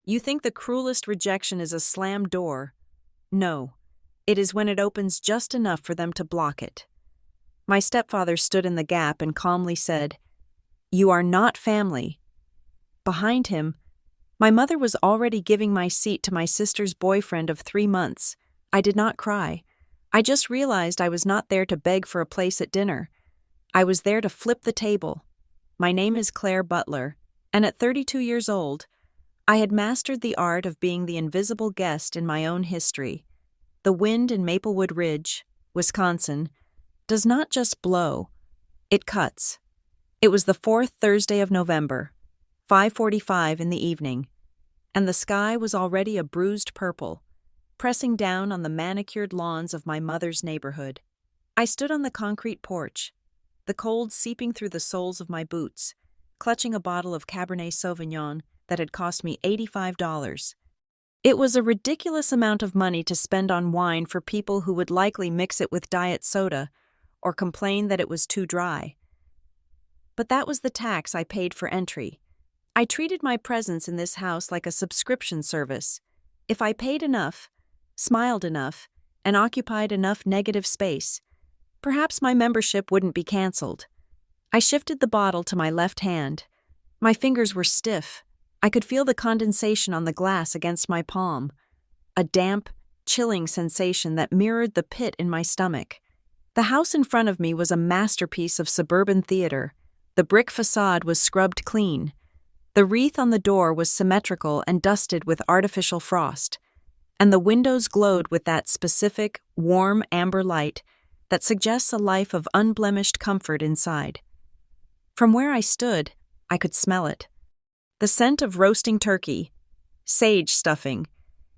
You think the cruelest rejection is a slammed door. No, it is when it opens just enough for them to block it. My stepfather stood in the gap and calmly said, "You are not family." Behind him, my mother was already giving my seat to my sister's boyfriend of 3 months. I did not cry. I just realized I was not there to beg for a place at dinner. I was there to flip the table. My name is Claire Butler, and at 32 years old, I had mastered the art of being the invisible guest in my own history. The wind in Maplewood Ridge, Wisconsin, does not just blow, it cuts. It was the fourth Thursday of November, 5:45 in the evening, and the sky was already a bruised purple, pressing down on the manicured lawns of my mother's neighborhood. I stood on the concrete porch, the cold seeping through the soles of my boots, clutching a bottle of Cabernet Sauvignon that had cost me $85. It was a ridiculous amount of money to spend on wine for people who would likely mix it with diet soda or complain that it was too dry. But that was the tax I paid for entry. I treated my presence in this house like a subscription service. If I paid enough, smiled enough, and occupied enough negative space, perhaps my membership wouldn't be canceled. I shifted the bottle to my left hand. My fingers were stiff. I could feel the condensation on the glass against my palm, a damp, chilling sensation that mirrored the pit in my stomach. The house in front of me was a masterpiece of suburban theater. The brick facade was scrubbed clean. The wreath on the door was symmetrical and dusted with artificial frost, and the windows glowed with that specific, warm amber light that suggests a life of unblemished comfort inside. From where I stood, I could smell it. The scent of roasting turkey, sage stuffing,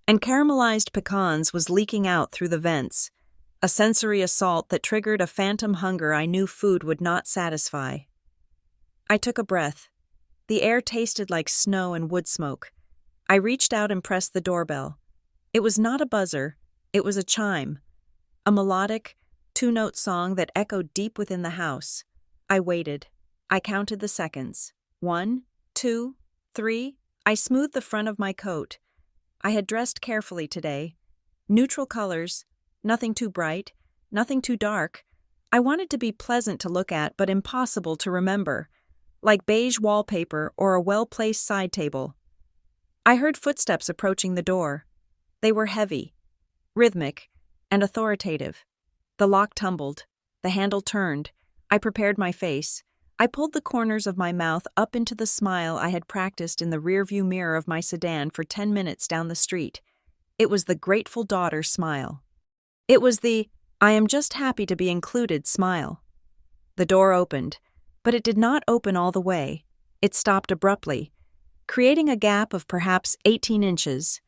and caramelized pecans was leaking out through the vents, a sensory assault that triggered a phantom hunger I knew food would not satisfy. I took a breath. The air tasted like snow and wood smoke. I reached out and pressed the doorbell. It was not a buzzer, it was a chime, a melodic, two-note song that echoed deep within the house. I waited. I counted the seconds. 1, 2, 3. I smoothed the front of my coat. I had dressed carefully today. Neutral colors, nothing too bright, nothing too dark. I wanted to be pleasant to look at but impossible to remember, like beige wallpaper or a well-placed side table. I heard footsteps approaching the door. They were heavy, rhythmic, and authoritative. The lock tumbled. The handle turned. I prepared my face. I pulled the corners of my mouth up into the smile I had practiced in the rearview mirror of my sedan for 10 minutes down the street. It was the grateful daughter smile. It was the, "I am just happy to be included" smile. The door opened, but it did not open all the way. It stopped abruptly, creating a gap of perhaps 18 inches.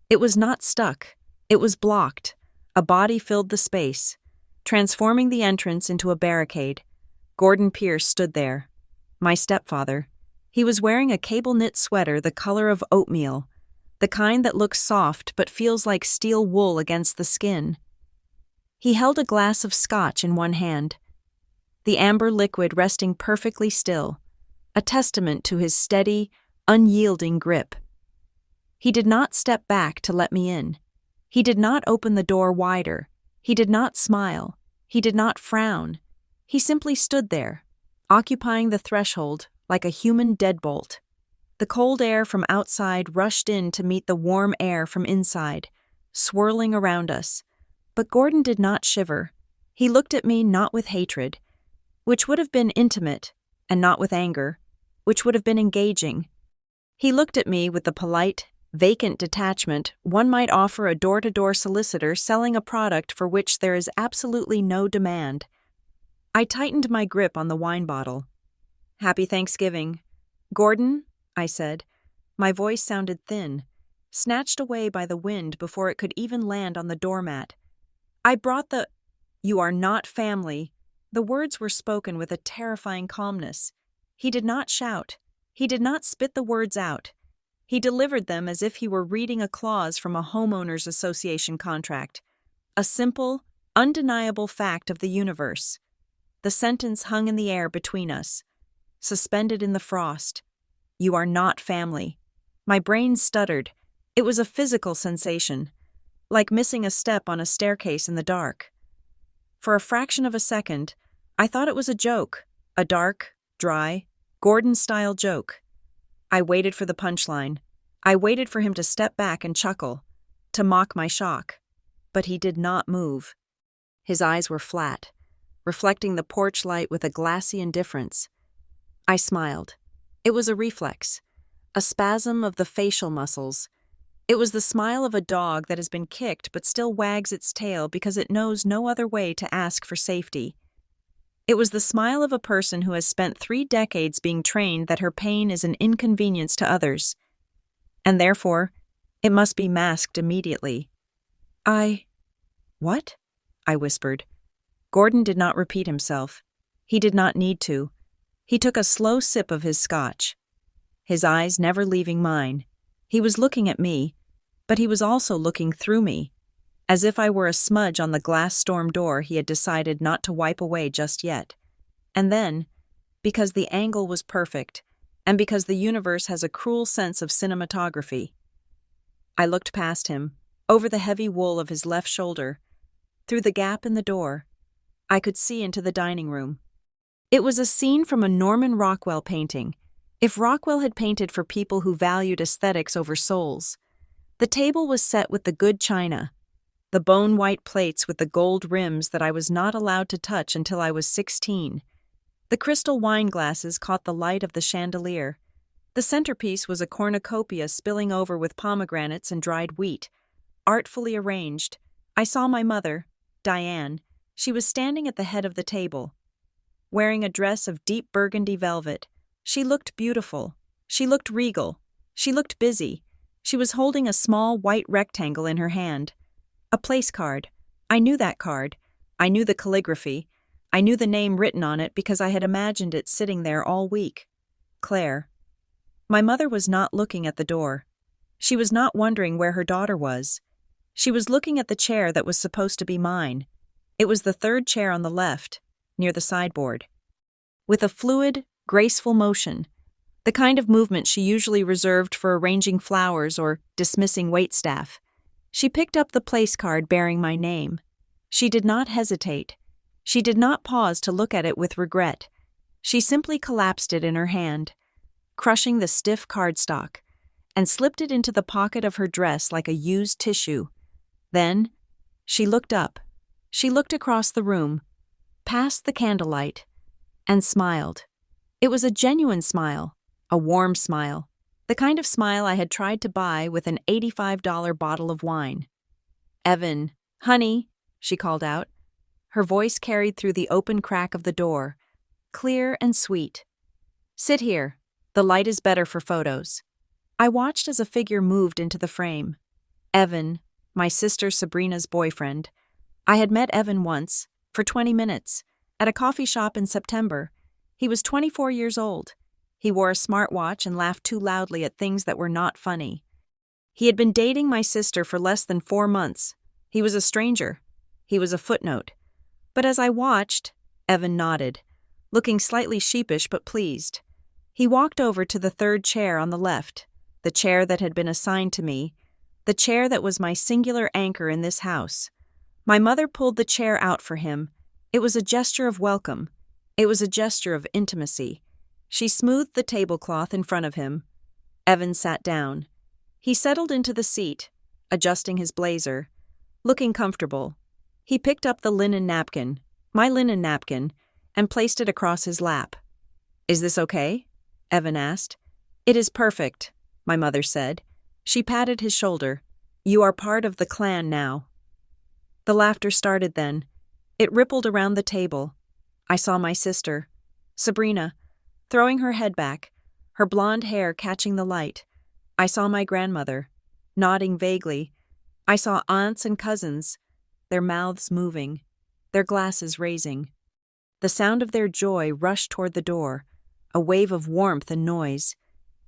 It was not stuck. It was blocked. A body filled the space, transforming the entrance into a barricade. Gordon Pierce stood there, my stepfather. He was wearing a cable-knit sweater the color of oatmeal, the kind that looks soft but feels like steel wool against the skin. He held a glass of scotch in one hand, the amber liquid resting perfectly still, a testament to his steady, unyielding grip. He did not step back to let me in. He did not open the door wider. He did not smile. He did not frown. He simply stood there, occupying the threshold like a human deadbolt. The cold air from outside rushed in to meet the warm air from inside, swirling around us. But Gordon did not shiver. He looked at me not with hatred, which would have been intimate, and not with anger, which would have been engaging. He looked at me with the polite, vacant detachment one might offer a door-to-door solicitor selling a product for which there is absolutely no demand. I tightened my grip on the wine bottle. "Happy Thanksgiving." "Gordon," I said. My voice sounded thin, snatched away by the wind before it could even land on the doormat. "I brought the—" "You are not family." The words were spoken with a terrifying calmness. He did not shout. He did not spit the words out. He delivered them as if he were reading a clause from a homeowners association contract. A simple, undeniable fact of the universe. The sentence hung in the air between us, suspended in the frost. "You are not family." My brain stuttered. It was a physical sensation, like missing a step on a staircase in the dark. For a fraction of a second, I thought it was a joke, a dark, dry, Gordon-style joke. I waited for the punchline. I waited for him to step back and chuckle, to mock my shock. But he did not move. His eyes were flat, reflecting the porch light with a glassy indifference. I smiled. It was a reflex, a spasm of the facial muscles. It was the smile of a dog that has been kicked but still wags its tail because it knows no other way to ask for safety. It was the smile of a person who has spent 3 decades being trained that her pain is an inconvenience to others, and therefore, it must be masked immediately. What? I whispered. Gordon did not repeat himself. He did not need to. He took a slow sip of his scotch, his eyes never leaving mine. He was looking at me, but he was also looking through me, as if I were a smudge on the glass storm door he had decided not to wipe away just yet. And then, because the angle was perfect, and because the universe has a cruel sense of cinematography, I looked past him, over the heavy wool of his left shoulder, through the gap in the door. I could see into the dining room. It was a scene from a Norman Rockwell painting, if Rockwell had painted for people who valued aesthetics over souls. The table was set with the good china, the bone-white plates with the gold rims that I was not allowed to touch until I was 16. The crystal wine glasses caught the light of the chandelier. The centerpiece was a cornucopia spilling over with pomegranates and dried wheat, artfully arranged. I saw my mother, Diane. She was standing at the head of the table, wearing a dress of deep burgundy velvet. She looked beautiful. She looked regal. She looked busy. She was holding a small white rectangle in her hand. A place card. I knew that card. I knew the calligraphy. I knew the name written on it because I had imagined it sitting there all week. Claire. My mother was not looking at the door. She was not wondering where her daughter was. She was looking at the chair that was supposed to be mine. It was the third chair on the left, near the sideboard. With a fluid, graceful motion, the kind of movement she usually reserved for arranging flowers or dismissing waitstaff, she picked up the place card bearing my name. She did not hesitate. She did not pause to look at it with regret. She simply collapsed it in her hand, crushing the stiff cardstock, and slipped it into the pocket of her dress like a used tissue. Then, she looked up. She looked across the room, past the candlelight, and smiled. It was a genuine smile, a warm smile, the kind of smile I had tried to buy with an $85 bottle of wine. "Evan, honey," she called out. Her voice carried through the open crack of the door, clear and sweet. "Sit here. The light is better for photos." I watched as a figure moved into the frame. Evan, my sister Sabrina's boyfriend. I had met Evan once, for 20 minutes, at a coffee shop in September. He was 24 years old. He wore a smartwatch and laughed too loudly at things that were not funny. He had been dating my sister for less than 4 months. He was a stranger. He was a footnote. But as I watched, Evan nodded, looking slightly sheepish but pleased. He walked over to the third chair on the left, the chair that had been assigned to me, the chair that was my singular anchor in this house. My mother pulled the chair out for him. It was a gesture of welcome. It was a gesture of intimacy. She smoothed the tablecloth in front of him. Evan sat down. He settled into the seat, adjusting his blazer, looking comfortable. He picked up the linen napkin, my linen napkin, and placed it across his lap. "Is this okay?" Evan asked. "It is perfect," my mother said. She patted his shoulder. "You are part of the clan now." The laughter started then. It rippled around the table. I saw my sister, Sabrina, throwing her head back, her blonde hair catching the light. I saw my grandmother, nodding vaguely. I saw aunts and cousins, their mouths moving, their glasses raising. The sound of their joy rushed toward the door, a wave of warmth and noise.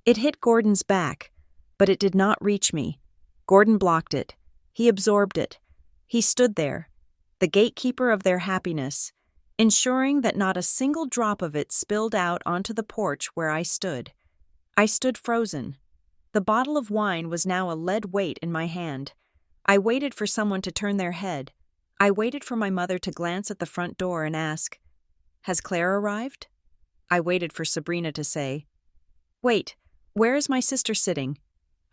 It hit Gordon's back, but it did not reach me. Gordon blocked it. He absorbed it. He stood there, the gatekeeper of their happiness, ensuring that not a single drop of it spilled out onto the porch where I stood. I stood frozen. The bottle of wine was now a lead weight in my hand. I waited for someone to turn their head. I waited for my mother to glance at the front door and ask, "Has Claire arrived?" I waited for Sabrina to say, "Wait, where is my sister sitting?"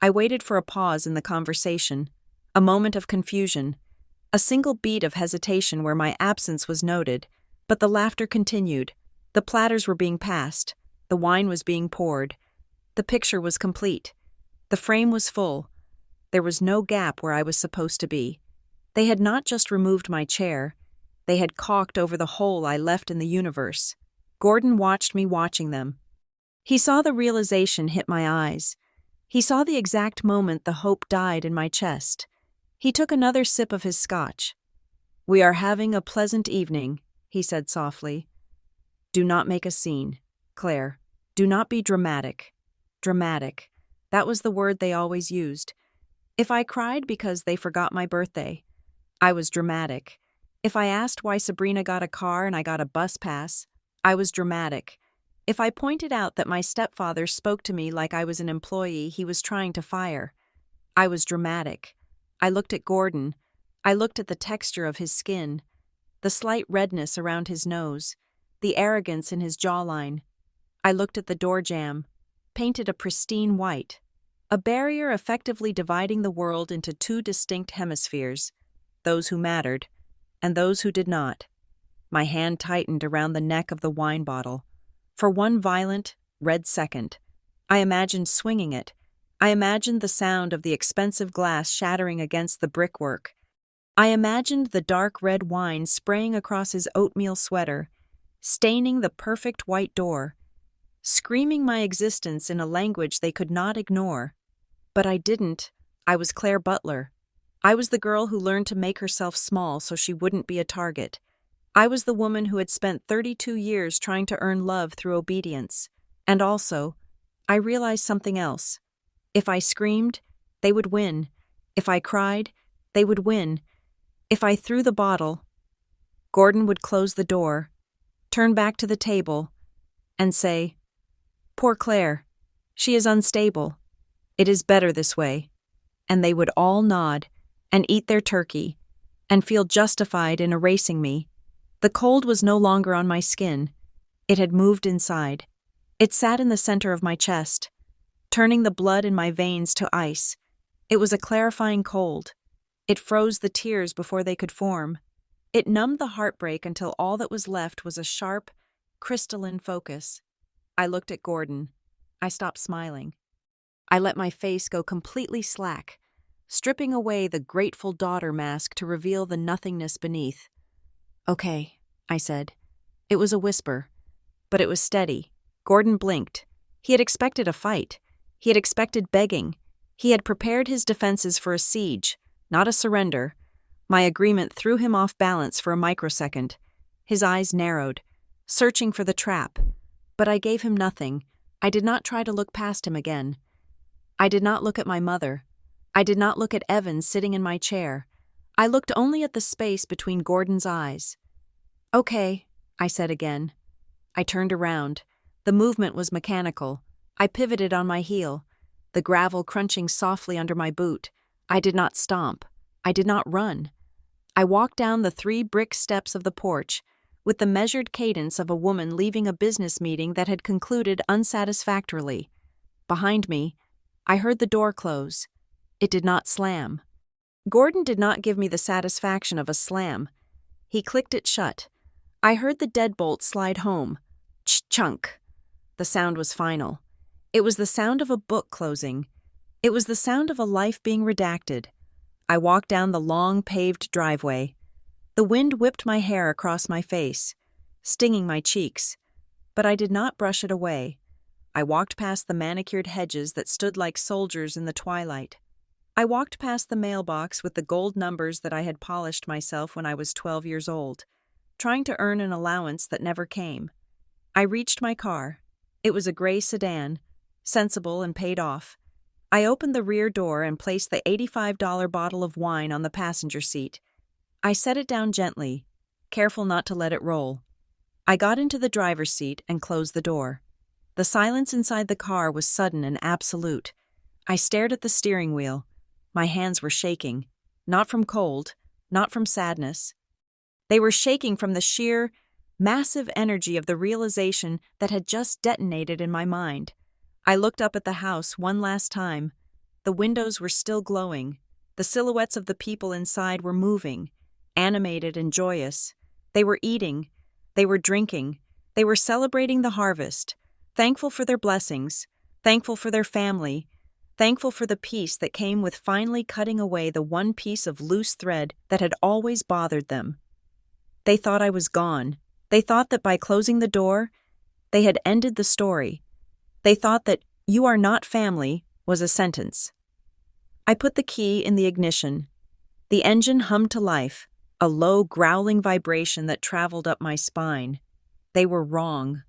I waited for a pause in the conversation, a moment of confusion, a single beat of hesitation where my absence was noted, but the laughter continued. The platters were being passed, the wine was being poured. The picture was complete. The frame was full. There was no gap where I was supposed to be. They had not just removed my chair, they had caulked over the hole I left in the universe. Gordon watched me watching them. He saw the realization hit my eyes. He saw the exact moment the hope died in my chest. He took another sip of his scotch. "We are having a pleasant evening," he said softly. "Do not make a scene, Claire. Do not be dramatic." Dramatic. That was the word they always used. If I cried because they forgot my birthday, I was dramatic. If I asked why Sabrina got a car and I got a bus pass, I was dramatic. If I pointed out that my stepfather spoke to me like I was an employee he was trying to fire, I was dramatic. I looked at Gordon. I looked at the texture of his skin, the slight redness around his nose, the arrogance in his jawline. I looked at the door jamb, painted a pristine white, a barrier effectively dividing the world into two distinct hemispheres, those who mattered and those who did not. My hand tightened around the neck of the wine bottle. For one violent, red second, I imagined swinging it. I imagined the sound of the expensive glass shattering against the brickwork. I imagined the dark red wine spraying across his oatmeal sweater, staining the perfect white door, screaming my existence in a language they could not ignore. But I didn't. I was Claire Butler. I was the girl who learned to make herself small so she wouldn't be a target. I was the woman who had spent 32 years trying to earn love through obedience. And also, I realized something else. If I screamed, they would win. If I cried, they would win. If I threw the bottle, Gordon would close the door, turn back to the table, and say, "Poor Claire. She is unstable. It is better this way." And they would all nod and eat their turkey and feel justified in erasing me. The cold was no longer on my skin. It had moved inside. It sat in the center of my chest, turning the blood in my veins to ice. It was a clarifying cold. It froze the tears before they could form. It numbed the heartbreak until all that was left was a sharp, crystalline focus. I looked at Gordon. I stopped smiling. I let my face go completely slack, stripping away the grateful daughter mask to reveal the nothingness beneath. "Okay," I said. It was a whisper, but it was steady. Gordon blinked. He had expected a fight. He had expected begging. He had prepared his defenses for a siege, not a surrender. My agreement threw him off balance for a microsecond. His eyes narrowed, searching for the trap. But I gave him nothing. I did not try to look past him again. I did not look at my mother. I did not look at Evan sitting in my chair. I looked only at the space between Gordon's eyes. "Okay," I said again. I turned around. The movement was mechanical. I pivoted on my heel, the gravel crunching softly under my boot. I did not stomp. I did not run. I walked down the 3 brick steps of the porch, with the measured cadence of a woman leaving a business meeting that had concluded unsatisfactorily. Behind me, I heard the door close. It did not slam. Gordon did not give me the satisfaction of a slam. He clicked it shut. I heard the deadbolt slide home. Ch-chunk. The sound was final. It was the sound of a book closing. It was the sound of a life being redacted. I walked down the long paved driveway. The wind whipped my hair across my face, stinging my cheeks, but I did not brush it away. I walked past the manicured hedges that stood like soldiers in the twilight. I walked past the mailbox with the gold numbers that I had polished myself when I was 12 years old, trying to earn an allowance that never came. I reached my car. It was a gray sedan, sensible and paid off. I opened the rear door and placed the $85 bottle of wine on the passenger seat. I set it down gently, careful not to let it roll. I got into the driver's seat and closed the door. The silence inside the car was sudden and absolute. I stared at the steering wheel. My hands were shaking, not from cold, not from sadness. They were shaking from the sheer, massive energy of the realization that had just detonated in my mind. I looked up at the house one last time. The windows were still glowing. The silhouettes of the people inside were moving, animated and joyous. They were eating. They were drinking. They were celebrating the harvest, thankful for their blessings, thankful for their family, thankful for the peace that came with finally cutting away the one piece of loose thread that had always bothered them. They thought I was gone. They thought that by closing the door, they had ended the story. They thought that "you are not family" was a sentence. I put the key in the ignition. The engine hummed to life, a low, growling vibration that traveled up my spine. They were wrong.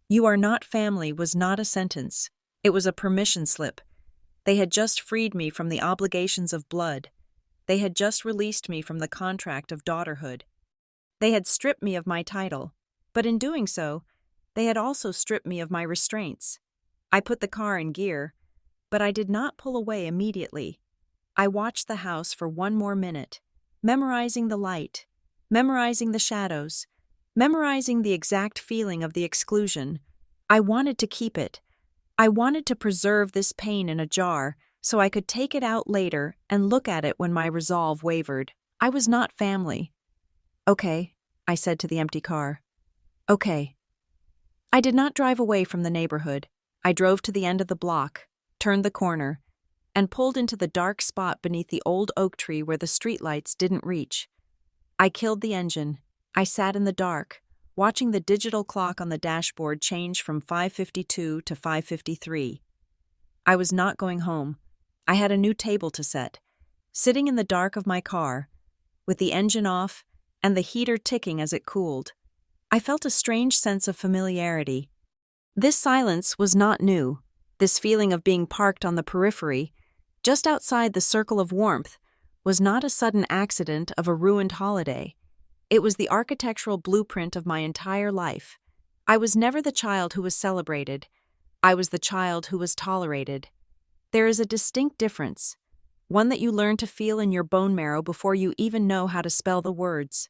"You are not family" was not a sentence. It was a permission slip. They had just freed me from the obligations of blood. They had just released me from the contract of daughterhood. They had stripped me of my title, but in doing so, they had also stripped me of my restraints. I put the car in gear, but I did not pull away immediately. I watched the house for one more minute, memorizing the light, memorizing the shadows, memorizing the exact feeling of the exclusion. I wanted to keep it. I wanted to preserve this pain in a jar so I could take it out later and look at it when my resolve wavered. I was not family. "Okay," I said to the empty car. "Okay." I did not drive away from the neighborhood. I drove to the end of the block, turned the corner, and pulled into the dark spot beneath the old oak tree where the streetlights didn't reach. I killed the engine. I sat in the dark, watching the digital clock on the dashboard change from 5:52 to 5:53. I was not going home. I had a new table to set. Sitting in the dark of my car, with the engine off and the heater ticking as it cooled, I felt a strange sense of familiarity. This silence was not new. This feeling of being parked on the periphery, just outside the circle of warmth, was not a sudden accident of a ruined holiday. It was the architectural blueprint of my entire life. I was never the child who was celebrated. I was the child who was tolerated. There is a distinct difference, one that you learn to feel in your bone marrow before you even know how to spell the words.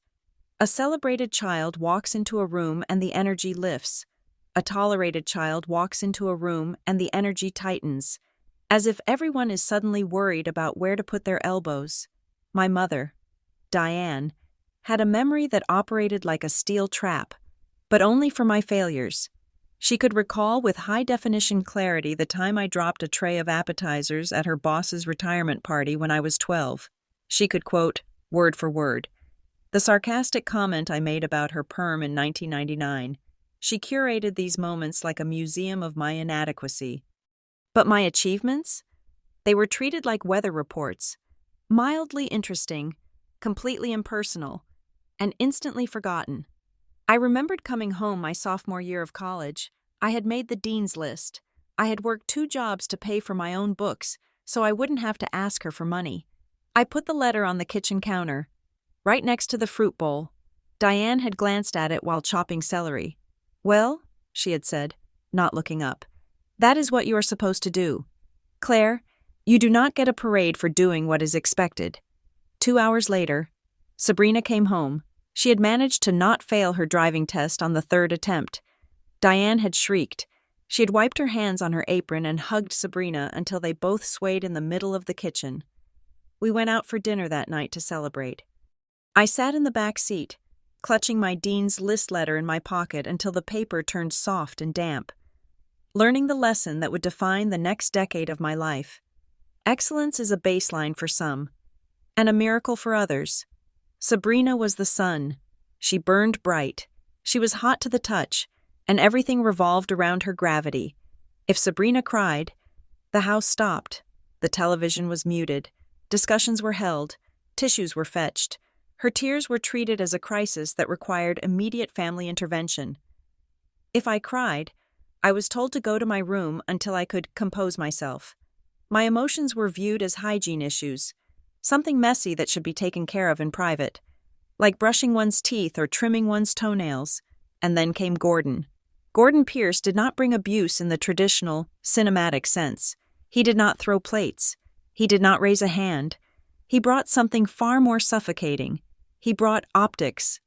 A celebrated child walks into a room and the energy lifts. A tolerated child walks into a room and the energy tightens, as if everyone is suddenly worried about where to put their elbows. My mother, Diane, had a memory that operated like a steel trap, but only for my failures. She could recall with high-definition clarity the time I dropped a tray of appetizers at her boss's retirement party when I was 12. She could quote, word for word, the sarcastic comment I made about her perm in 1999. She curated these moments like a museum of my inadequacy. But my achievements? They were treated like weather reports, mildly interesting, completely impersonal, and instantly forgotten. I remembered coming home my sophomore year of college. I had made the dean's list. I had worked 2 jobs to pay for my own books, so I wouldn't have to ask her for money. I put the letter on the kitchen counter, right next to the fruit bowl. Diane had glanced at it while chopping celery. "Well," she had said, not looking up, "that is what you are supposed to do. Claire, you do not get a parade for doing what is expected." 2 hours later, Sabrina came home. She had managed to not fail her driving test on the 3rd attempt. Diane had shrieked. She had wiped her hands on her apron and hugged Sabrina until they both swayed in the middle of the kitchen. We went out for dinner that night to celebrate. I sat in the back seat, clutching my dean's list letter in my pocket until the paper turned soft and damp. Learning the lesson that would define the next decade of my life. Excellence is a baseline for some, and a miracle for others. Sabrina was the sun. She burned bright. She was hot to the touch, and everything revolved around her gravity. If Sabrina cried, the house stopped. The television was muted. Discussions were held. Tissues were fetched. Her tears were treated as a crisis that required immediate family intervention. If I cried, I was told to go to my room until I could compose myself. My emotions were viewed as hygiene issues, something messy that should be taken care of in private, like brushing one's teeth or trimming one's toenails. And then came Gordon. Gordon Pierce did not bring abuse in the traditional, cinematic sense. He did not throw plates. He did not raise a hand. He brought something far more suffocating. He brought optics.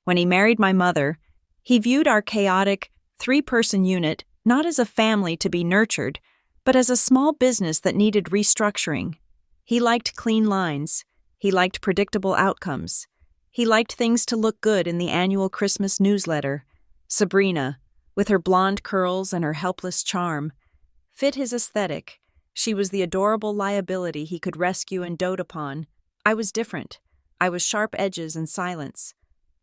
When he married my mother, he viewed our chaotic, three-person unit not as a family to be nurtured, but as a small business that needed restructuring. He liked clean lines. He liked predictable outcomes. He liked things to look good in the annual Christmas newsletter. Sabrina, with her blonde curls and her helpless charm, fit his aesthetic. She was the adorable liability he could rescue and dote upon. I was different. I was sharp edges and silence.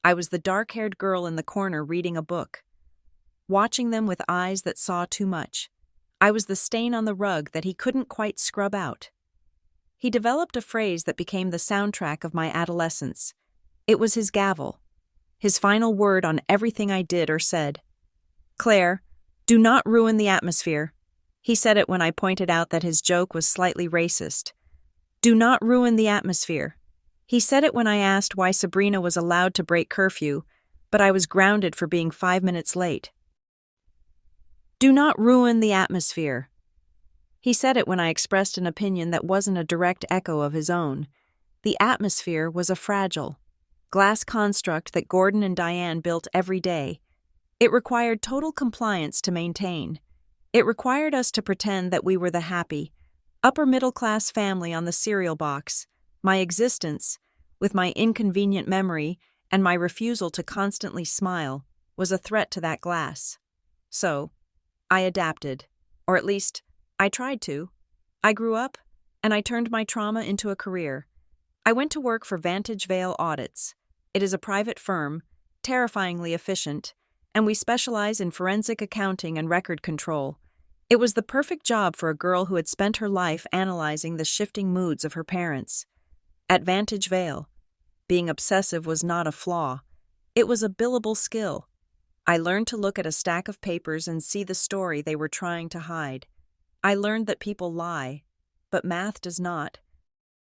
I was the dark-haired girl in the corner reading a book, watching them with eyes that saw too much. I was the stain on the rug that he couldn't quite scrub out. He developed a phrase that became the soundtrack of my adolescence. It was his gavel, his final word on everything I did or said. "Claire, do not ruin the atmosphere." He said it when I pointed out that his joke was slightly racist. "Do not ruin the atmosphere." He said it when I asked why Sabrina was allowed to break curfew, but I was grounded for being 5 minutes late. "Do not ruin the atmosphere." He said it when I expressed an opinion that wasn't a direct echo of his own. The atmosphere was a fragile, glass construct that Gordon and Diane built every day. It required total compliance to maintain. It required us to pretend that we were the happy, upper-middle-class family on the cereal box. My existence, with my inconvenient memory and my refusal to constantly smile, was a threat to that glass. So, I adapted, or at least, I tried to. I grew up, and I turned my trauma into a career. I went to work for Vantage Veil Audits. It is a private firm, terrifyingly efficient, and we specialize in forensic accounting and record control. It was the perfect job for a girl who had spent her life analyzing the shifting moods of her parents. At Vantage Veil, being obsessive was not a flaw. It was a billable skill. I learned to look at a stack of papers and see the story they were trying to hide. I learned that people lie, but math does not.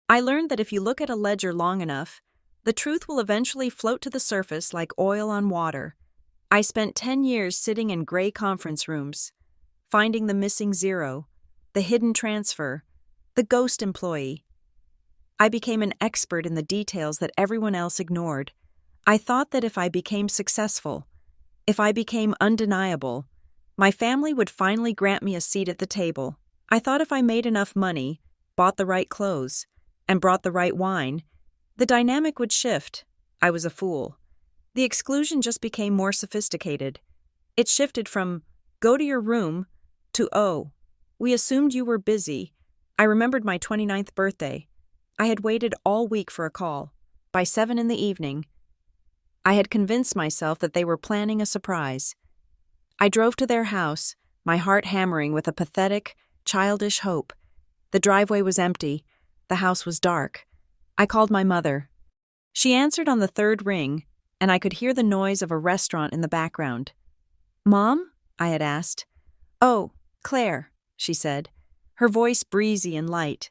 I learned that if you look at a ledger long enough, the truth will eventually float to the surface like oil on water. I spent 10 years sitting in gray conference rooms, finding the missing zero, the hidden transfer, the ghost employee. I became an expert in the details that everyone else ignored. I thought that if I became successful, if I became undeniable, my family would finally grant me a seat at the table. I thought if I made enough money, bought the right clothes, and brought the right wine, the dynamic would shift. I was a fool. The exclusion just became more sophisticated. It shifted from, "Go to your room," to, "Oh, we assumed you were busy." I remembered my 29th birthday. I had waited all week for a call. By 7 in the evening, I had convinced myself that they were planning a surprise. I drove to their house, my heart hammering with a pathetic, childish hope. The driveway was empty. The house was dark. I called my mother. She answered on the third ring, and I could hear the noise of a restaurant in the background. "Mom?" I had asked. "Oh, Claire," she said, her voice breezy and light.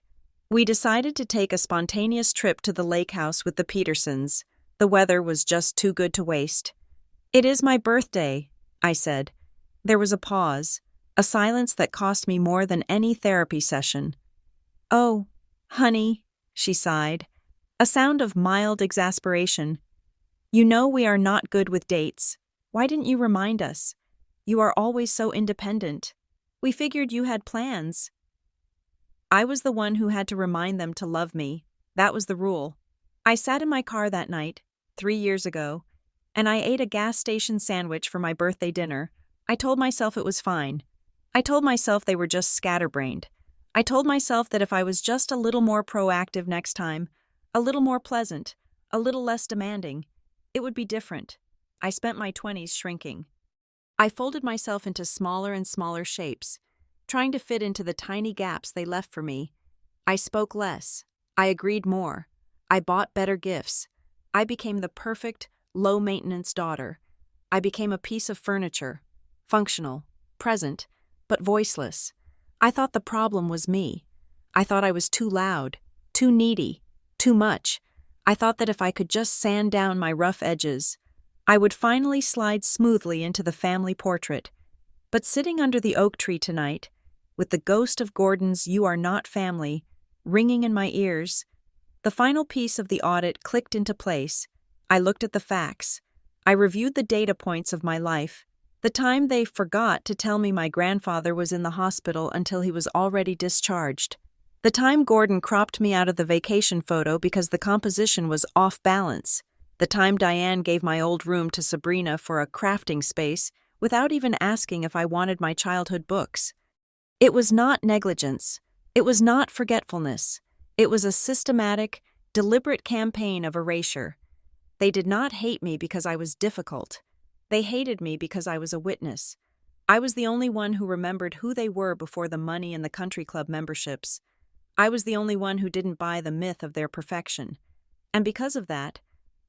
We decided to take a spontaneous trip to the lake house with the Petersons. The weather was just too good to waste. "It is my birthday," I said. There was a pause, a silence that cost me more than any therapy session. "Oh, honey," she sighed, a sound of mild exasperation. "You know we are not good with dates. Why didn't you remind us? You are always so independent. We figured you had plans." I was the one who had to remind them to love me. That was the rule. I sat in my car that night, 3 years ago, and I ate a gas station sandwich for my birthday dinner. I told myself it was fine. I told myself they were just scatterbrained. I told myself that if I was just a little more proactive next time, a little more pleasant, a little less demanding, it would be different. I spent my 20s shrinking. I folded myself into smaller and smaller shapes, trying to fit into the tiny gaps they left for me. I spoke less. I agreed more. I bought better gifts. I became the perfect, low-maintenance daughter. I became a piece of furniture, functional, present, but voiceless. I thought the problem was me. I thought I was too loud, too needy, too much. I thought that if I could just sand down my rough edges, I would finally slide smoothly into the family portrait. But sitting under the oak tree tonight, with the ghost of Gordon's "You are not family" ringing in my ears. The final piece of the audit clicked into place. I looked at the facts. I reviewed the data points of my life. The time they forgot to tell me my grandfather was in the hospital until he was already discharged. The time Gordon cropped me out of the vacation photo because the composition was off balance. The time Diane gave my old room to Sabrina for a crafting space without even asking if I wanted my childhood books. It was not negligence. It was not forgetfulness. It was a systematic, deliberate campaign of erasure. They did not hate me because I was difficult. They hated me because I was a witness. I was the only one who remembered who they were before the money and the country club memberships. I was the only one who didn't buy the myth of their perfection. And because of that,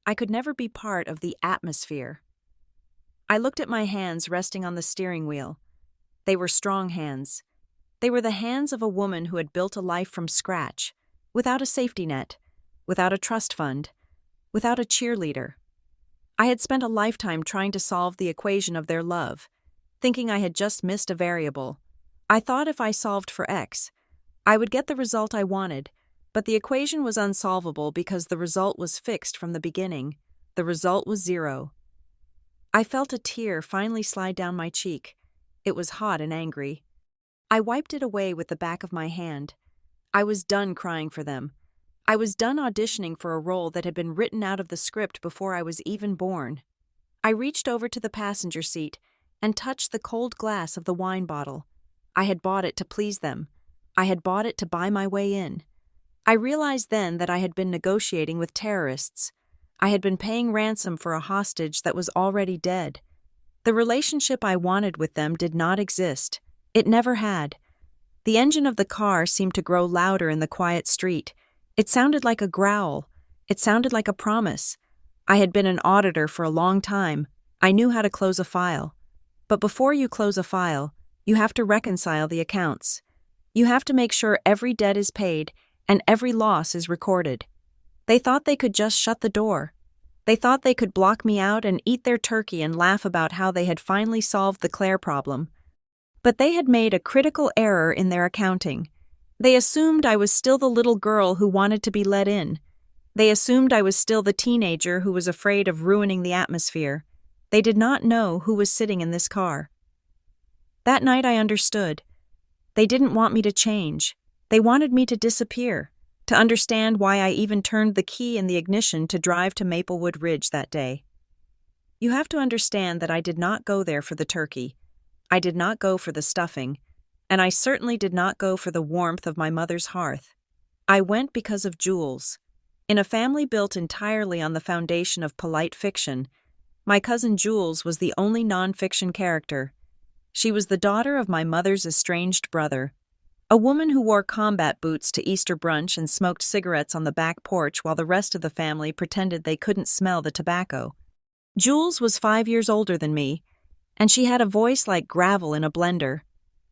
I could never be part of the atmosphere. I looked at my hands resting on the steering wheel. They were strong hands. They were the hands of a woman who had built a life from scratch, without a safety net, without a trust fund, without a cheerleader. I had spent a lifetime trying to solve the equation of their love, thinking I had just missed a variable. I thought if I solved for X, I would get the result I wanted, but the equation was unsolvable because the result was fixed from the beginning. The result was 0. I felt a tear finally slide down my cheek. It was hot and angry. I wiped it away with the back of my hand. I was done crying for them. I was done auditioning for a role that had been written out of the script before I was even born. I reached over to the passenger seat and touched the cold glass of the wine bottle. I had bought it to please them. I had bought it to buy my way in. I realized then that I had been negotiating with terrorists. I had been paying ransom for a hostage that was already dead. The relationship I wanted with them did not exist. It never had. The engine of the car seemed to grow louder in the quiet street. It sounded like a growl. It sounded like a promise. I had been an auditor for a long time. I knew how to close a file. But before you close a file, you have to reconcile the accounts. You have to make sure every debt is paid and every loss is recorded. They thought they could just shut the door. They thought they could block me out and eat their turkey and laugh about how they had finally solved the Claire problem. But they had made a critical error in their accounting. They assumed I was still the little girl who wanted to be let in. They assumed I was still the teenager who was afraid of ruining the atmosphere. They did not know who was sitting in this car. That night I understood. They didn't want me to change. They wanted me to disappear, to understand why I even turned the key in the ignition to drive to Maplewood Ridge that day. You have to understand that I did not go there for the turkey. I did not go for the stuffing, and I certainly did not go for the warmth of my mother's hearth. I went because of Jules. In a family built entirely on the foundation of polite fiction, my cousin Jules was the only non-fiction character. She was the daughter of my mother's estranged brother, a woman who wore combat boots to Easter brunch and smoked cigarettes on the back porch while the rest of the family pretended they couldn't smell the tobacco. Jules was 5 years older than me, and she had a voice like gravel in a blender.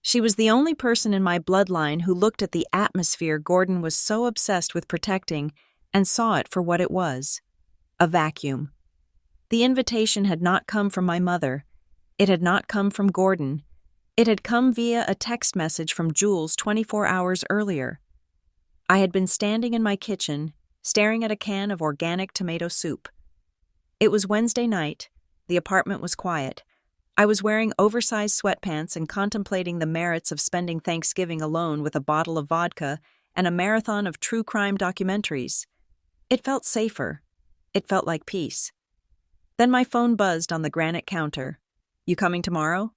She was the only person in my bloodline who looked at the atmosphere Gordon was so obsessed with protecting and saw it for what it was, a vacuum. The invitation had not come from my mother. It had not come from Gordon. It had come via a text message from Jules 24 hours earlier. I had been standing in my kitchen, staring at a can of organic tomato soup. It was Wednesday night. The apartment was quiet. I was wearing oversized sweatpants and contemplating the merits of spending Thanksgiving alone with a bottle of vodka and a marathon of true crime documentaries. It felt safer. It felt like peace. Then my phone buzzed on the granite counter. "You coming tomorrow?"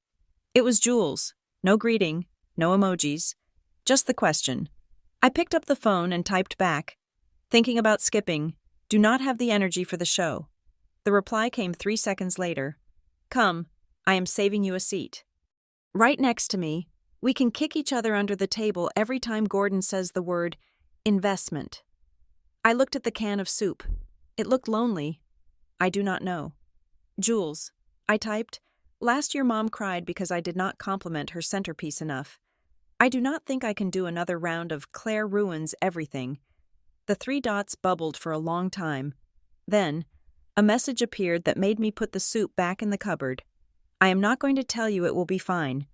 It was Jules. No greeting, no emojis, just the question. I picked up the phone and typed back, "Thinking about skipping. Do not have the energy for the show." The reply came 3 seconds later. "Come. I am saving you a seat." Right next to me, we can kick each other under the table every time Gordon says the word investment. I looked at the can of soup. It looked lonely. I do not know. "Jules," I typed, "last year Mom cried because I did not compliment her centerpiece enough. I do not think I can do another round of Claire ruins everything." The 3 dots bubbled for a long time. Then, a message appeared that made me put the soup back in the cupboard. "I am not going to tell you it will be fine."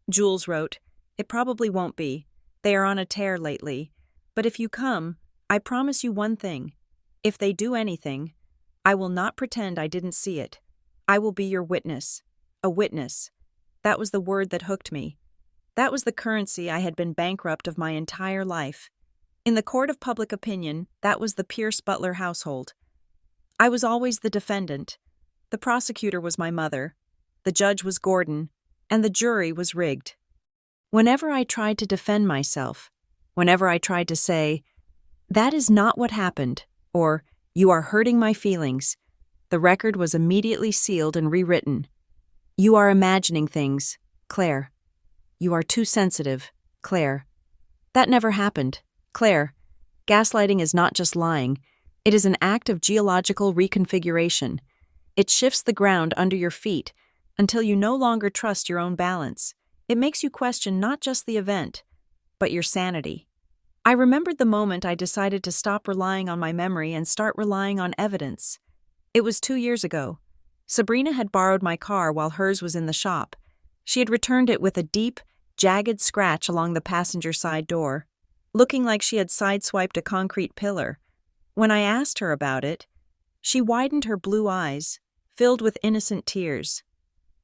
Jules wrote, It probably won't be. They are on a tear lately. But if you come, I promise you one thing. If they do anything, I will not pretend I didn't see it. I will be your witness. A witness. That was the word that hooked me. That was the currency I had been bankrupt of my entire life. In the court of public opinion, that was the Pierce Butler household. I was always the defendant. The prosecutor was my mother. The judge was Gordon. And the jury was rigged. Whenever I tried to defend myself, whenever I tried to say, "That is not what happened," or "You are hurting my feelings," the record was immediately sealed and rewritten. "You are imagining things, Claire. You are too sensitive, Claire. That never happened, Claire. Gaslighting is not just lying. It is an act of geological reconfiguration. It shifts the ground under your feet until you no longer trust your own balance. It makes you question not just the event, but your sanity." I remembered the moment I decided to stop relying on my memory and start relying on evidence. It was 2 years ago. Sabrina had borrowed my car while hers was in the shop. She had returned it with a deep, jagged scratch along the passenger side door, looking like she had sideswiped a concrete pillar. When I asked her about it, she widened her blue eyes, filled with innocent tears.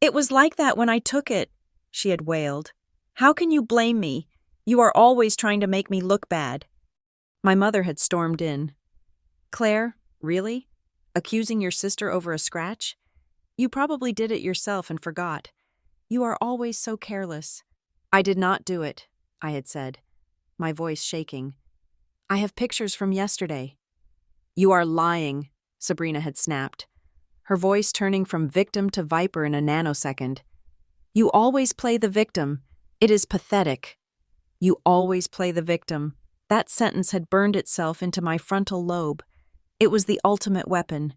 "It was like that when I took it," she had wailed. "How can you blame me? You are always trying to make me look bad." My mother had stormed in. "Claire, really? Accusing your sister over a scratch? You probably did it yourself and forgot. You are always so careless." "I did not do it," I had said, my voice shaking. "I have pictures from yesterday." "You are lying," Sabrina had snapped, her voice turning from victim to viper in a nanosecond. "You always play the victim. It is pathetic." "You always play the victim." That sentence had burned itself into my frontal lobe. It was the ultimate weapon.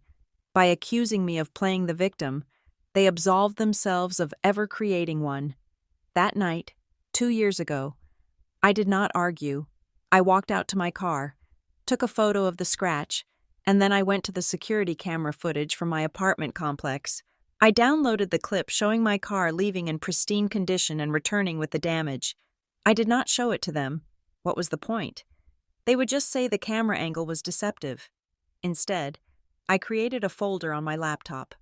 By accusing me of playing the victim, they absolved themselves of ever creating one. That night, 2 years ago, I did not argue. I walked out to my car, took a photo of the scratch, and then I went to the security camera footage from my apartment complex. I downloaded the clip showing my car leaving in pristine condition and returning with the damage. I did not show it to them. What was the point? They would just say the camera angle was deceptive. Instead, I created a folder on my laptop.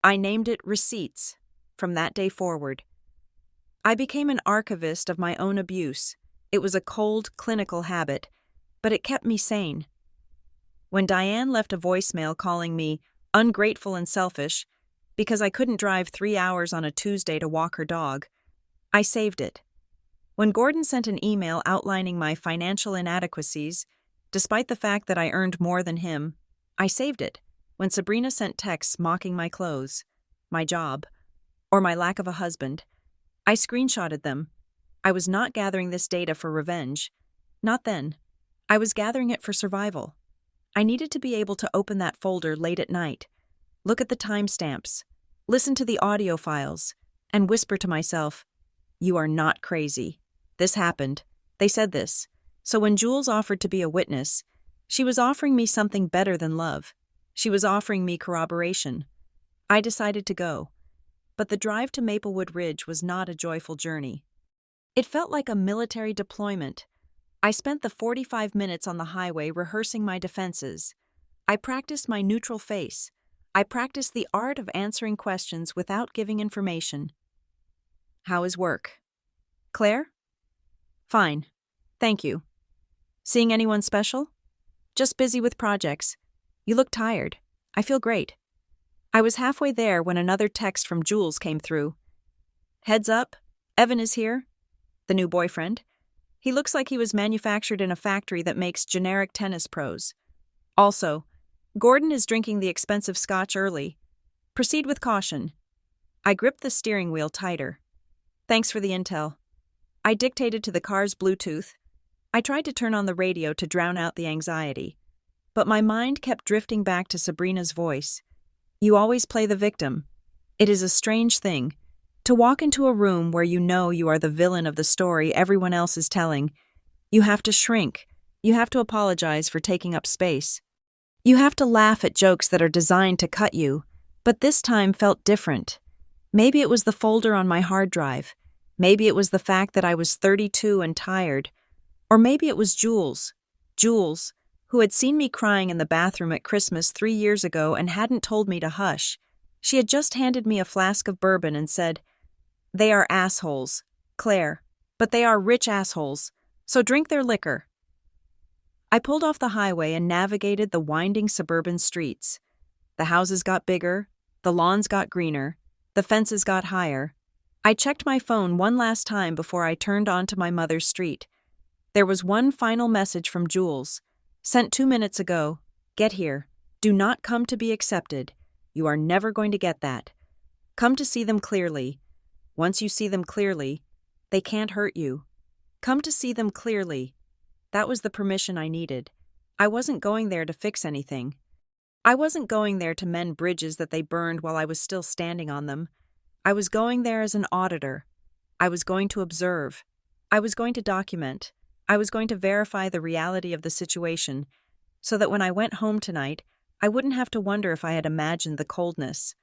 I named it Receipts. From that day forward, I became an archivist of my own abuse. It was a cold, clinical habit, but it kept me sane. When Diane left a voicemail calling me ungrateful and selfish because I couldn't drive 3 hours on a Tuesday to walk her dog, I saved it. When Gordon sent an email outlining my financial inadequacies, despite the fact that I earned more than him, I saved it. When Sabrina sent texts mocking my clothes, my job, or my lack of a husband, I screenshotted them. I was not gathering this data for revenge. Not then. I was gathering it for survival. I needed to be able to open that folder late at night, look at the timestamps, listen to the audio files, and whisper to myself, "You are not crazy. This happened. They said this." So when Jules offered to be a witness, she was offering me something better than love. She was offering me corroboration. I decided to go. But the drive to Maplewood Ridge was not a joyful journey. It felt like a military deployment. I spent the 45 minutes on the highway rehearsing my defenses. I practiced my neutral face. I practiced the art of answering questions without giving information. "How is work?" "Claire?" "Fine. Thank you." "Seeing anyone special?" "Just busy with projects." "You look tired." "I feel great." I was halfway there when another text from Jules came through. "Heads up, Evan is here." The new boyfriend. He looks like he was manufactured in a factory that makes generic tennis pros. Also, Gordon is drinking the expensive scotch early. Proceed with caution. I gripped the steering wheel tighter. "Thanks for the intel." I dictated to the car's Bluetooth. I tried to turn on the radio to drown out the anxiety, but my mind kept drifting back to Sabrina's voice. "You always play the victim." It is a strange thing to walk into a room where you know you are the villain of the story everyone else is telling. You have to shrink. You have to apologize for taking up space. You have to laugh at jokes that are designed to cut you, but this time felt different. Maybe it was the folder on my hard drive. Maybe it was the fact that I was 32 and tired. Or maybe it was Jules. Jules, who had seen me crying in the bathroom at Christmas 3 years ago and hadn't told me to hush. She had just handed me a flask of bourbon and said, "They are assholes, Claire, but they are rich assholes, so drink their liquor." I pulled off the highway and navigated the winding suburban streets. The houses got bigger, the lawns got greener, the fences got higher. I checked my phone one last time before I turned onto my mother's street. There was one final message from Jules, sent 2 minutes ago. "Get here. Do not come to be accepted. You are never going to get that. Come to see them clearly. Once you see them clearly, they can't hurt you. Come to see them clearly." That was the permission I needed. I wasn't going there to fix anything. I wasn't going there to mend bridges that they burned while I was still standing on them. I was going there as an auditor. I was going to observe. I was going to document. I was going to verify the reality of the situation, so that when I went home tonight, I wouldn't have to wonder if I had imagined the coldness.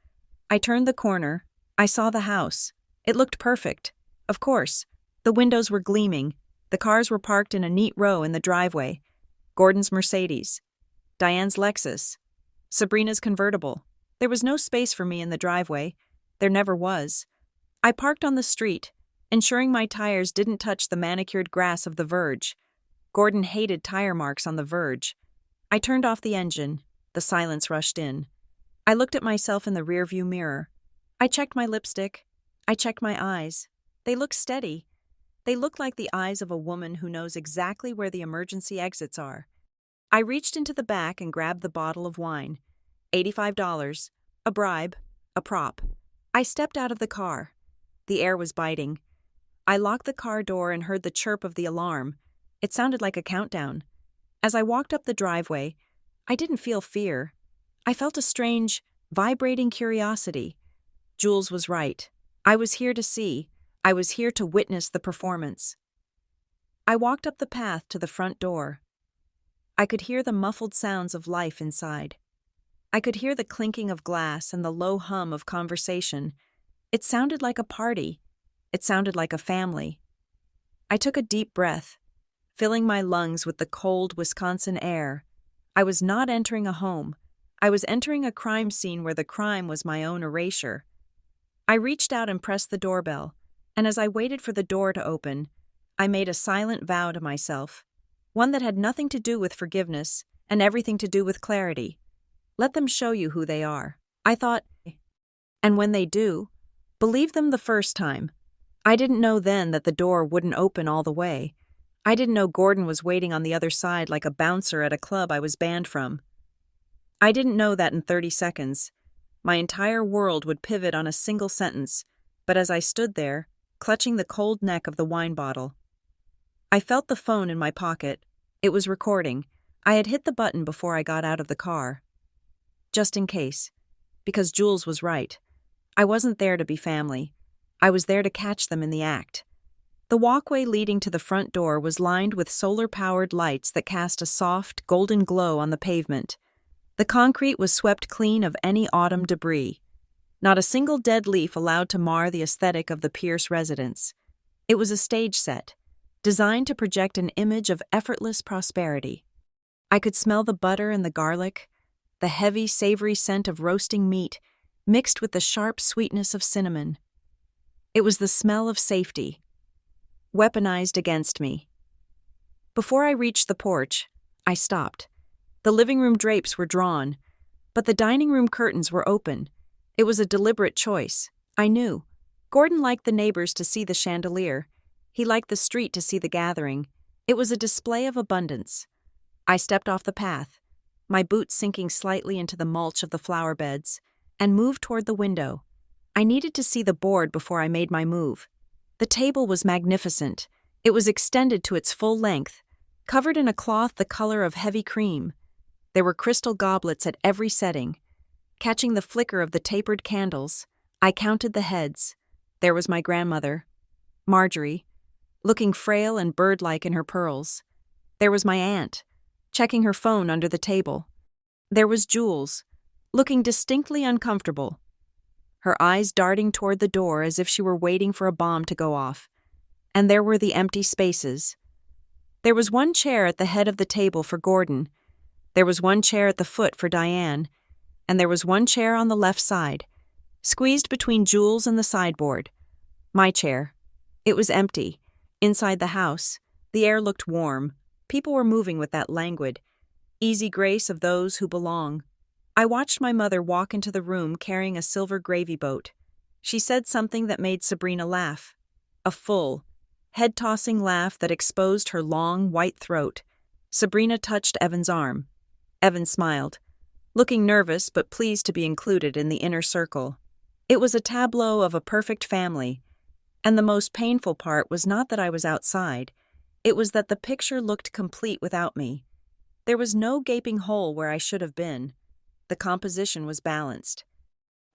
I turned the corner. I saw the house. It looked perfect. Of course. The windows were gleaming. The cars were parked in a neat row in the driveway. Gordon's Mercedes. Diane's Lexus. Sabrina's convertible. There was no space for me in the driveway. There never was. I parked on the street, ensuring my tires didn't touch the manicured grass of the verge. Gordon hated tire marks on the verge. I turned off the engine. The silence rushed in. I looked at myself in the rearview mirror. I checked my lipstick. I checked my eyes. They looked steady. They looked like the eyes of a woman who knows exactly where the emergency exits are. I reached into the back and grabbed the bottle of wine. $85. A bribe. A prop. I stepped out of the car. The air was biting. I locked the car door and heard the chirp of the alarm. It sounded like a countdown. As I walked up the driveway, I didn't feel fear. I felt a strange, vibrating curiosity. Jules was right. I was here to see. I was here to witness the performance. I walked up the path to the front door. I could hear the muffled sounds of life inside. I could hear the clinking of glass and the low hum of conversation. It sounded like a party. It sounded like a family. I took a deep breath, filling my lungs with the cold Wisconsin air. I was not entering a home. I was entering a crime scene where the crime was my own erasure. I reached out and pressed the doorbell, and as I waited for the door to open, I made a silent vow to myself, one that had nothing to do with forgiveness and everything to do with clarity. Let them show you who they are, I thought, and when they do, believe them the first time. I didn't know then that the door wouldn't open all the way. I didn't know Gordon was waiting on the other side like a bouncer at a club I was banned from. I didn't know that in 30 seconds. My entire world would pivot on a single sentence, but as I stood there, clutching the cold neck of the wine bottle, I felt the phone in my pocket. It was recording. I had hit the button before I got out of the car. Just in case. Because Jules was right. I wasn't there to be family. I was there to catch them in the act. The walkway leading to the front door was lined with solar-powered lights that cast a soft, golden glow on the pavement. The concrete was swept clean of any autumn debris. Not a single dead leaf allowed to mar the aesthetic of the Pierce residence. It was a stage set, designed to project an image of effortless prosperity. I could smell the butter and the garlic, the heavy, savory scent of roasting meat, mixed with the sharp sweetness of cinnamon. It was the smell of safety, weaponized against me. Before I reached the porch, I stopped. The living room drapes were drawn, but the dining room curtains were open. It was a deliberate choice. I knew. Gordon liked the neighbors to see the chandelier. He liked the street to see the gathering. It was a display of abundance. I stepped off the path, my boots sinking slightly into the mulch of the flower beds, and moved toward the window. I needed to see the board before I made my move. The table was magnificent. It was extended to its full length, covered in a cloth the color of heavy cream. There were crystal goblets at every setting. Catching the flicker of the tapered candles, I counted the heads. There was my grandmother, Marjorie, looking frail and bird-like in her pearls. There was my aunt, checking her phone under the table. There was Jules, looking distinctly uncomfortable. her eyes darting toward the door as if she were waiting for a bomb to go off. And there were the empty spaces. There was one chair at the head of the table for Gordon. There was one chair at the foot for Diane. And there was one chair on the left side, squeezed between Jules and the sideboard. My chair. It was empty. Inside the house, the air looked warm. People were moving with that languid, easy grace of those who belong. I watched my mother walk into the room carrying a silver gravy boat. She said something that made Sabrina laugh. A full, head-tossing laugh that exposed her long, white throat. Sabrina touched Evan's arm. Evan smiled, looking nervous but pleased to be included in the inner circle. It was a tableau of a perfect family, and the most painful part was not that I was outside. It was that the picture looked complete without me. There was no gaping hole where I should have been. The composition was balanced.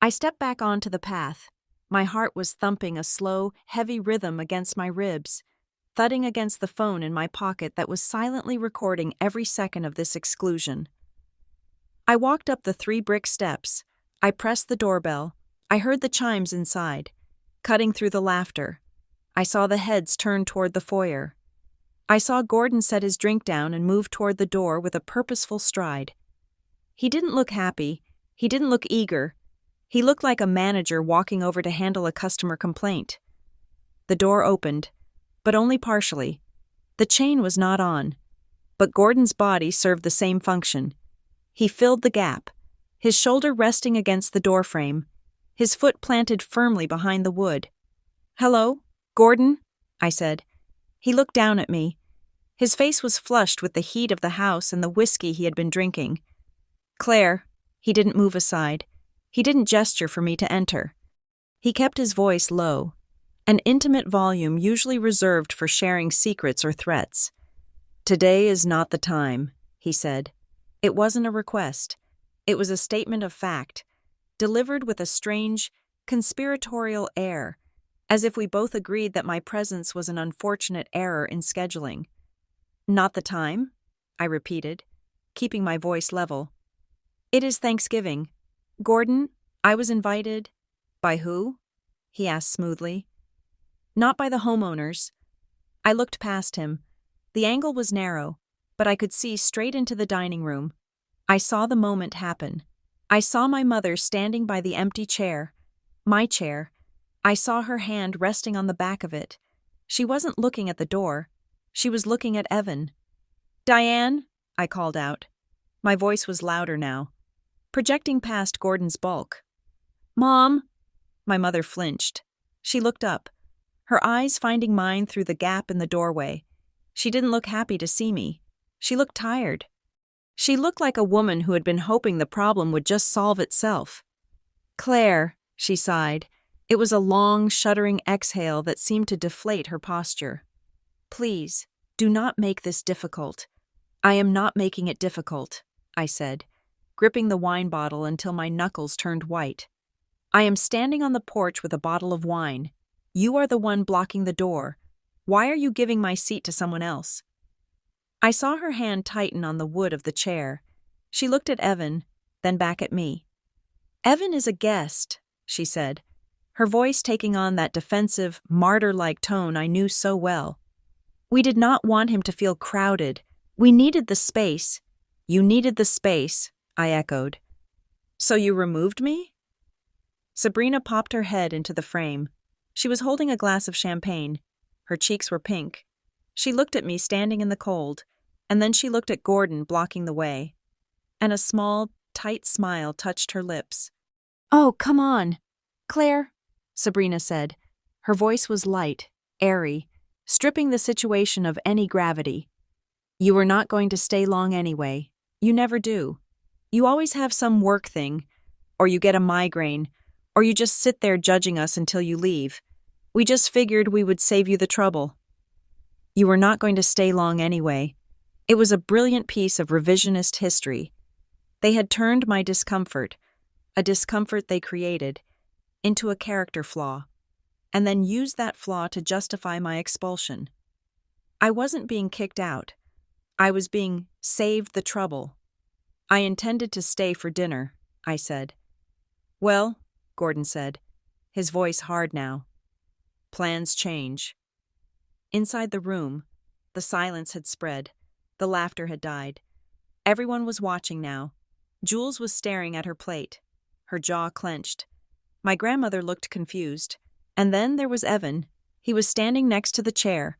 I stepped back onto the path. My heart was thumping a slow, heavy rhythm against my ribs, thudding against the phone in my pocket that was silently recording every second of this exclusion. I walked up the 3 brick steps. I pressed the doorbell. I heard the chimes inside, cutting through the laughter. I saw the heads turn toward the foyer. I saw Gordon set his drink down and move toward the door with a purposeful stride. He didn't look happy. He didn't look eager. He looked like a manager walking over to handle a customer complaint. The door opened, but only partially. The chain was not on, but Gordon's body served the same function. He filled the gap, his shoulder resting against the doorframe, his foot planted firmly behind the wood. "Hello, Gordon?" I said. He looked down at me. His face was flushed with the heat of the house and the whiskey he had been drinking. "Claire." He didn't move aside. He didn't gesture for me to enter. He kept his voice low, an intimate volume usually reserved for sharing secrets or threats. "Today is not the time," he said. It wasn't a request. It was a statement of fact, delivered with a strange, conspiratorial air, as if we both agreed that my presence was an unfortunate error in scheduling. "Not the time?" I repeated, keeping my voice level. "It is Thanksgiving. Gordon, I was invited." "By who?" he asked smoothly. "Not by the homeowners." I looked past him. The angle was narrow, but I could see straight into the dining room. I saw the moment happen. I saw my mother standing by the empty chair, my chair. I saw her hand resting on the back of it. She wasn't looking at the door. She was looking at Evan. "Diane," I called out. My voice was louder now, projecting past Gordon's bulk. "Mom!" My mother flinched. She looked up, her eyes finding mine through the gap in the doorway. She didn't look happy to see me. She looked tired. She looked like a woman who had been hoping the problem would just solve itself. "Claire," she sighed. It was a long, shuddering exhale that seemed to deflate her posture. "Please, do not make this difficult." "I am not making it difficult," I said, gripping the wine bottle until my knuckles turned white. "I am standing on the porch with a bottle of wine. You are the one blocking the door. Why are you giving my seat to someone else?" I saw her hand tighten on the wood of the chair. She looked at Evan, then back at me. "Evan is a guest," she said, her voice taking on that defensive, martyr-like tone I knew so well. "We did not want him to feel crowded. We needed the space." "You needed the space," I echoed. "So you removed me?" Sabrina popped her head into the frame. She was holding a glass of champagne. Her cheeks were pink. She looked at me standing in the cold, and then she looked at Gordon blocking the way. And a small, tight smile touched her lips. "Oh, come on. Claire," Sabrina said. Her voice was light, airy, stripping the situation of any gravity. "You were not going to stay long anyway. You never do. You always have some work thing, or you get a migraine, or you just sit there judging us until you leave. We just figured we would save you the trouble." You were not going to stay long anyway. It was a brilliant piece of revisionist history. They had turned my discomfort, a discomfort they created, into a character flaw, and then used that flaw to justify my expulsion. I wasn't being kicked out. I was being saved the trouble. "I intended to stay for dinner," I said. "Well, Gordon said, his voice hard now. Plans change. Inside the room, the silence had spread. The laughter had died. Everyone was watching now. Jules was staring at her plate, her jaw clenched. My grandmother looked confused. And then there was Evan. He was standing next to the chair,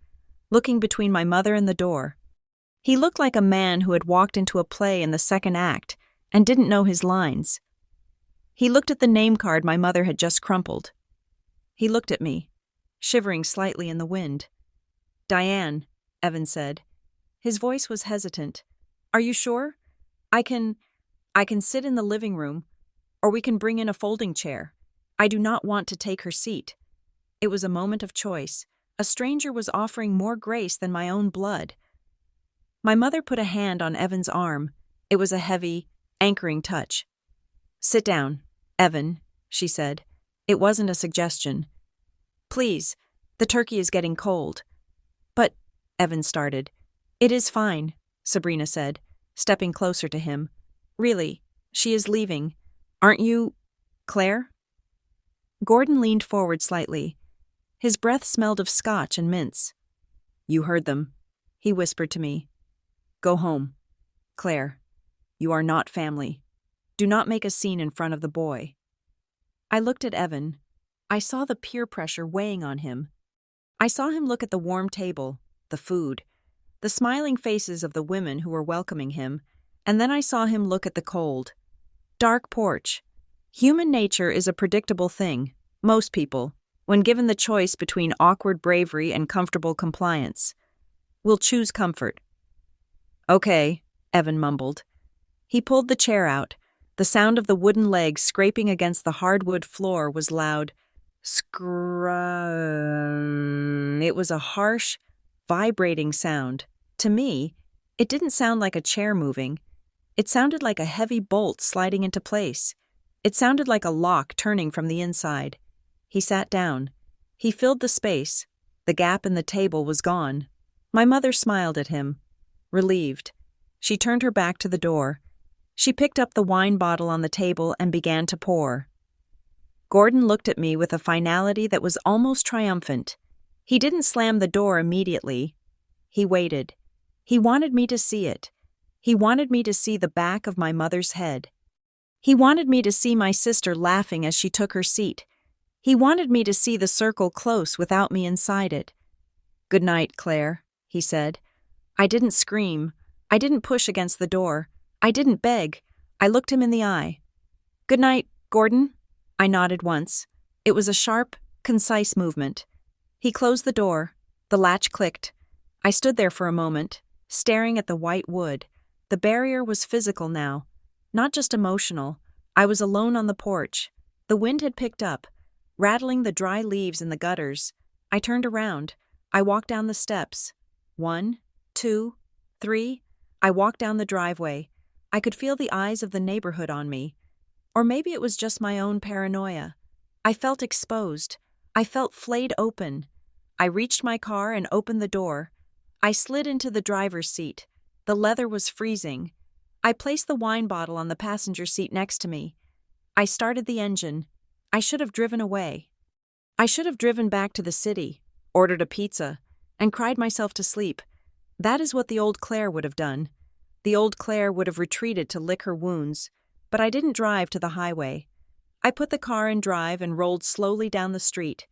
looking between my mother and the door. He looked like a man who had walked into a play in the second act and didn't know his lines. He looked at the name card my mother had just crumpled. He looked at me, shivering slightly in the wind. Diane, Evan said. His voice was hesitant. Are you sure? I can sit in the living room, or we can bring in a folding chair. I do not want to take her seat. It was a moment of choice. A stranger was offering more grace than my own blood. My mother put a hand on Evan's arm. It was a heavy, anchoring touch. Sit down, Evan, she said. It wasn't a suggestion. Please, the turkey is getting cold. But, Evan started. It is fine, Sabrina said, stepping closer to him. Really, she is leaving. Aren't you, Claire? Gordon leaned forward slightly. His breath smelled of scotch and mints. You heard them, he whispered to me. Go home. Claire, you are not family. Do not make a scene in front of the boy. I looked at Evan. I saw the peer pressure weighing on him. I saw him look at the warm table, the food, the smiling faces of the women who were welcoming him, and then I saw him look at the cold, dark porch. Human nature is a predictable thing. Most people, when given the choice between awkward bravery and comfortable compliance, will choose comfort. Okay, Evan mumbled. He pulled the chair out. The sound of the wooden legs scraping against the hardwood floor was loud. Scrum. It was a harsh, vibrating sound. To me, it didn't sound like a chair moving. It sounded like a heavy bolt sliding into place. It sounded like a lock turning from the inside. He sat down. He filled the space. The gap in the table was gone. My mother smiled at him, relieved. She turned her back to the door. She picked up the wine bottle on the table and began to pour. Gordon looked at me with a finality that was almost triumphant. He didn't slam the door immediately. He waited. He wanted me to see it. He wanted me to see the back of my mother's head. He wanted me to see my sister laughing as she took her seat. He wanted me to see the circle close without me inside it. Good night, Claire, he said. I didn't scream. I didn't push against the door. I didn't beg. I looked him in the eye. Good night, Gordon. I nodded once. It was a sharp, concise movement. He closed the door. The latch clicked. I stood there for a moment, staring at the white wood. The barrier was physical now, not just emotional. I was alone on the porch. The wind had picked up, rattling the dry leaves in the gutters. I turned around. I walked down the steps. 1, 2, 3. I walked down the driveway. I could feel the eyes of the neighborhood on me. Or maybe it was just my own paranoia. I felt exposed. I felt flayed open. I reached my car and opened the door. I slid into the driver's seat. The leather was freezing. I placed the wine bottle on the passenger seat next to me. I started the engine. I should have driven away. I should have driven back to the city, ordered a pizza, and cried myself to sleep. That is what the old Claire would have done. The old Claire would have retreated to lick her wounds, but I didn't drive to the highway. I put the car in drive and rolled slowly down the street.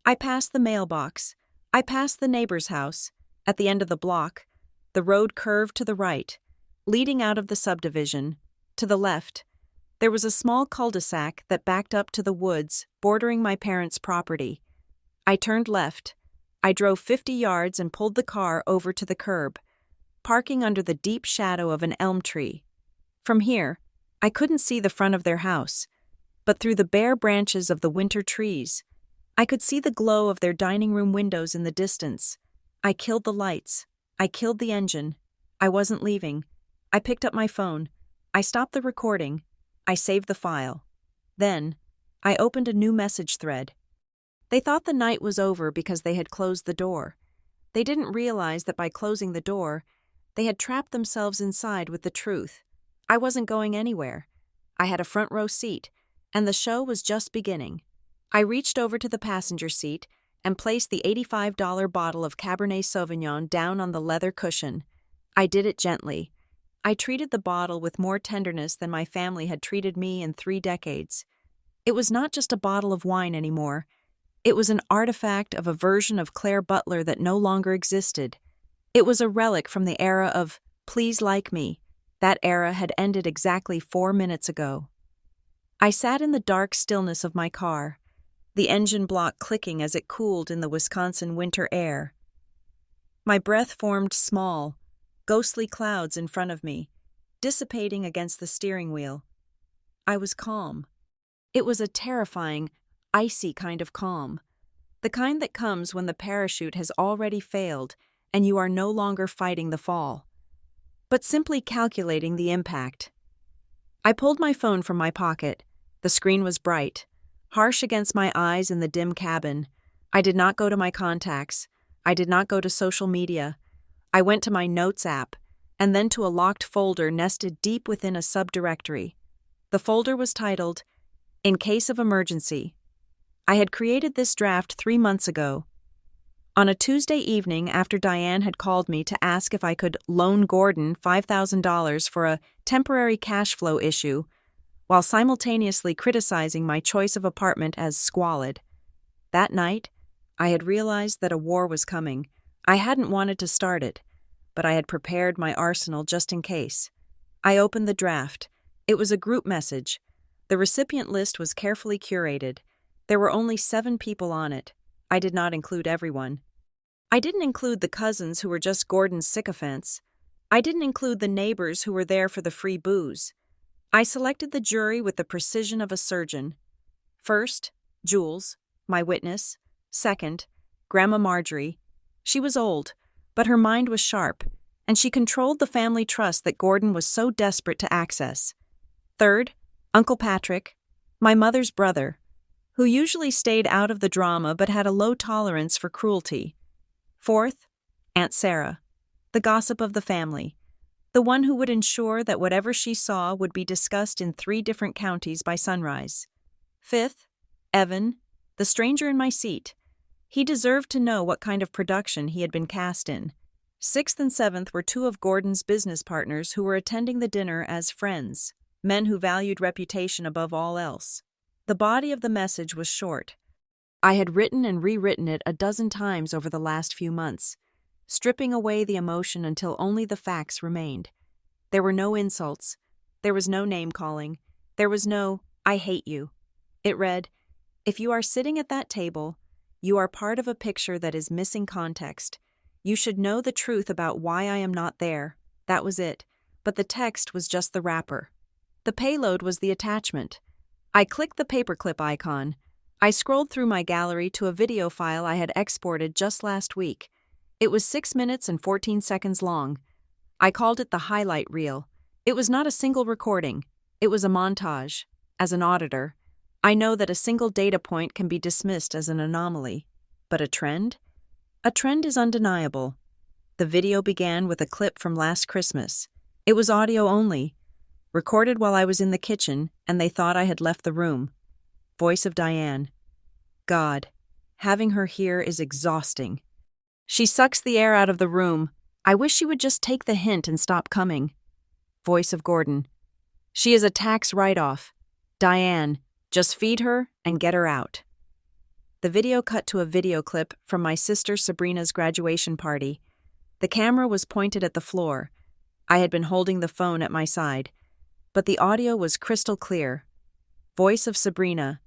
I passed the mailbox. I passed the neighbor's house. At the end of the block, the road curved to the right, leading out of the subdivision. To the left, there was a small cul-de-sac that backed up to the woods bordering my parents' property. I turned left. I drove 50 yards and pulled the car over to the curb, parking under the deep shadow of an elm tree. From here, I couldn't see the front of their house, but through the bare branches of the winter trees, I could see the glow of their dining room windows in the distance. I killed the lights. I killed the engine. I wasn't leaving. I picked up my phone. I stopped the recording. I saved the file. Then, I opened a new message thread. They thought the night was over because they had closed the door. They didn't realize that by closing the door, they had trapped themselves inside with the truth. I wasn't going anywhere. I had a front row seat, and the show was just beginning. I reached over to the passenger seat and placed the $85 bottle of Cabernet Sauvignon down on the leather cushion. I did it gently. I treated the bottle with more tenderness than my family had treated me in 3 decades. It was not just a bottle of wine anymore. It was an artifact of a version of Claire Butler that no longer existed. It was a relic from the era of "Please Like Me." That era had ended exactly 4 minutes ago. I sat in the dark stillness of my car, the engine block clicking as it cooled in the Wisconsin winter air. My breath formed small, ghostly clouds in front of me, dissipating against the steering wheel. I was calm. It was a terrifying, icy kind of calm, the kind that comes when the parachute has already failed and you are no longer fighting the fall, but simply calculating the impact. I pulled my phone from my pocket. The screen was bright, harsh against my eyes in the dim cabin. I did not go to my contacts. I did not go to social media. I went to my Notes app, and then to a locked folder nested deep within a subdirectory. The folder was titled, "In Case of Emergency." I had created this draft 3 months ago. On a Tuesday evening after Diane had called me to ask if I could loan Gordon $5,000 for a temporary cash flow issue, while simultaneously criticizing my choice of apartment as squalid. That night, I had realized that a war was coming. I hadn't wanted to start it, but I had prepared my arsenal just in case. I opened the draft. It was a group message. The recipient list was carefully curated. There were only 7 people on it. I did not include everyone. I didn't include the cousins who were just Gordon's sycophants. I didn't include the neighbors who were there for the free booze. I selected the jury with the precision of a surgeon. First, Jules, my witness. Second, Grandma Marjorie. She was old, but her mind was sharp, and she controlled the family trust that Gordon was so desperate to access. Third, Uncle Patrick, my mother's brother, who usually stayed out of the drama but had a low tolerance for cruelty. Fourth, Aunt Sarah, the gossip of the family, the one who would ensure that whatever she saw would be discussed in 3 different counties by sunrise. Fifth, Evan, the stranger in my seat. He deserved to know what kind of production he had been cast in. Sixth and seventh were 2 of Gordon's business partners who were attending the dinner as friends, men who valued reputation above all else. The body of the message was short. I had written and rewritten it a dozen times over the last few months, stripping away the emotion until only the facts remained. There were no insults. There was no name-calling. There was no, "I hate you." It read, "If you are sitting at that table, you are part of a picture that is missing context. You should know the truth about why I am not there." That was it, but the text was just the wrapper. The payload was the attachment. I clicked the paperclip icon. I scrolled through my gallery to a video file I had exported just last week. It was 6 minutes and 14 seconds long. I called it the highlight reel. It was not a single recording. It was a montage. As an auditor, I know that a single data point can be dismissed as an anomaly. But a trend? A trend is undeniable. The video began with a clip from last Christmas. It was audio only, recorded while I was in the kitchen, and they thought I had left the room. Voice of Diane. God, having her here is exhausting. She sucks the air out of the room. I wish she would just take the hint and stop coming. Voice of Gordon. She is a tax write-off. Diane, just feed her and get her out. The video cut to a video clip from my sister Sabrina's graduation party. The camera was pointed at the floor. I had been holding the phone at my side, but the audio was crystal clear. Voice of Sabrina.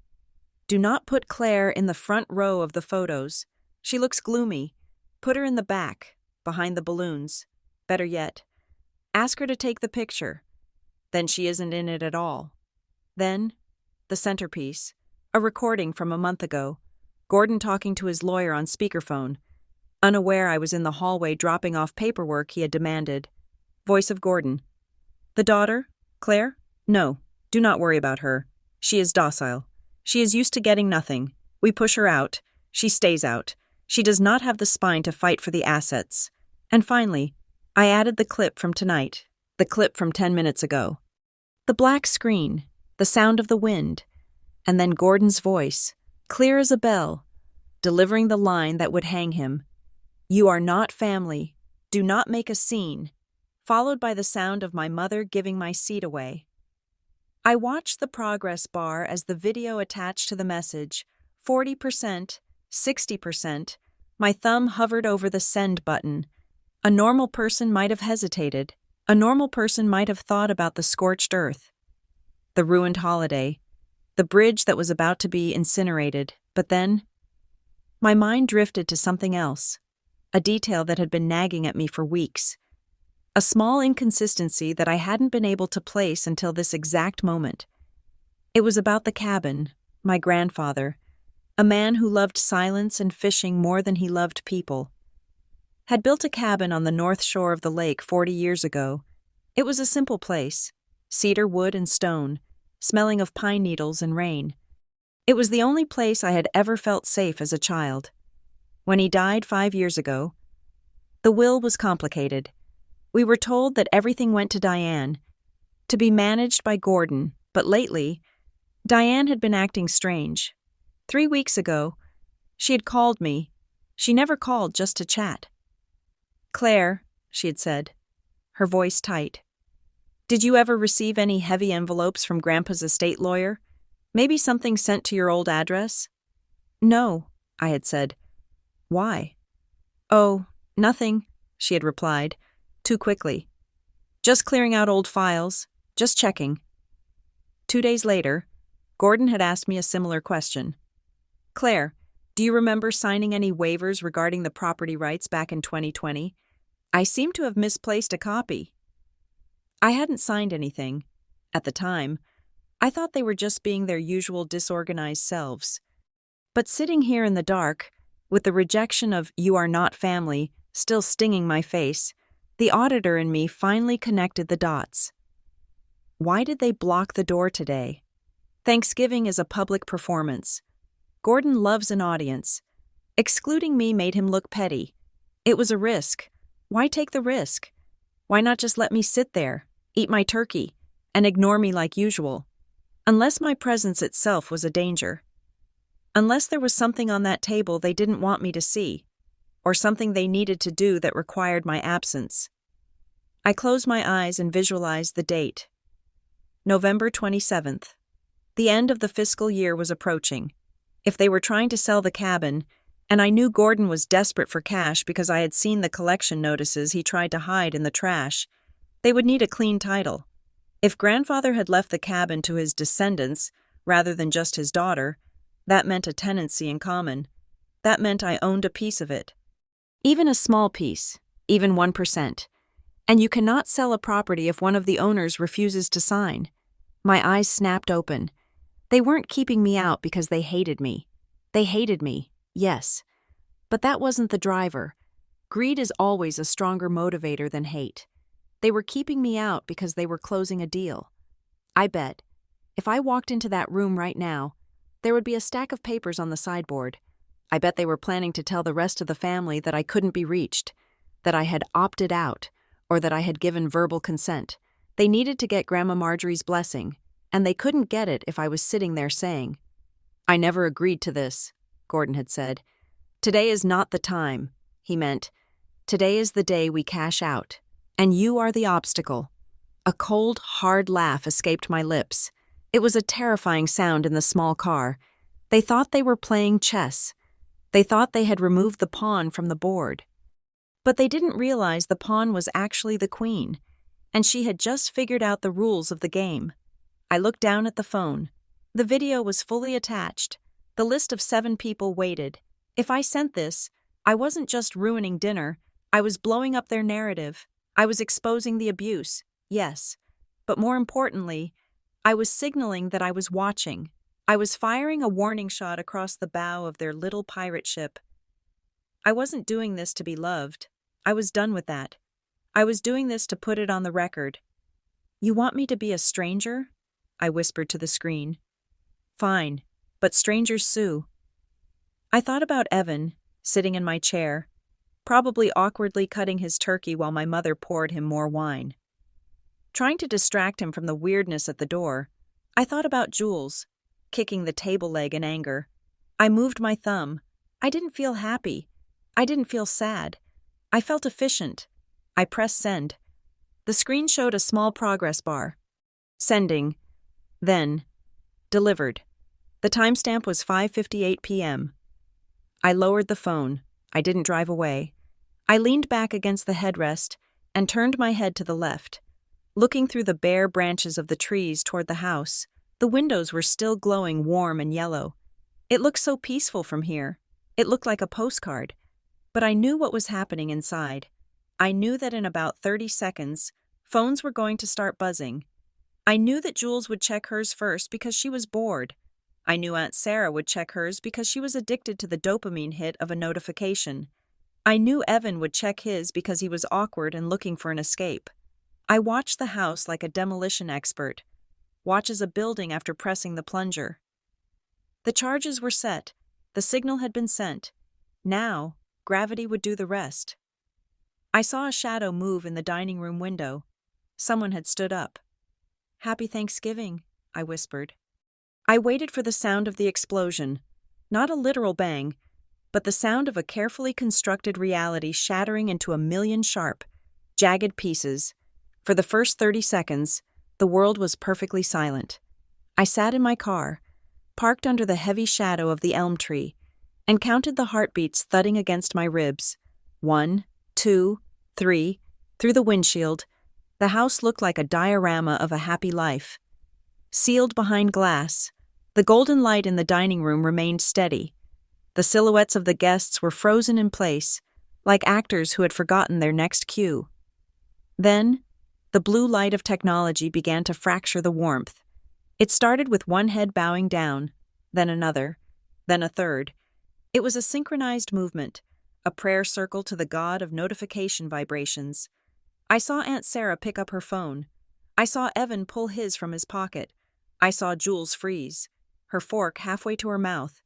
Do not put Claire in the front row of the photos. She looks gloomy. Put her in the back, behind the balloons. Better yet, ask her to take the picture. Then she isn't in it at all. Then, the centerpiece, a recording from a month ago. Gordon talking to his lawyer on speakerphone, unaware I was in the hallway dropping off paperwork he had demanded. Voice of Gordon. The daughter? Claire? No, do not worry about her. She is docile. She is used to getting nothing. We push her out. She stays out. She does not have the spine to fight for the assets. And finally, I added the clip from tonight, the clip from 10 minutes ago. The black screen, the sound of the wind. And then Gordon's voice, clear as a bell, delivering the line that would hang him. You are not family. Do not make a scene. Followed by the sound of my mother giving my seat away. I watched the progress bar as the video attached to the message, 40%, 60%. My thumb hovered over the send button. A normal person might have hesitated. A normal person might have thought about the scorched earth, the ruined holiday, the bridge that was about to be incinerated. But then, my mind drifted to something else, a detail that had been nagging at me for weeks. A small inconsistency that I hadn't been able to place until this exact moment. It was about the cabin, my grandfather, a man who loved silence and fishing more than he loved people, had built a cabin on the north shore of the lake 40 years ago. It was a simple place, cedar wood and stone, smelling of pine needles and rain. It was the only place I had ever felt safe as a child. When he died 5 years ago, the will was complicated. We were told that everything went to Diane, to be managed by Gordon, but lately, Diane had been acting strange. 3 weeks ago, she had called me. She never called just to chat. Claire, she had said, her voice tight. Did you ever receive any heavy envelopes from Grandpa's estate lawyer? Maybe something sent to your old address? No, I had said. Why? Oh, nothing, she had replied, too quickly. Just clearing out old files, just checking. 2 days later, Gordon had asked me a similar question. Claire, do you remember signing any waivers regarding the property rights back in 2020? I seem to have misplaced a copy. I hadn't signed anything. At the time, I thought they were just being their usual disorganized selves. But sitting here in the dark, with the rejection of "you are not family" still stinging my face, the auditor in me finally connected the dots. Why did they block the door today? Thanksgiving is a public performance. Gordon loves an audience. Excluding me made him look petty. It was a risk. Why take the risk? Why not just let me sit there, eat my turkey, and ignore me like usual? Unless my presence itself was a danger. Unless there was something on that table they didn't want me to see, or something they needed to do that required my absence. I closed my eyes and visualized the date. November 27th. The end of the fiscal year was approaching. If they were trying to sell the cabin, and I knew Gordon was desperate for cash because I had seen the collection notices he tried to hide in the trash, they would need a clean title. If Grandfather had left the cabin to his descendants rather than just his daughter, that meant a tenancy in common. That meant I owned a piece of it. Even a small piece, even 1%. And you cannot sell a property if one of the owners refuses to sign. My eyes snapped open. They weren't keeping me out because they hated me. They hated me, yes. But that wasn't the driver. Greed is always a stronger motivator than hate. They were keeping me out because they were closing a deal. I bet, if I walked into that room right now, there would be a stack of papers on the sideboard. I bet they were planning to tell the rest of the family that I couldn't be reached, that I had opted out, or that I had given verbal consent. They needed to get Grandma Marjorie's blessing, and they couldn't get it if I was sitting there saying, "I never agreed to this," Gordon had said. "Today is not the time," he meant. "Today is the day we cash out, and you are the obstacle." A cold, hard laugh escaped my lips. It was a terrifying sound in the small car. They thought they were playing chess. They thought they had removed the pawn from the board. But they didn't realize the pawn was actually the queen, and she had just figured out the rules of the game. I looked down at the phone. The video was fully attached. The list of 7 people waited. If I sent this, I wasn't just ruining dinner. I was blowing up their narrative. I was exposing the abuse, yes. But more importantly, I was signaling that I was watching. I was firing a warning shot across the bow of their little pirate ship. I wasn't doing this to be loved. I was done with that. I was doing this to put it on the record. "You want me to be a stranger?" I whispered to the screen. "Fine, but strangers sue." I thought about Evan, sitting in my chair, probably awkwardly cutting his turkey while my mother poured him more wine. Trying to distract him from the weirdness at the door, I thought about Jules. kicking the table leg in anger. I moved my thumb. I didn't feel happy. I didn't feel sad. I felt efficient. I pressed send. The screen showed a small progress bar. Sending. Then. Delivered. The timestamp was 5:58 p.m. I lowered the phone. I didn't drive away. I leaned back against the headrest and turned my head to the left, looking through the bare branches of the trees toward the house. The windows were still glowing warm and yellow. It looked so peaceful from here. It looked like a postcard. But I knew what was happening inside. I knew that in about 30 seconds, phones were going to start buzzing. I knew that Jules would check hers first because she was bored. I knew Aunt Sarah would check hers because she was addicted to the dopamine hit of a notification. I knew Evan would check his because he was awkward and looking for an escape. I watched the house like a demolition expert watches a building after pressing the plunger. The charges were set. The signal had been sent. Now, gravity would do the rest. I saw a shadow move in the dining room window. Someone had stood up. "Happy Thanksgiving," I whispered. I waited for the sound of the explosion. Not a literal bang, but the sound of a carefully constructed reality shattering into a million sharp, jagged pieces. For the first 30 seconds, the world was perfectly silent. I sat in my car, parked under the heavy shadow of the elm tree, and counted the heartbeats thudding against my ribs. 1, 2, 3, through the windshield. The house looked like a diorama of a happy life. Sealed behind glass, the golden light in the dining room remained steady. The silhouettes of the guests were frozen in place, like actors who had forgotten their next cue. Then, the blue light of technology began to fracture the warmth. It started with one head bowing down, then another, then a third. It was a synchronized movement, a prayer circle to the god of notification vibrations. I saw Aunt Sarah pick up her phone. I saw Evan pull his from his pocket. I saw Jules freeze, her fork halfway to her mouth,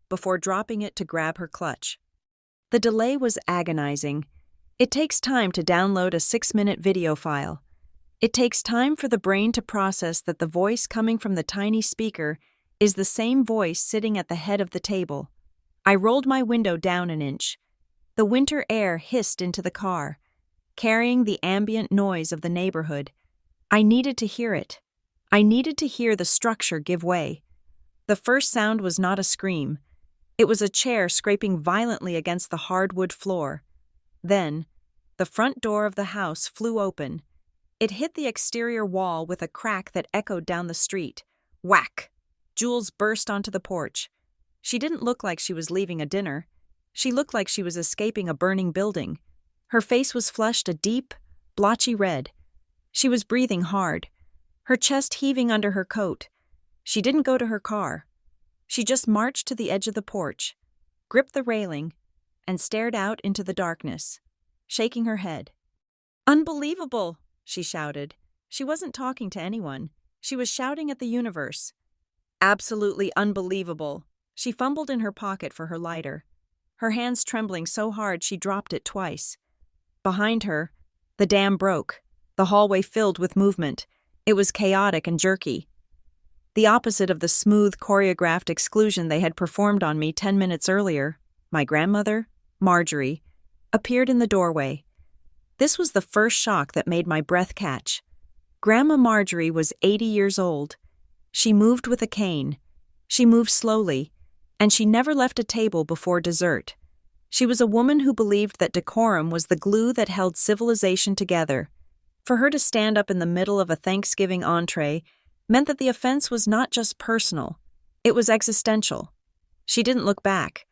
before dropping it to grab her clutch. The delay was agonizing. It takes time to download a 6-minute video file. It takes time for the brain to process that the voice coming from the tiny speaker is the same voice sitting at the head of the table. I rolled my window down an inch. The winter air hissed into the car, carrying the ambient noise of the neighborhood. I needed to hear it. I needed to hear the structure give way. The first sound was not a scream. It was a chair scraping violently against the hardwood floor. Then, the front door of the house flew open. It hit the exterior wall with a crack that echoed down the street. Whack! Jules burst onto the porch. She didn't look like she was leaving a dinner. She looked like she was escaping a burning building. Her face was flushed a deep, blotchy red. She was breathing hard, her chest heaving under her coat. She didn't go to her car. She just marched to the edge of the porch, gripped the railing, and stared out into the darkness, shaking her head. "Unbelievable!" she shouted. She wasn't talking to anyone. She was shouting at the universe. "Absolutely unbelievable." She fumbled in her pocket for her lighter, her hands trembling so hard she dropped it twice. Behind her, the dam broke, the hallway filled with movement. It was chaotic and jerky. The opposite of the smooth, choreographed exclusion they had performed on me 10 minutes earlier, my grandmother, Marjorie, appeared in the doorway. This was the first shock that made my breath catch. Grandma Marjorie was 80 years old. She moved with a cane. She moved slowly, and she never left a table before dessert. She was a woman who believed that decorum was the glue that held civilization together. For her to stand up in the middle of a Thanksgiving entree meant that the offense was not just personal, it was existential. She didn't look back.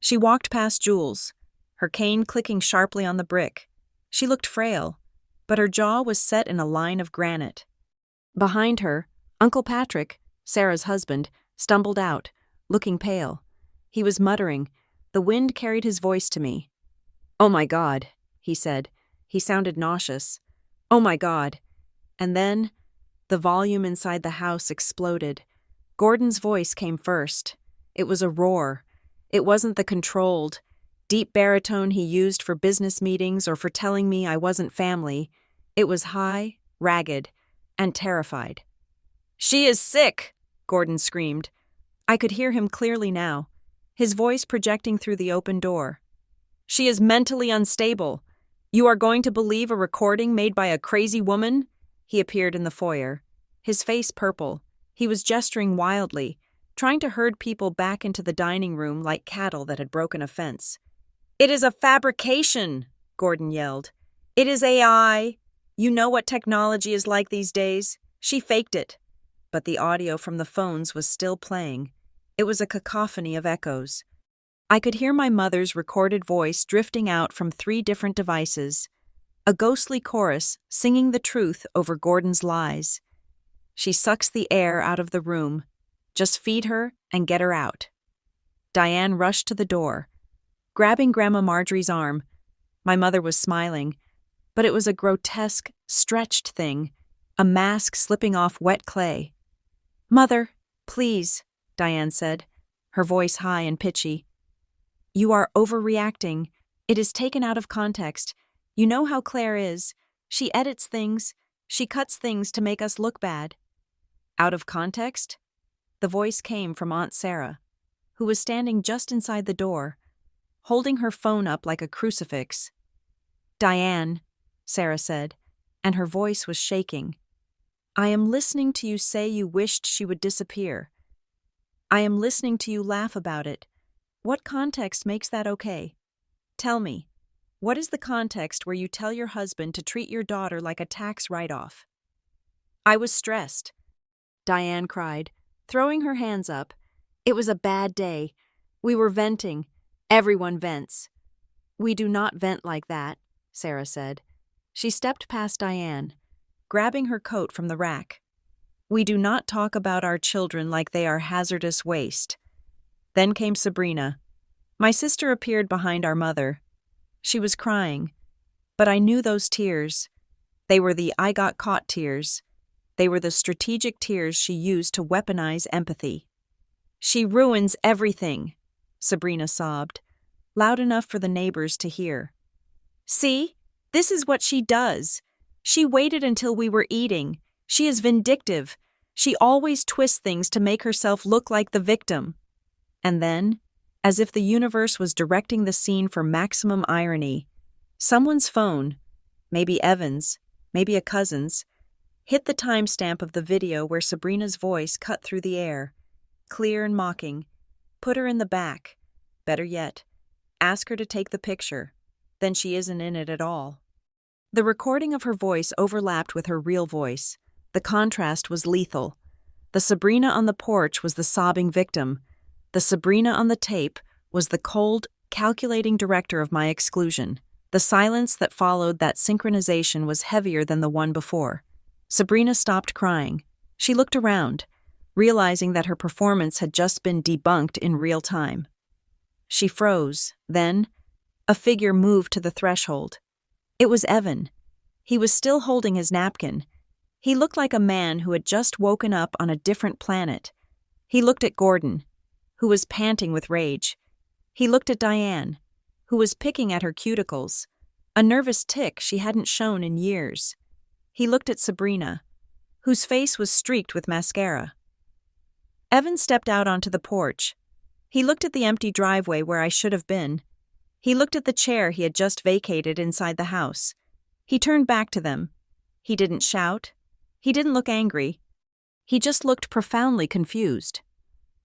She walked past Jules, her cane clicking sharply on the brick. She looked frail, but her jaw was set in a line of granite. Behind her, Uncle Patrick, Sarah's husband, stumbled out, looking pale. He was muttering. The wind carried his voice to me. "Oh my God," he said. He sounded nauseous. "Oh my God." And then, the volume inside the house exploded. Gordon's voice came first. It was a roar. It wasn't the controlled, deep baritone he used for business meetings or for telling me I wasn't family. It was high, ragged, and terrified. "She is sick!" Gordon screamed. I could hear him clearly now, his voice projecting through the open door. She is mentally unstable. You are going to believe a recording made by a crazy woman? He appeared in the foyer, his face purple. He was gesturing wildly, trying to herd people back into the dining room like cattle that had broken a fence. It is a fabrication, Gordon yelled. It is AI. You know what technology is like these days. She faked it. But the audio from the phones was still playing. It was a cacophony of echoes. I could hear my mother's recorded voice drifting out from 3 different devices, a ghostly chorus singing the truth over Gordon's lies. She sucks the air out of the room. Just feed her and get her out. Diane rushed to the door, grabbing Grandma Marjorie's arm. My mother was smiling, but it was a grotesque, stretched thing, a mask slipping off wet clay. "Mother, please," Diane said, her voice high and pitchy. "You are overreacting. It is taken out of context. You know how Claire is. She edits things. She cuts things to make us look bad." "Out of context?" The voice came from Aunt Sarah, who was standing just inside the door, holding her phone up like a crucifix. "Diane," Sarah said, and her voice was shaking. "I am listening to you say you wished she would disappear. I am listening to you laugh about it. What context makes that okay? Tell me, what is the context where you tell your husband to treat your daughter like a tax write-off?" "I was stressed," Diane cried, throwing her hands up. "It was a bad day. We were venting. Everyone vents." "We do not vent like that," Sarah said. She stepped past Diane, grabbing her coat from the rack. "We do not talk about our children like they are hazardous waste." Then came Sabrina. My sister appeared behind our mother. She was crying, but I knew those tears. They were the I got caught tears. They were the strategic tears she used to weaponize empathy. "She ruins everything," Sabrina sobbed, loud enough for the neighbors to hear. "See, this is what she does. She waited until we were eating. She is vindictive. She always twists things to make herself look like the victim." And then, as if the universe was directing the scene for maximum irony, someone's phone, maybe Evan's, maybe a cousin's, hit the timestamp of the video where Sabrina's voice cut through the air, clear and mocking. Put her in the back. Better yet, ask her to take the picture. Then she isn't in it at all. The recording of her voice overlapped with her real voice. The contrast was lethal. The Sabrina on the porch was the sobbing victim. The Sabrina on the tape was the cold, calculating director of my exclusion. The silence that followed that synchronization was heavier than the one before. Sabrina stopped crying. She looked around, realizing that her performance had just been debunked in real time. She froze. Then, a figure moved to the threshold. It was Evan. He was still holding his napkin. He looked like a man who had just woken up on a different planet. He looked at Gordon, who was panting with rage. He looked at Diane, who was picking at her cuticles, a nervous tic she hadn't shown in years. He looked at Sabrina, whose face was streaked with mascara. Evan stepped out onto the porch. He looked at the empty driveway where I should have been. He looked at the chair he had just vacated inside the house. He turned back to them. He didn't shout. He didn't look angry. He just looked profoundly confused.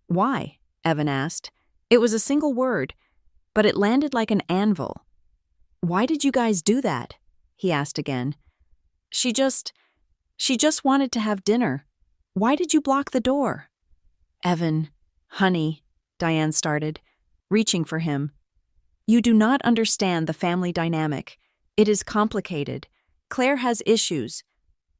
"Why?" Evan asked. It was a single word, but it landed like an anvil. "Why did you guys do that?" he asked again. She just wanted to have dinner. Why did you block the door?" "Evan, honey," Diane started, reaching for him. "You do not understand the family dynamic. It is complicated. Claire has issues."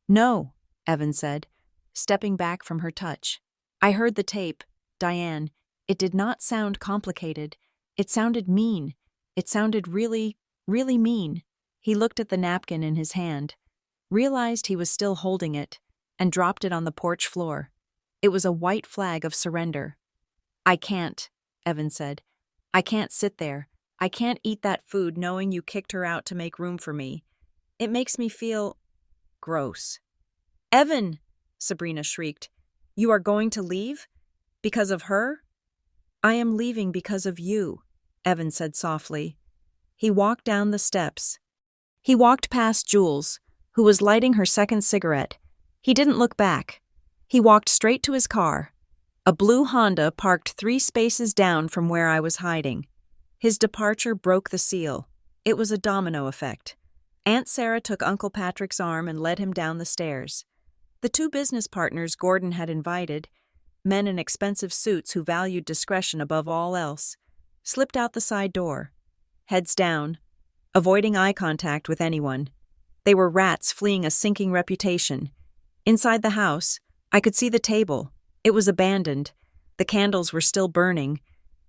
"No," Evan said, stepping back from her touch. "I heard the tape, Diane. It did not sound complicated. It sounded mean. It sounded really, really mean." He looked at the napkin in his hand, realized he was still holding it, and dropped it on the porch floor. It was a white flag of surrender. "I can't," Evan said. "I can't sit there. I can't eat that food knowing you kicked her out to make room for me. It makes me feel gross." "Evan!" Sabrina shrieked. "You are going to leave?" Because of her? I am leaving because of you, Evan said softly. He walked down the steps. He walked past Jules, who was lighting her second cigarette. He didn't look back. He walked straight to his car, a blue Honda parked 3 spaces down from where I was hiding. His departure broke the seal. It was a domino effect. Aunt Sarah took Uncle Patrick's arm and led him down the stairs. The 2 business partners Gordon had invited, men in expensive suits who valued discretion above all else, slipped out the side door, heads down, avoiding eye contact with anyone. They were rats fleeing a sinking reputation. Inside the house, I could see the table. It was abandoned. The candles were still burning,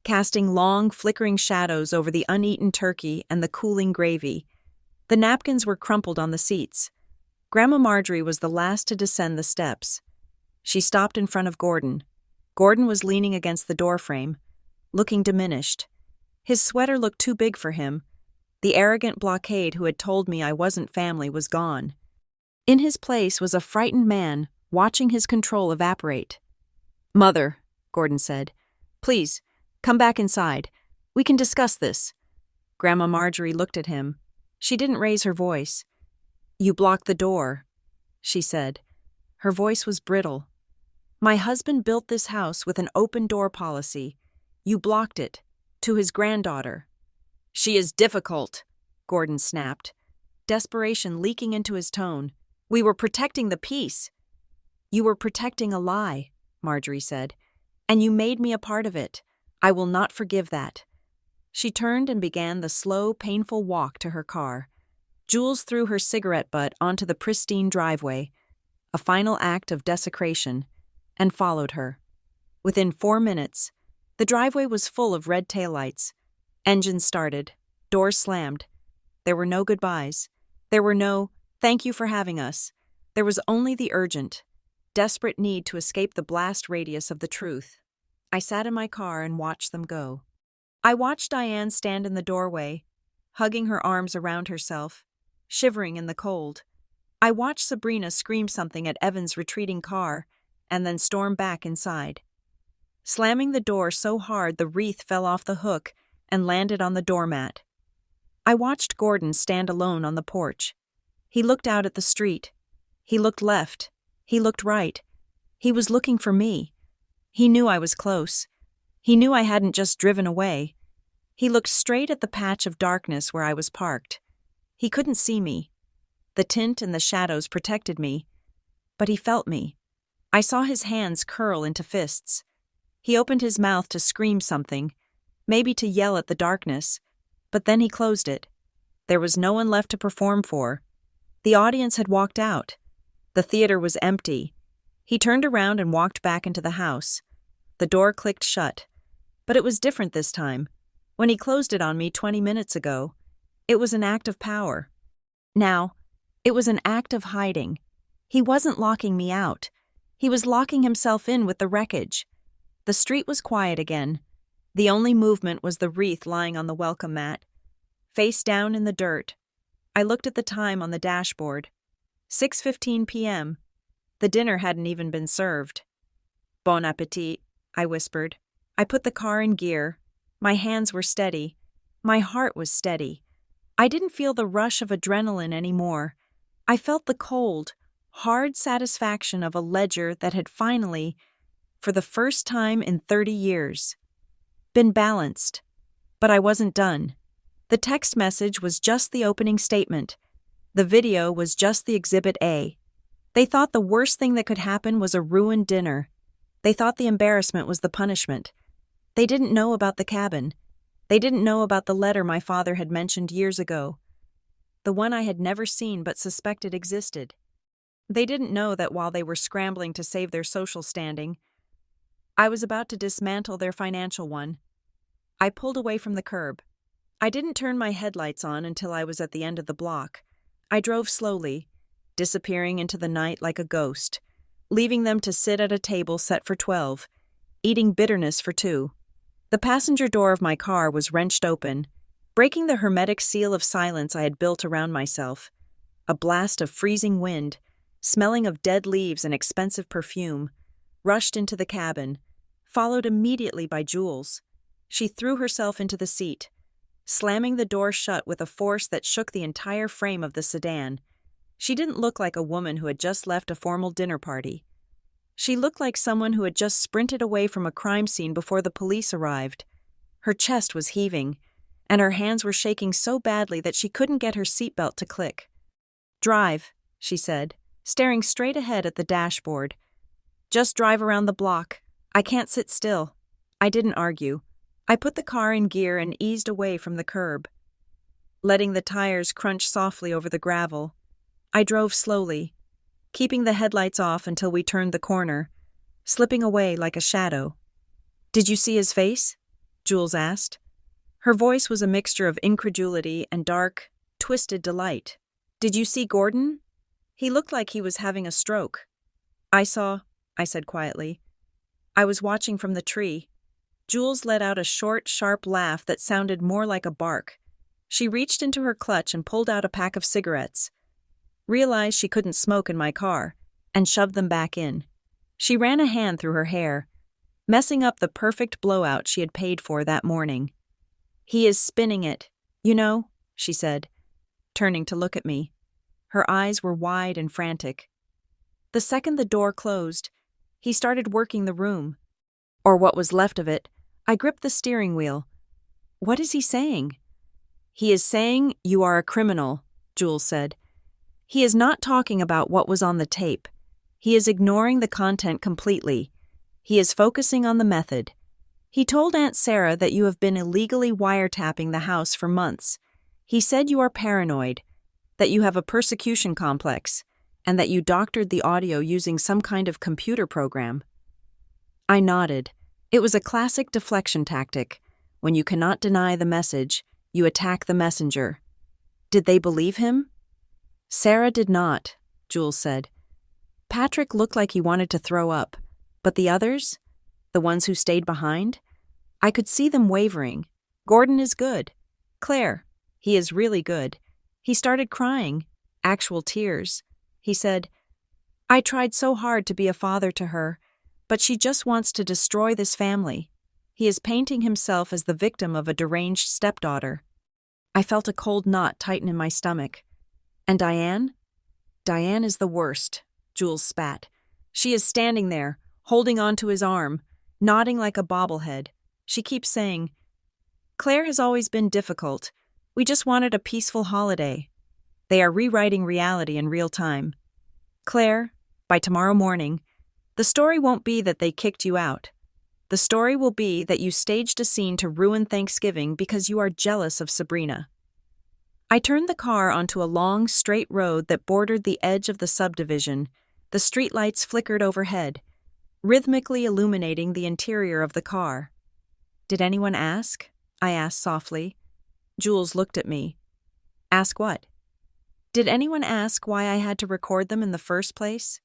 casting long, flickering shadows over the uneaten turkey and the cooling gravy. The napkins were crumpled on the seats. Grandma Marjorie was the last to descend the steps. She stopped in front of Gordon. Gordon was leaning against the doorframe, looking diminished. His sweater looked too big for him. The arrogant blockade who had told me I wasn't family was gone. In his place was a frightened man, watching his control evaporate. "Mother," Gordon said, "please, come back inside. We can discuss this." Grandma Marjorie looked at him. She didn't raise her voice. "You blocked the door," she said. Her voice was brittle. "My husband built this house with an open-door policy. You blocked it. To his granddaughter." "She is difficult," Gordon snapped, desperation leaking into his tone. "We were protecting the peace." "You were protecting a lie," Marjorie said, "and you made me a part of it. I will not forgive that." She turned and began the slow, painful walk to her car. Jules threw her cigarette butt onto the pristine driveway, a final act of desecration, and followed her. Within 4 minutes, the driveway was full of red taillights. Engines started, doors slammed. There were no goodbyes. There were no, "Thank you for having us." There was only the urgent, desperate need to escape the blast radius of the truth. I sat in my car and watched them go. I watched Diane stand in the doorway, hugging her arms around herself, shivering in the cold. I watched Sabrina scream something at Evan's retreating car and then storm back inside. Slamming the door so hard the wreath fell off the hook and landed on the doormat. I watched Gordon stand alone on the porch. He looked out at the street. He looked left. He looked right. He was looking for me. He knew I was close. He knew I hadn't just driven away. He looked straight at the patch of darkness where I was parked. He couldn't see me. The tint and the shadows protected me. But he felt me. I saw his hands curl into fists. He opened his mouth to scream something, maybe to yell at the darkness, but then he closed it. There was no one left to perform for. The audience had walked out. The theater was empty. He turned around and walked back into the house. The door clicked shut. But it was different this time. When he closed it on me 20 minutes ago, it was an act of power. Now, it was an act of hiding. He wasn't locking me out. He was locking himself in with the wreckage. The street was quiet again. The only movement was the wreath lying on the welcome mat, face down in the dirt. I looked at the time on the dashboard. 6:15 p.m. The dinner hadn't even been served. "Bon appétit," I whispered. I put the car in gear. My hands were steady. My heart was steady. I didn't feel the rush of adrenaline anymore. I felt the cold, hard satisfaction of a ledger that had finally, for the first time in 30 years, been balanced. But I wasn't done. The text message was just the opening statement. The video was just the Exhibit A. They thought the worst thing that could happen was a ruined dinner. They thought the embarrassment was the punishment. They didn't know about the cabin. They didn't know about the letter my father had mentioned years ago, the one I had never seen but suspected existed. They didn't know that while they were scrambling to save their social standing, I was about to dismantle their financial one. I pulled away from the curb. I didn't turn my headlights on until I was at the end of the block. I drove slowly, disappearing into the night like a ghost, leaving them to sit at a table set for 12, eating bitterness for 2. The passenger door of my car was wrenched open, breaking the hermetic seal of silence I had built around myself. A blast of freezing wind, smelling of dead leaves and expensive perfume, rushed into the cabin, followed immediately by Jules. She threw herself into the seat, slamming the door shut with a force that shook the entire frame of the sedan. She didn't look like a woman who had just left a formal dinner party. She looked like someone who had just sprinted away from a crime scene before the police arrived. Her chest was heaving, and her hands were shaking so badly that she couldn't get her seatbelt to click. "Drive," she said, staring straight ahead at the dashboard. "Just drive around the block. I can't sit still." I didn't argue. I put the car in gear and eased away from the curb, letting the tires crunch softly over the gravel. I drove slowly, keeping the headlights off until we turned the corner, slipping away like a shadow. "Did you see his face?" Jules asked. Her voice was a mixture of incredulity and dark, twisted delight. "Did you see Gordon? He looked like he was having a stroke." I saw," I said quietly. "I was watching from the tree." Jules let out a short, sharp laugh that sounded more like a bark. She reached into her clutch and pulled out a pack of cigarettes, realized she couldn't smoke in my car, and shoved them back in. She ran a hand through her hair, messing up the perfect blowout she had paid for that morning. "He is spinning it, you know," she said, turning to look at me. Her eyes were wide and frantic. The second the door closed, he started working the room, or what was left of it. I gripped the steering wheel. "What is he saying?" "He is saying you are a criminal," Jules said. "He is not talking about what was on the tape. He is ignoring the content completely. He is focusing on the method. He told Aunt Sarah that you have been illegally wiretapping the house for months. He said you are paranoid, that you have a persecution complex, and that you doctored the audio using some kind of computer program." I nodded. It was a classic deflection tactic. When you cannot deny the message, you attack the messenger. "Did they believe him?" "Sarah did not," Jules said. "Patrick looked like he wanted to throw up, but the others, the ones who stayed behind, I could see them wavering. Gordon is good. Claire, he is really good. He started crying, actual tears. He said, 'I tried so hard to be a father to her, but she just wants to destroy this family.' He is painting himself as the victim of a deranged stepdaughter." I felt a cold knot tighten in my stomach. "And Diane?" "Diane is the worst," Jules spat. "She is standing there, holding onto his arm, nodding like a bobblehead. She keeps saying, 'Claire has always been difficult. We just wanted a peaceful holiday.' They are rewriting reality in real time. Claire, by tomorrow morning, the story won't be that they kicked you out. The story will be that you staged a scene to ruin Thanksgiving because you are jealous of Sabrina." I turned the car onto a long, straight road that bordered the edge of the subdivision. The streetlights flickered overhead, rhythmically illuminating the interior of the car. "Did anyone ask?" I asked softly. Jules looked at me. "Ask what?" "Did anyone ask why I had to record them in the first place?"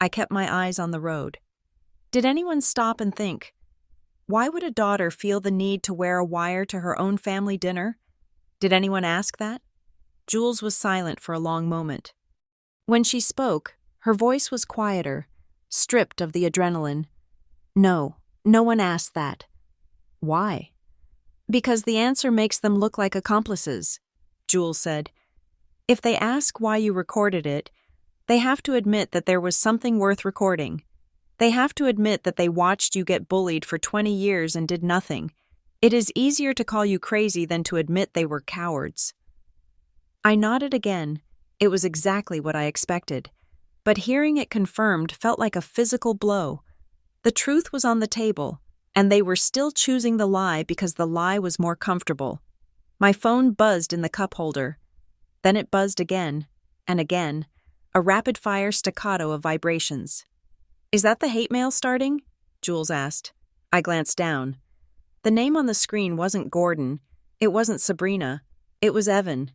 I kept my eyes on the road. "Did anyone stop and think, why would a daughter feel the need to wear a wire to her own family dinner? Did anyone ask that?" Jules was silent for a long moment. When she spoke, her voice was quieter, stripped of the adrenaline. "No, no one asked that." "Why?" "Because the answer makes them look like accomplices," Jules said. "If they ask why you recorded it, they have to admit that there was something worth recording. They have to admit that they watched you get bullied for 20 years and did nothing. It is easier to call you crazy than to admit they were cowards." I nodded again. It was exactly what I expected. But hearing it confirmed felt like a physical blow. The truth was on the table, and they were still choosing the lie because the lie was more comfortable. My phone buzzed in the cup holder. Then it buzzed again, and again, a rapid-fire staccato of vibrations. "Is that the hate mail starting?" Jules asked. I glanced down. The name on the screen wasn't Gordon. It wasn't Sabrina. It was Evan.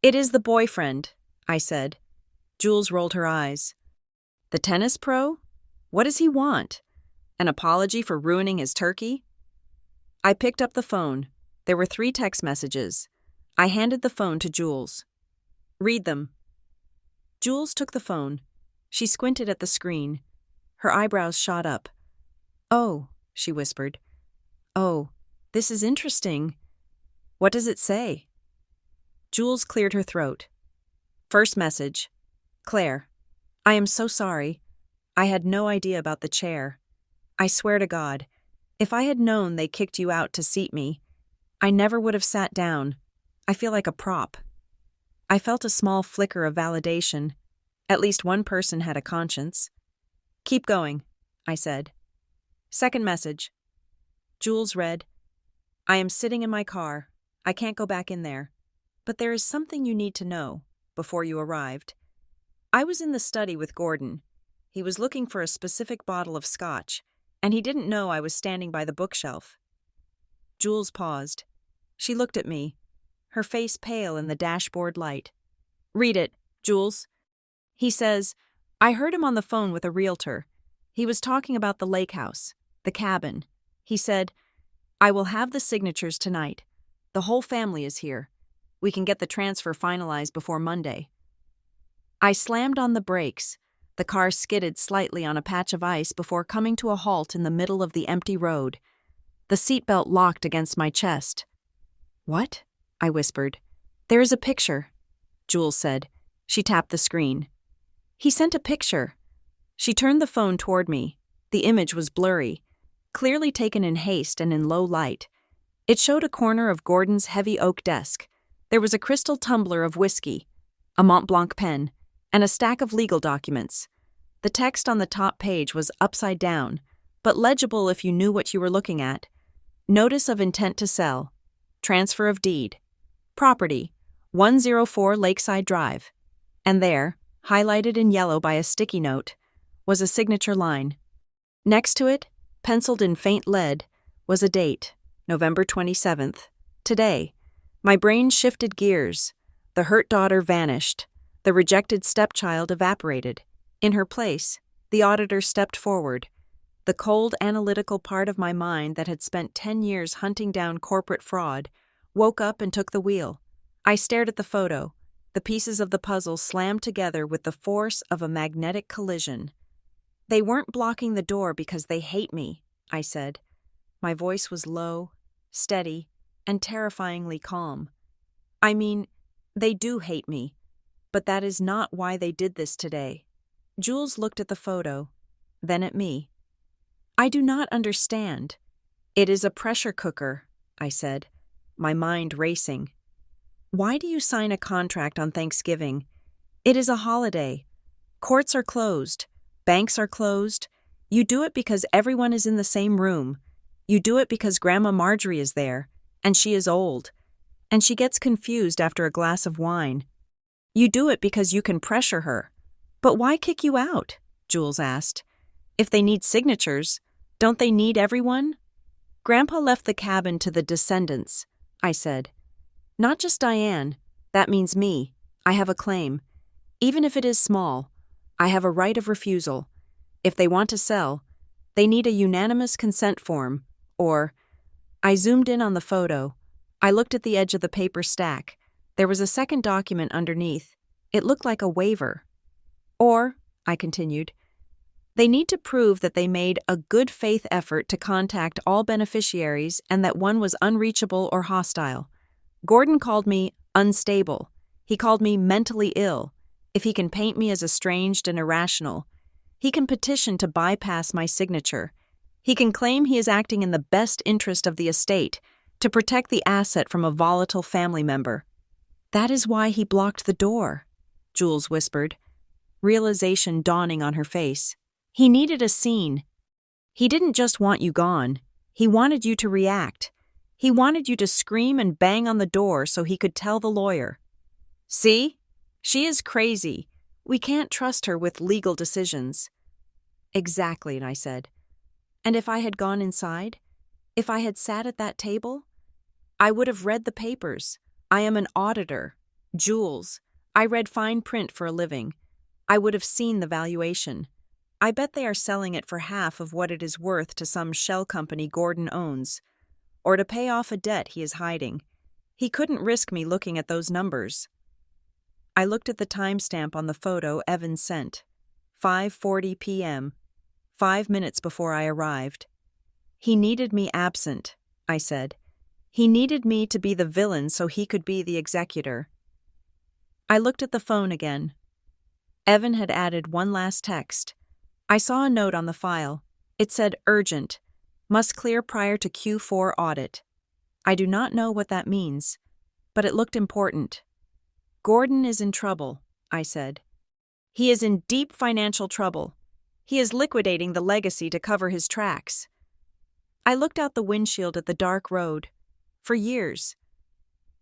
"It is the boyfriend," I said. Jules rolled her eyes. "The tennis pro? What does he want? An apology for ruining his turkey?" I picked up the phone. There were 3 text messages. I handed the phone to Jules. "Read them." Jules took the phone. She squinted at the screen. Her eyebrows shot up. "Oh, she whispered. Oh, this is interesting. What does it say? Jules cleared her throat. First message. Claire, I am so sorry. I had no idea about the chair. I swear to God, if I had known they kicked you out to seat me, I never would have sat down. I feel like a prop. I felt a small flicker of validation. At least one person had a conscience. Keep going, I said. Second message. Jules read, I am sitting in my car. I can't go back in there. But there is something you need to know before you arrived. I was in the study with Gordon. He was looking for a specific bottle of scotch, and he didn't know I was standing by the bookshelf. Jules paused. She looked at me, her face pale in the dashboard light. Read it, Jules. He says, I heard him on the phone with a realtor. He was talking about the lake house, the cabin. He said, I will have the signatures tonight. The whole family is here. We can get the transfer finalized before Monday. I slammed on the brakes. The car skidded slightly on a patch of ice before coming to a halt in the middle of the empty road. The seatbelt locked against my chest. What? I whispered. There is a picture, Jules said. She tapped the screen. He sent a picture. She turned the phone toward me. The image was blurry, clearly taken in haste and in low light. It showed a corner of Gordon's heavy oak desk. There was a crystal tumbler of whiskey, a Mont Blanc pen, and a stack of legal documents. The text on the top page was upside down, but legible if you knew what you were looking at. Notice of intent to sell. Transfer of deed. Property, 104 Lakeside Drive. And there, highlighted in yellow by a sticky note, was a signature line. Next to it, penciled in faint lead, was a date, November 27th. Today. My brain shifted gears. The hurt daughter vanished. The rejected stepchild evaporated. In her place, the auditor stepped forward. The cold, analytical part of my mind that had spent 10 years hunting down corporate fraud woke up and took the wheel. I stared at the photo. The pieces of the puzzle slammed together with the force of a magnetic collision. They weren't blocking the door because they hate me, I said. My voice was low, steady, and terrifyingly calm. I mean, they do hate me, but that is not why they did this today. Jules looked at the photo, then at me. I do not understand. It is a pressure cooker, I said, my mind racing. Why do you sign a contract on Thanksgiving? It is a holiday. Courts are closed. Banks are closed. You do it because everyone is in the same room. You do it because Grandma Marjorie is there, and she is old, and she gets confused after a glass of wine. You do it because you can pressure her. But why kick you out? Jules asked. If they need signatures, don't they need everyone? Grandpa left the cabin to the descendants, I said. Not just Diane. That means me. I have a claim. Even if it is small, I have a right of refusal. If they want to sell, they need a unanimous consent form, or... I zoomed in on the photo. I looked at the edge of the paper stack. There was a second document underneath. It looked like a waiver. Or, I continued, they need to prove that they made a good faith effort to contact all beneficiaries and that one was unreachable or hostile. Gordon called me unstable. He called me mentally ill. If he can paint me as estranged and irrational, he can petition to bypass my signature. He can claim he is acting in the best interest of the estate to protect the asset from a volatile family member. That is why he blocked the door, Jules whispered, realization dawning on her face. He needed a scene. He didn't just want you gone. He wanted you to react. He wanted you to scream and bang on the door so he could tell the lawyer. See? She is crazy. We can't trust her with legal decisions. Exactly, I said. And if I had gone inside, if I had sat at that table, I would have read the papers. I am an auditor. Jules. I read fine print for a living. I would have seen the valuation. I bet they are selling it for half of what it is worth to some shell company Gordon owns, or to pay off a debt he is hiding. He couldn't risk me looking at those numbers. I looked at the timestamp on the photo Evans sent. 5:40 p.m., 5 minutes before I arrived. He needed me absent, I said. He needed me to be the villain so he could be the executor. I looked at the phone again. Evan had added one last text. I saw a note on the file. It said urgent, must clear prior to Q4 audit. I do not know what that means, but it looked important. Gordon is in trouble, I said. He is in deep financial trouble. He is liquidating the legacy to cover his tracks. I looked out the windshield at the dark road. For years,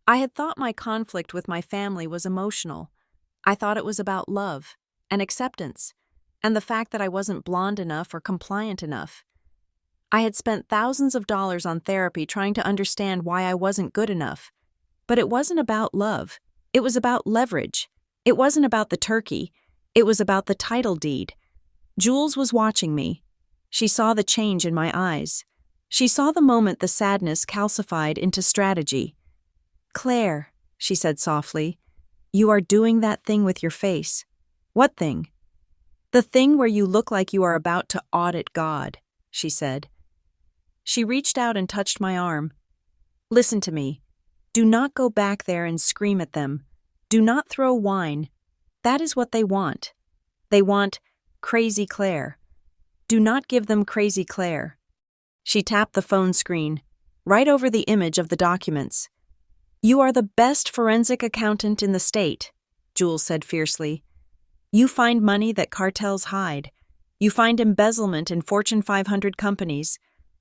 I had thought my conflict with my family was emotional. I thought it was about love and acceptance, and the fact that I wasn't blonde enough or compliant enough. I had spent thousands of dollars on therapy trying to understand why I wasn't good enough. But it wasn't about love. It was about leverage. It wasn't about the turkey. It was about the title deed. Jules was watching me. She saw the change in my eyes. She saw the moment the sadness calcified into strategy. "Claire," she said softly, "you are doing that thing with your face." "What thing?" "The thing where you look like you are about to audit God," she said. She reached out and touched my arm. "Listen to me. Do not go back there and scream at them. Do not throw wine. That is what they want. They want Crazy Claire. Do not give them Crazy Claire." She tapped the phone screen, right over the image of the documents. "You are the best forensic accountant in the state," Jules said fiercely. "You find money that cartels hide. You find embezzlement in Fortune 500 companies.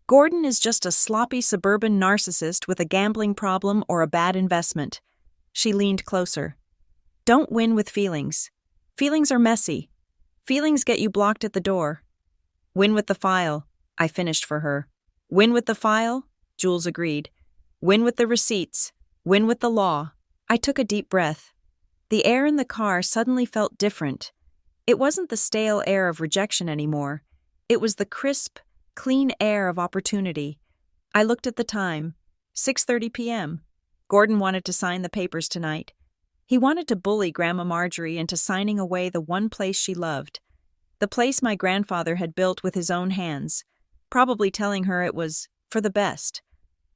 Gordon is just a sloppy suburban narcissist with a gambling problem or a bad investment." She leaned closer. "Don't win with feelings. Feelings are messy. Feelings get you blocked at the door. Win with the file," I finished for her. "Win with the file?" Jules agreed. "Win with the receipts. Win with the law." I took a deep breath. The air in the car suddenly felt different. It wasn't the stale air of rejection anymore. It was the crisp, clean air of opportunity. I looked at the time. 6:30 p.m. Gordon wanted to sign the papers tonight. He wanted to bully Grandma Marjorie into signing away the one place she loved. The place my grandfather had built with his own hands, probably telling her it was for the best,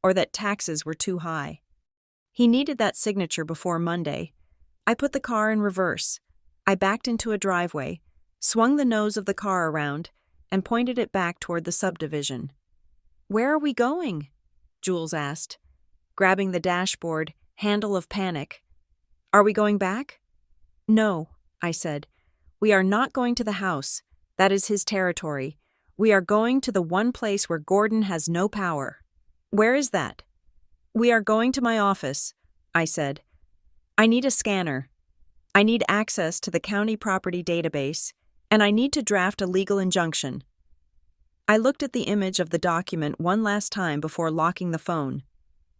or that taxes were too high. He needed that signature before Monday. I put the car in reverse. I backed into a driveway, swung the nose of the car around, and pointed it back toward the subdivision. "Where are we going?" Jules asked, grabbing the dashboard, handle of panic. "Are we going back?" "No," I said. "We are not going to the house. That is his territory. We are going to the one place where Gordon has no power." "Where is that?" "We are going to my office," I said. "I need a scanner. I need access to the county property database, and I need to draft a legal injunction." I looked at the image of the document one last time before locking the phone.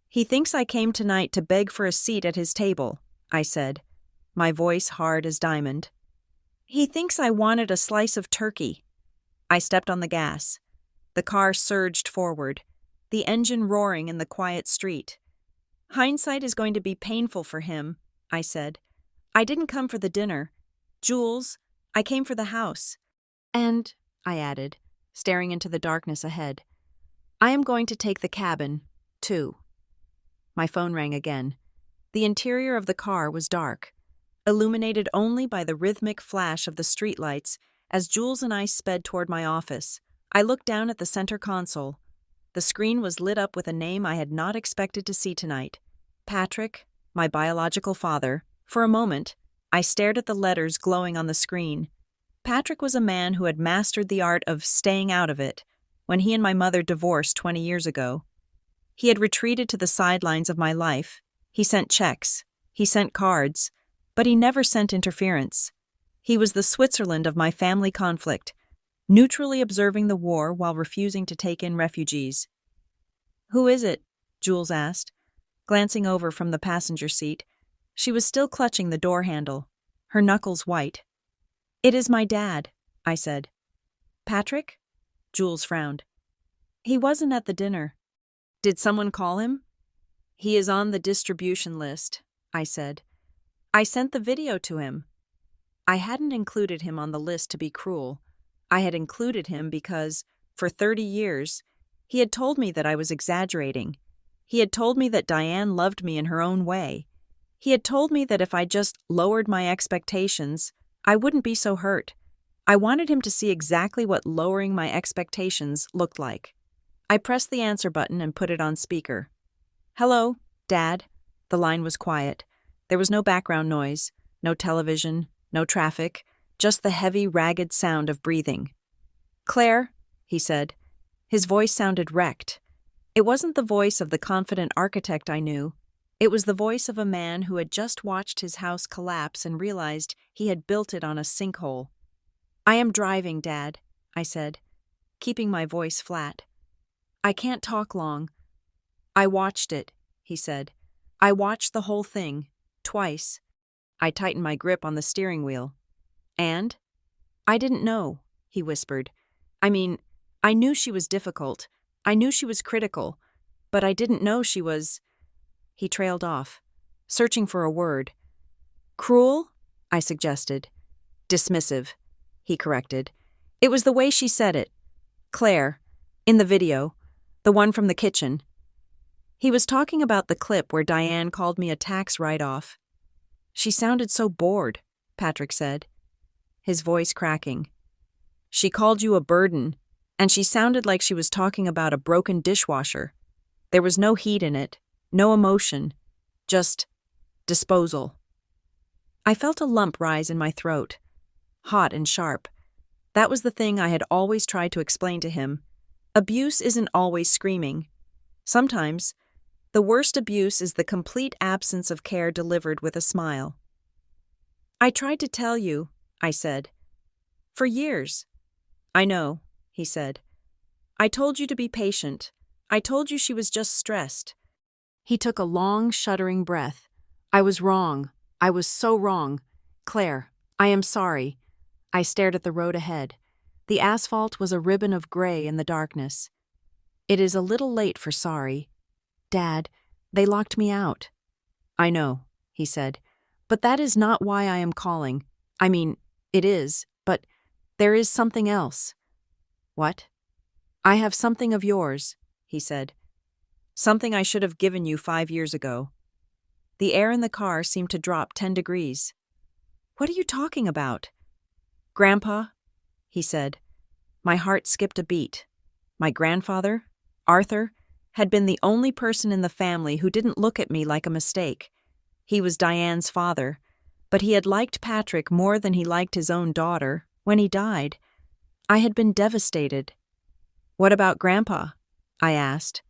"He thinks I came tonight to beg for a seat at his table," I said, my voice hard as diamond. "He thinks I wanted a slice of turkey." I stepped on the gas. The car surged forward, the engine roaring in the quiet street. "Hindsight is going to be painful for him," I said. "I didn't come for the dinner. Jules, I came for the house. And," I added, staring into the darkness ahead, "I am going to take the cabin, too." My phone rang again. The interior of the car was dark, illuminated only by the rhythmic flash of the streetlights as Jules and I sped toward my office. I looked down at the center console. The screen was lit up with a name I had not expected to see tonight. Patrick, my biological father. For a moment, I stared at the letters glowing on the screen. Patrick was a man who had mastered the art of staying out of it when he and my mother divorced 20 years ago. He had retreated to the sidelines of my life. He sent checks. He sent cards. But he never sent interference. He was the Switzerland of my family conflict, neutrally observing the war while refusing to take in refugees. "Who is it?" Jules asked, glancing over from the passenger seat. She was still clutching the door handle, her knuckles white. "It is my dad," I said. "Patrick?" Jules frowned. "He wasn't at the dinner." "Did someone call him?" "He is on the distribution list," I said. "I sent the video to him." I hadn't included him on the list to be cruel. I had included him because, for 30 years, He had told me that I was exaggerating. He had told me that Diane loved me in her own way. He had told me that if I just lowered my expectations, I wouldn't be so hurt. I wanted him to see exactly what lowering my expectations looked like. I pressed the answer button and put it on speaker. "Hello, Dad." The line was quiet. There was no background noise, no television, no traffic, just the heavy, ragged sound of breathing. "Claire," he said. His voice sounded wrecked. It wasn't the voice of the confident architect I knew. It was the voice of a man who had just watched his house collapse and realized he had built it on a sinkhole. "I am driving, Dad," I said, keeping my voice flat. "I can't talk long." "I watched it," he said. "I watched the whole thing, twice." I tightened my grip on the steering wheel. "And?" "I didn't know," he whispered. "I mean, I knew she was difficult. I knew she was critical. But I didn't know she was—" He trailed off, searching for a word. "Cruel?" I suggested. "Dismissive," he corrected. "It was the way she said it. Claire, in the video, the one from the kitchen." He was talking about the clip where Diane called me a tax write-off. "She sounded so bored," Patrick said, his voice cracking. "She called you a burden, and she sounded like she was talking about a broken dishwasher. There was no heat in it, no emotion, just disposal." I felt a lump rise in my throat, hot and sharp. That was the thing I had always tried to explain to him. Abuse isn't always screaming. Sometimes, the worst abuse is the complete absence of care delivered with a smile. "I tried to tell you," I said. "For years." "I know," he said. "I told you to be patient. I told you she was just stressed." He took a long, shuddering breath. "I was wrong. I was so wrong. Claire, I am sorry." I stared at the road ahead. The asphalt was a ribbon of gray in the darkness. "It is a little late for sorry. Dad, they locked me out." "I know," he said. "But that is not why I am calling. I mean, it is, but there is something else." "What?" "I have something of yours," he said. "Something I should have given you 5 years ago." The air in the car seemed to drop 10 degrees. "What are you talking about?" "Grandpa," he said. My heart skipped a beat. My grandfather, Arthur, had been the only person in the family who didn't look at me like a mistake. He was Diane's father, but he had liked Patrick more than he liked his own daughter when he died. I had been devastated. "What about Grandpa?" I asked.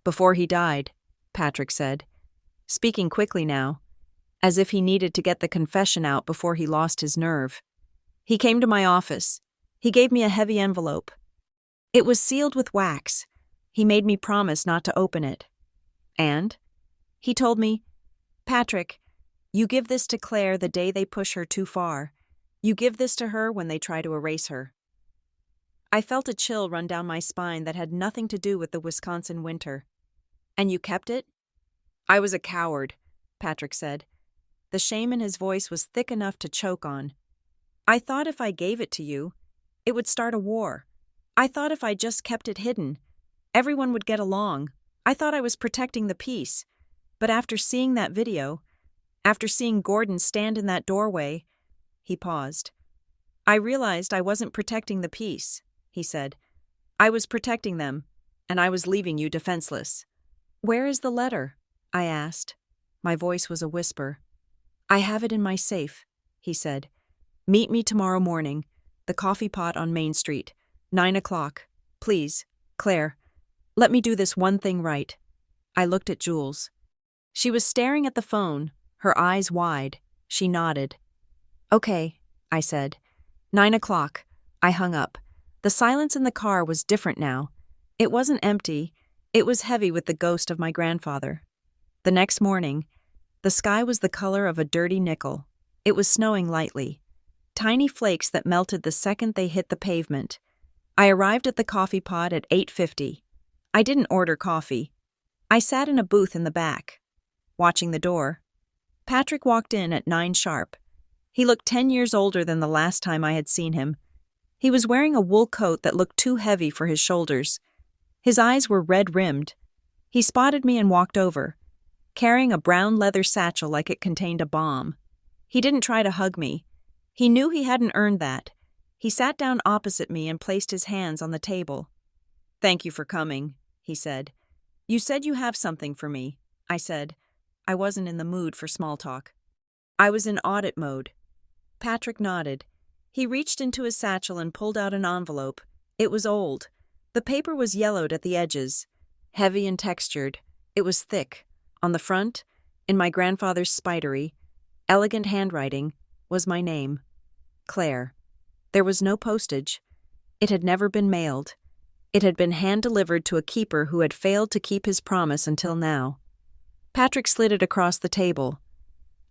"Before he died," Patrick said, speaking quickly now, as if he needed to get the confession out before he lost his nerve. "He came to my office. He gave me a heavy envelope. It was sealed with wax. He made me promise not to open it. And he told me, 'Patrick, you give this to Claire the day they push her too far. You give this to her when they try to erase her.'" I felt a chill run down my spine that had nothing to do with the Wisconsin winter. "And you kept it?" "I was a coward," Patrick said. The shame in his voice was thick enough to choke on. "I thought if I gave it to you, it would start a war. I thought if I just kept it hidden, everyone would get along. I thought I was protecting the peace. But after seeing that video, after seeing Gordon stand in that doorway," he paused. "I realized I wasn't protecting the peace," he said. "I was protecting them, and I was leaving you defenseless." "Where is the letter?" I asked. My voice was a whisper. "I have it in my safe," he said. "Meet me tomorrow morning, the coffee pot on Main Street, 9 o'clock. Please, Claire, let me do this one thing right." I looked at Jules. She was staring at the phone, her eyes wide. She nodded. "Okay," I said. 9 o'clock. I hung up. The silence in the car was different now. It wasn't empty. It was heavy with the ghost of my grandfather. The next morning, the sky was the color of a dirty nickel. It was snowing lightly. Tiny flakes that melted the second they hit the pavement. I arrived at the coffee pot at 8:50. I didn't order coffee. I sat in a booth in the back, watching the door. Patrick walked in at 9 sharp. He looked 10 years older than the last time I had seen him. He was wearing a wool coat that looked too heavy for his shoulders. His eyes were red-rimmed. He spotted me and walked over, carrying a brown leather satchel like it contained a bomb. He didn't try to hug me. He knew he hadn't earned that. He sat down opposite me and placed his hands on the table. "Thank you for coming," he said. "You said you have something for me," I said. I wasn't in the mood for small talk. I was in audit mode. Patrick nodded. He reached into his satchel and pulled out an envelope. It was old. The paper was yellowed at the edges, heavy and textured. It was thick. On the front, in my grandfather's spidery, elegant handwriting, was my name, Claire. There was no postage. It had never been mailed. It had been hand-delivered to a keeper who had failed to keep his promise until now. Patrick slid it across the table.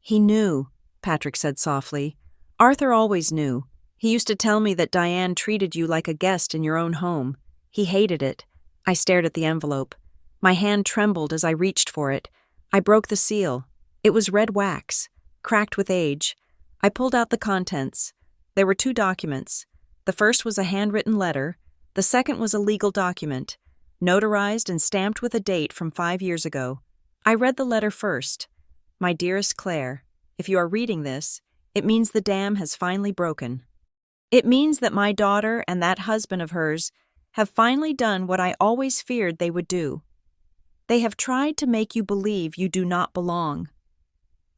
"He knew," Patrick said softly. "Arthur always knew. He used to tell me that Diane treated you like a guest in your own home. He hated it." I stared at the envelope. My hand trembled as I reached for it. I broke the seal. It was red wax, cracked with age. I pulled out the contents. There were 2 documents. The first was a handwritten letter. The second was a legal document, notarized and stamped with a date from 5 years ago. I read the letter first. "My dearest Claire, if you are reading this, it means the dam has finally broken. It means that my daughter and that husband of hers have finally done what I always feared they would do. They have tried to make you believe you do not belong.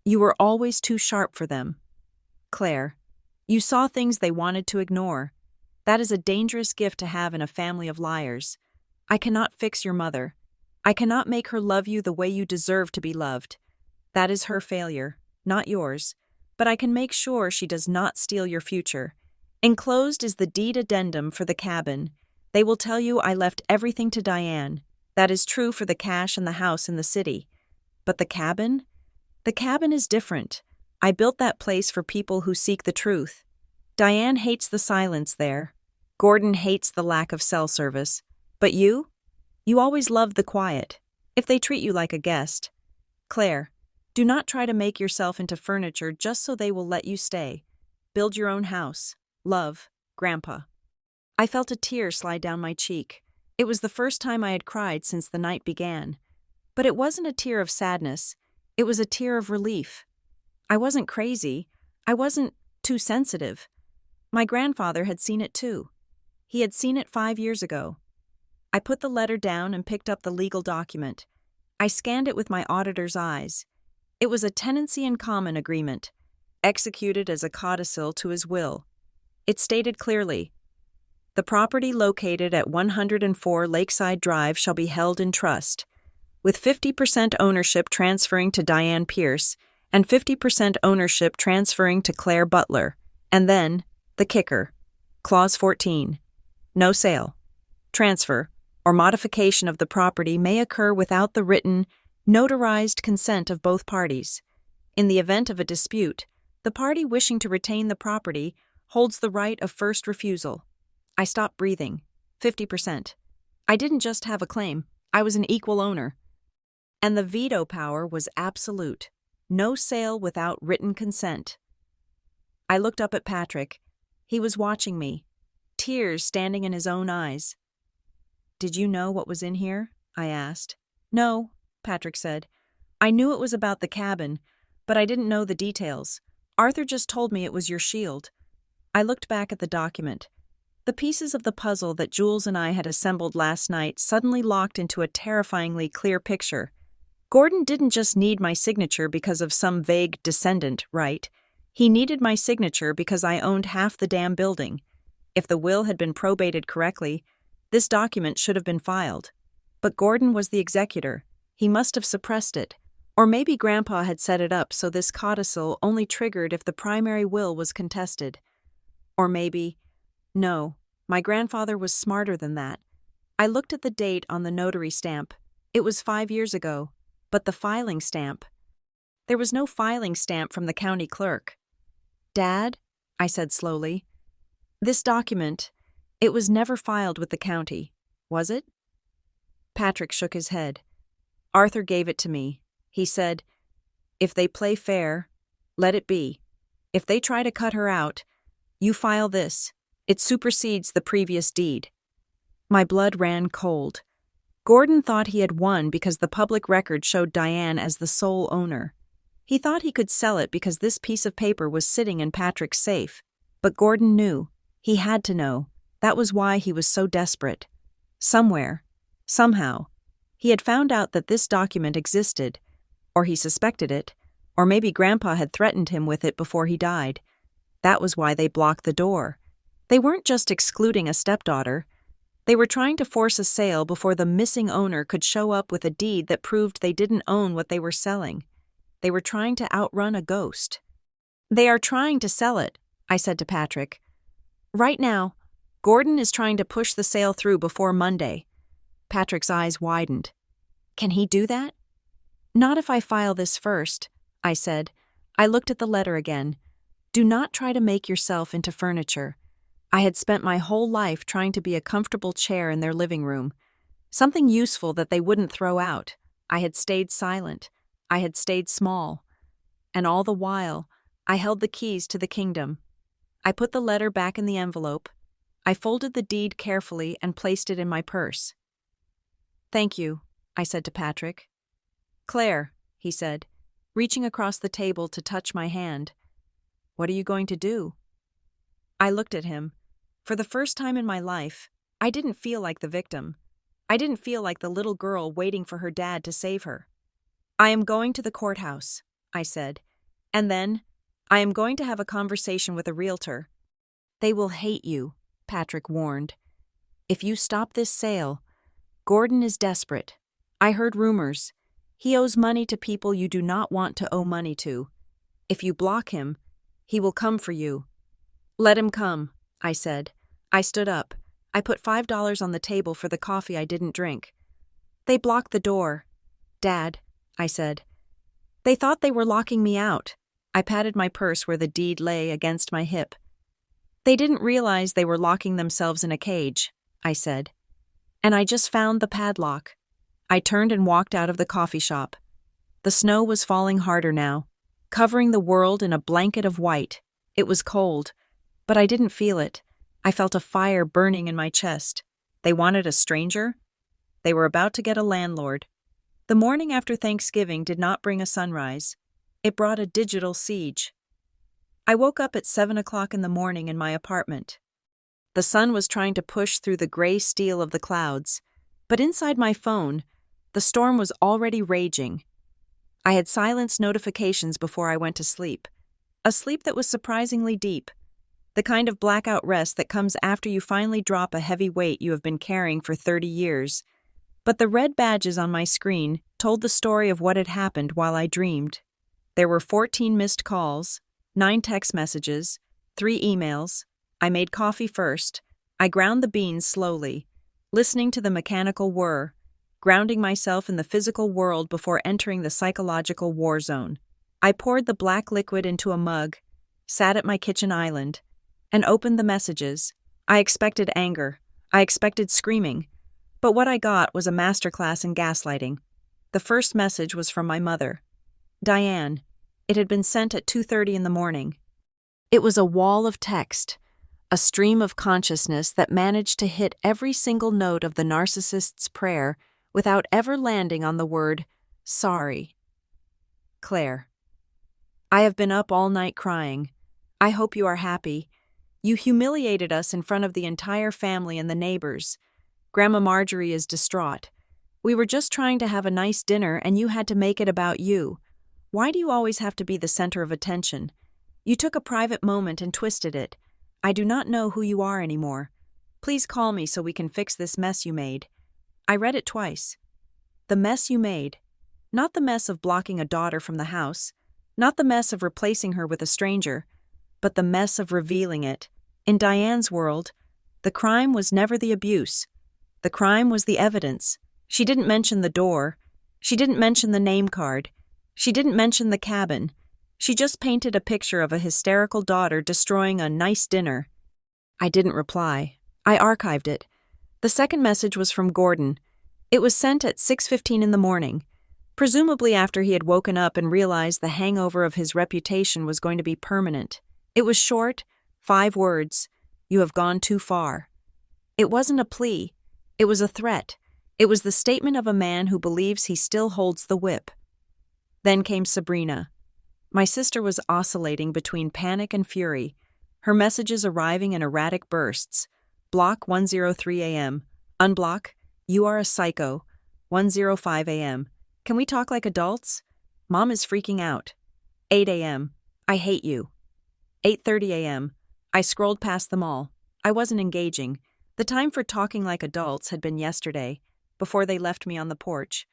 You were always too sharp for them. Claire, you saw things they wanted to ignore. That is a dangerous gift to have in a family of liars. I cannot fix your mother. I cannot make her love you the way you deserve to be loved. That is her failure, not yours. But I can make sure she does not steal your future. Enclosed is the deed addendum for the cabin. They will tell you I left everything to Diane. That is true for the cash and the house in the city. But the cabin? The cabin is different. I built that place for people who seek the truth. Diane hates the silence there. Gordon hates the lack of cell service. But you? You always loved the quiet. If they treat you like a guest. Claire, do not try to make yourself into furniture just so they will let you stay. Build your own house. Love, Grandpa." I felt a tear slide down my cheek. It was the first time I had cried since the night began. But it wasn't a tear of sadness. It was a tear of relief. I wasn't crazy. I wasn't too sensitive. My grandfather had seen it too. He had seen it 5 years ago. I put the letter down and picked up the legal document. I scanned it with my auditor's eyes. It was a tenancy in common agreement, executed as a codicil to his will. It stated clearly, "The property located at 104 Lakeside Drive shall be held in trust, with 50% ownership transferring to Diane Pierce and 50% ownership transferring to Claire Butler." And then, the kicker, Clause 14. No sale, transfer, or modification of the property may occur without the written, notarized consent of both parties. In the event of a dispute, the party wishing to retain the property holds the right of first refusal. I stopped breathing. 50%. I didn't just have a claim. I was an equal owner. And the veto power was absolute. No sale without written consent. I looked up at Patrick. He was watching me, tears standing in his own eyes. "Did you know what was in here?" I asked. "No," Patrick said. "I knew it was about the cabin, but I didn't know the details. Arthur just told me it was your shield." I looked back at the document. The pieces of the puzzle that Jules and I had assembled last night suddenly locked into a terrifyingly clear picture. Gordon didn't just need my signature because of some vague descendant, right? He needed my signature because I owned half the damn building. If the will had been probated correctly, this document should have been filed. But Gordon was the executor. He must have suppressed it. Or maybe Grandpa had set it up so this codicil only triggered if the primary will was contested. Or maybe... No, my grandfather was smarter than that. I looked at the date on the notary stamp. It was 5 years ago. But the filing stamp... There was no filing stamp from the county clerk. "Dad," I said slowly, "this document, it was never filed with the county, was it?" Patrick shook his head. "Arthur gave it to me. He said, 'If they play fair, let it be. If they try to cut her out, you file this. It supersedes the previous deed.'" My blood ran cold. Gordon thought he had won because the public record showed Diane as the sole owner. He thought he could sell it because this piece of paper was sitting in Patrick's safe. But Gordon knew. He had to know. That was why he was so desperate. Somewhere, somehow, he had found out that this document existed, or he suspected it, or maybe Grandpa had threatened him with it before he died. That was why they blocked the door. They weren't just excluding a stepdaughter. They were trying to force a sale before the missing owner could show up with a deed that proved they didn't own what they were selling. They were trying to outrun a ghost. "They are trying to sell it," I said to Patrick. "Right now, Gordon is trying to push the sale through before Monday." Patrick's eyes widened. "Can he do that?" "Not if I file this first," I said. I looked at the letter again. "Do not try to make yourself into furniture." I had spent my whole life trying to be a comfortable chair in their living room, something useful that they wouldn't throw out. I had stayed silent. I had stayed small. And all the while, I held the keys to the kingdom. I put the letter back in the envelope. I folded the deed carefully and placed it in my purse. "Thank you," I said to Patrick. "Claire," he said, reaching across the table to touch my hand. "What are you going to do?" I looked at him. For the first time in my life, I didn't feel like the victim. I didn't feel like the little girl waiting for her dad to save her. "I am going to the courthouse," I said. "And then, I am going to have a conversation with a realtor." "They will hate you," Patrick warned. "If you stop this sale, Gordon is desperate. I heard rumors. He owes money to people you do not want to owe money to. If you block him, he will come for you." "Let him come," I said. I stood up. I put $5 on the table for the coffee I didn't drink. "They blocked the door." "Dad," I said. "They thought they were locking me out." I patted my purse where the deed lay against my hip. "They didn't realize they were locking themselves in a cage," I said. "And I just found the padlock." I turned and walked out of the coffee shop. The snow was falling harder now, covering the world in a blanket of white. It was cold, but I didn't feel it. I felt a fire burning in my chest. They wanted a stranger? They were about to get a landlord. The morning after Thanksgiving did not bring a sunrise. It brought a digital siege. I woke up at 7 o'clock in the morning in my apartment. The sun was trying to push through the gray steel of the clouds, but inside my phone, the storm was already raging. I had silenced notifications before I went to sleep, a sleep that was surprisingly deep, the kind of blackout rest that comes after you finally drop a heavy weight you have been carrying for 30 years. But the red badges on my screen told the story of what had happened while I dreamed. There were 14 missed calls, 9 text messages, 3 emails. I made coffee first. I ground the beans slowly, listening to the mechanical whir, grounding myself in the physical world before entering the psychological war zone. I poured the black liquid into a mug, sat at my kitchen island, and opened the messages. I expected anger. I expected screaming. But what I got was a masterclass in gaslighting. The first message was from my mother. "Diane." It had been sent at 2:30 in the morning. It was a wall of text, a stream of consciousness that managed to hit every single note of the narcissist's prayer without ever landing on the word, "sorry." "Claire, I have been up all night crying. I hope you are happy. You humiliated us in front of the entire family and the neighbors. Grandma Marjorie is distraught. We were just trying to have a nice dinner and you had to make it about you. Why do you always have to be the center of attention? You took a private moment and twisted it. I do not know who you are anymore. Please call me so we can fix this mess you made." I read it twice. The mess you made. Not the mess of blocking a daughter from the house, not the mess of replacing her with a stranger, but the mess of revealing it. In Diane's world, the crime was never the abuse. The crime was the evidence. She didn't mention the door. She didn't mention the name card. She didn't mention the cabin. She just painted a picture of a hysterical daughter destroying a nice dinner. I didn't reply. I archived it. The second message was from Gordon. It was sent at 6:15 in the morning, presumably after he had woken up and realized the hangover of his reputation was going to be permanent. It was short, 5 words. "You have gone too far." It wasn't a plea. It was a threat. It was the statement of a man who believes he still holds the whip. Then came Sabrina. My sister was oscillating between panic and fury, her messages arriving in erratic bursts. Block 103 a.m. Unblock. You are a psycho. 1:05 a.m. Can we talk like adults? Mom is freaking out. 8 a.m. I hate you. 8:30 a.m. I scrolled past them all. I wasn't engaging. The time for talking like adults had been yesterday, before they left me on the porch.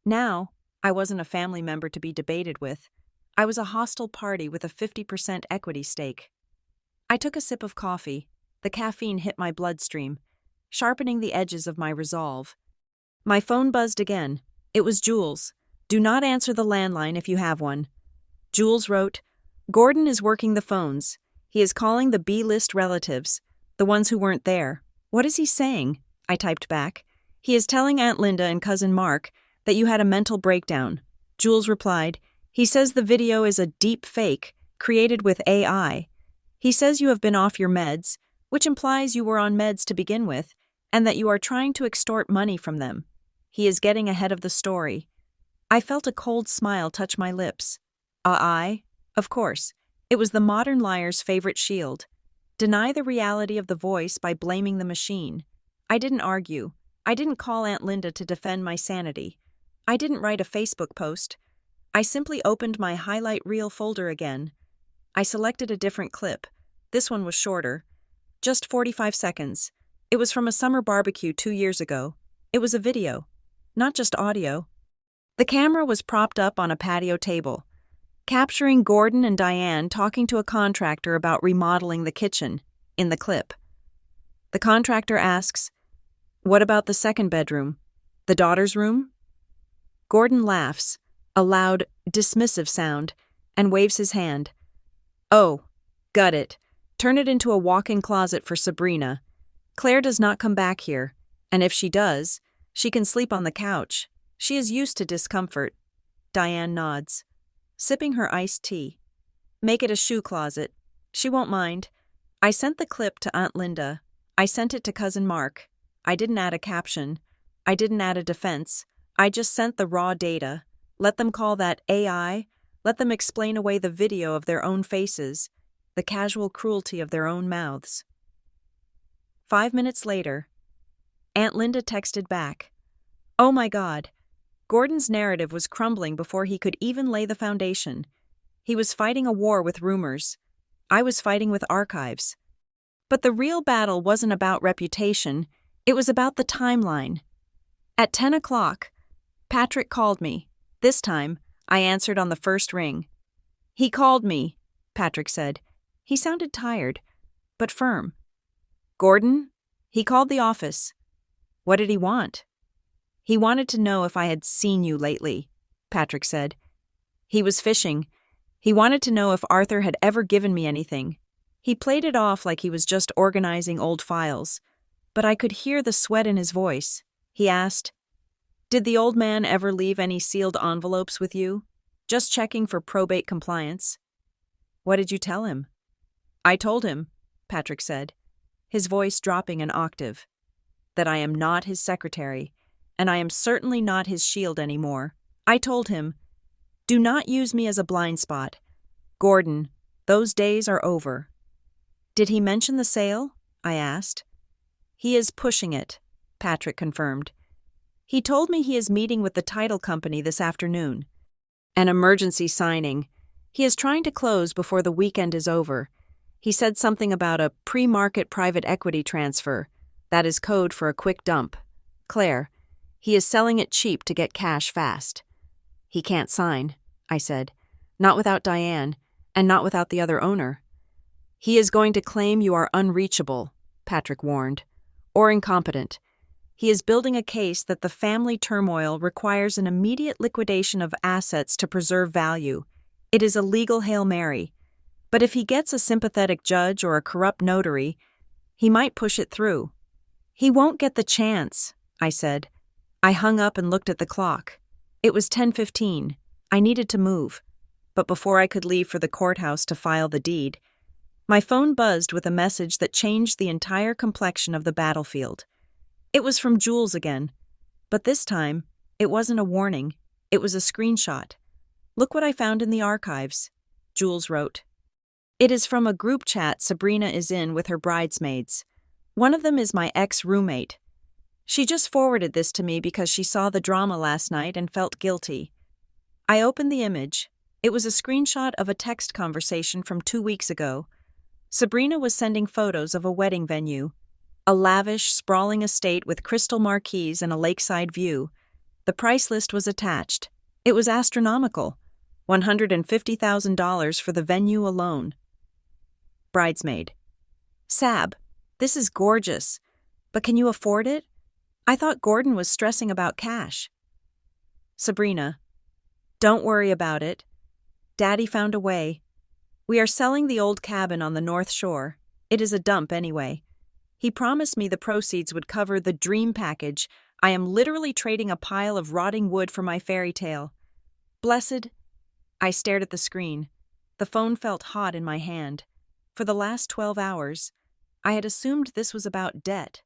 Now, I wasn't a family member to be debated with. I was a hostile party with a 50% equity stake. I took a sip of coffee. The caffeine hit my bloodstream, sharpening the edges of my resolve. My phone buzzed again. It was Jules. Do not answer the landline if you have one. Jules wrote, Gordon is working the phones. He is calling the B-list relatives, the ones who weren't there. What is he saying? I typed back. He is telling Aunt Linda and Cousin Mark that you had a mental breakdown. Jules replied, he says the video is a deep fake, created with AI. He says you have been off your meds, which implies you were on meds to begin with, and that you are trying to extort money from them. He is getting ahead of the story. I felt a cold smile touch my lips. Of course. It was the modern liar's favorite shield. Deny the reality of the voice by blaming the machine. I didn't argue. I didn't call Aunt Linda to defend my sanity. I didn't write a Facebook post. I simply opened my highlight reel folder again. I selected a different clip. This one was shorter. Just 45 seconds. It was from a summer barbecue 2 years ago. It was a video, not just audio. The camera was propped up on a patio table, capturing Gordon and Diane talking to a contractor about remodeling the kitchen in the clip. The contractor asks, what about the second bedroom? The daughter's room? Gordon laughs, a loud, dismissive sound, and waves his hand. Oh, gut it. Turn it into a walk-in closet for Sabrina. Claire does not come back here, and if she does, she can sleep on the couch. She is used to discomfort. Diane nods, sipping her iced tea. Make it a shoe closet. She won't mind. I sent the clip to Aunt Linda. I sent it to Cousin Mark. I didn't add a caption. I didn't add a defense. I just sent the raw data. Let them call that AI. Let them explain away the video of their own faces, the casual cruelty of their own mouths. 5 minutes later, Aunt Linda texted back. Oh my God. Gordon's narrative was crumbling before he could even lay the foundation. He was fighting a war with rumors. I was fighting with archives. But the real battle wasn't about reputation. It was about the timeline. At 10 o'clock, Patrick called me. This time, I answered on the first ring. He called me, Patrick said. He sounded tired, but firm. Gordon? He called the office. What did he want? He wanted to know if I had seen you lately, Patrick said. He was fishing. He wanted to know if Arthur had ever given me anything. He played it off like he was just organizing old files, but I could hear the sweat in his voice. He asked, Did the old man ever leave any sealed envelopes with you? Just checking for probate compliance. What did you tell him? I told him, Patrick said, his voice dropping an octave, that I am not his secretary, and I am certainly not his shield anymore. I told him, do not use me as a blind spot. Gordon, those days are over. Did he mention the sale? I asked. He is pushing it, Patrick confirmed. He told me he is meeting with the title company this afternoon. An emergency signing. He is trying to close before the weekend is over. He said something about a pre-market private equity transfer. That is code for a quick dump. Claire, he is selling it cheap to get cash fast. He can't sign, I said. Not without Diane, and not without the other owner. He is going to claim you are unreachable, Patrick warned, or incompetent. He is building a case that the family turmoil requires an immediate liquidation of assets to preserve value. It is a legal Hail Mary. But if he gets a sympathetic judge or a corrupt notary, he might push it through. He won't get the chance, I said. I hung up and looked at the clock. It was 10:15. I needed to move. But before I could leave for the courthouse to file the deed, my phone buzzed with a message that changed the entire complexion of the battlefield. It was from Jules again, But this time, it wasn't a warning. It was a screenshot. Look what I found in the archives, Jules wrote. It is from a group chat Sabrina is in with her bridesmaids. One of them is my ex-roommate. She just forwarded this to me because she saw the drama last night and felt guilty. I opened the image. It was a screenshot of a text conversation from 2 weeks ago. Sabrina was sending photos of a wedding venue, a lavish, sprawling estate with crystal marquees and a lakeside view. The price list was attached. It was astronomical, $150,000 for the venue alone. Bridesmaid. Sab, this is gorgeous, but can you afford it? I thought Gordon was stressing about cash. Sabrina. Don't worry about it. Daddy found a way. We are selling the old cabin on the North Shore. It is a dump anyway. He promised me the proceeds would cover the dream package. I am literally trading a pile of rotting wood for my fairy tale. Blessed. I stared at the screen. The phone felt hot in my hand. For the last 12 hours, I had assumed this was about debt.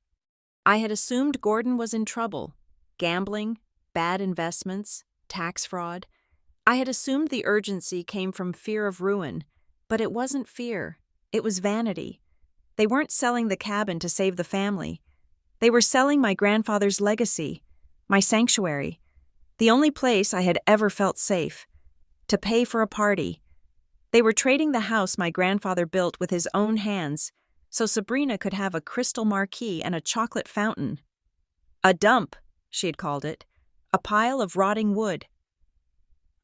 I had assumed Gordon was in trouble. Gambling, bad investments, tax fraud. I had assumed the urgency came from fear of ruin, but it wasn't fear. It was vanity. They weren't selling the cabin to save the family. They were selling my grandfather's legacy, my sanctuary, the only place I had ever felt safe, to pay for a party. They were trading the house my grandfather built with his own hands so Sabrina could have a crystal marquee and a chocolate fountain. A dump, she had called it, a pile of rotting wood.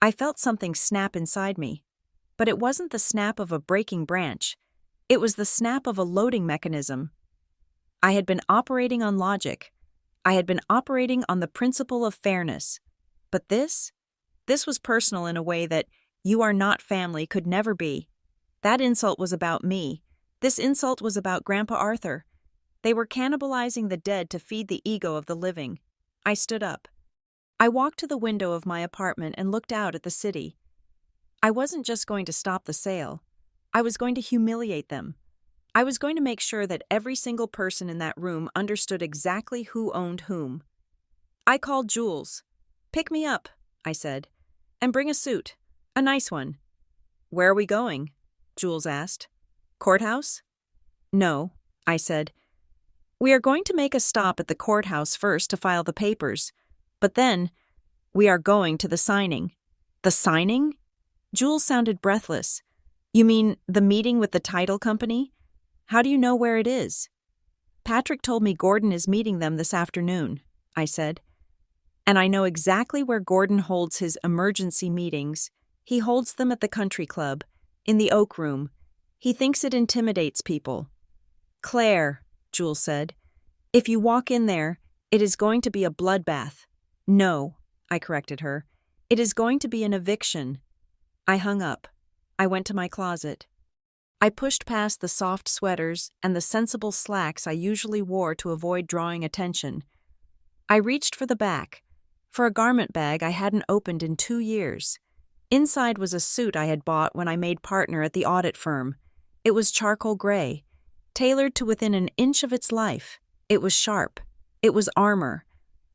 I felt something snap inside me, but it wasn't the snap of a breaking branch. It was the snap of a loading mechanism. I had been operating on logic. I had been operating on the principle of fairness. But this was personal in a way that "you are not family" could never be. That insult was about me. This insult was about Grandpa Arthur. They were cannibalizing the dead to feed the ego of the living. I stood up. I walked to the window of my apartment and looked out at the city. I wasn't just going to stop the sale. I was going to humiliate them. I was going to make sure that every single person in that room understood exactly who owned whom. I called Jules. "Pick me up," I said, "and bring a suit. A nice one." "Where are we going?" Jules asked. "Courthouse?" "No," I said. "We are going to make a stop at the courthouse first to file the papers, but then we are going to the signing." "The signing?" Jules sounded breathless. "You mean the meeting with the title company? How do you know where it is?" "Patrick told me Gordon is meeting them this afternoon," I said. "And I know exactly where Gordon holds his emergency meetings. He holds them at the country club, in the Oak Room. He thinks it intimidates people." "Claire," Jules said, "if you walk in there, it is going to be a bloodbath." "No," I corrected her. "It is going to be an eviction." I hung up. I went to my closet. I pushed past the soft sweaters and the sensible slacks I usually wore to avoid drawing attention. I reached for the back, for a garment bag I hadn't opened in 2 years. Inside was a suit I had bought when I made partner at the audit firm. It was charcoal gray, tailored to within an inch of its life. It was sharp. It was armor.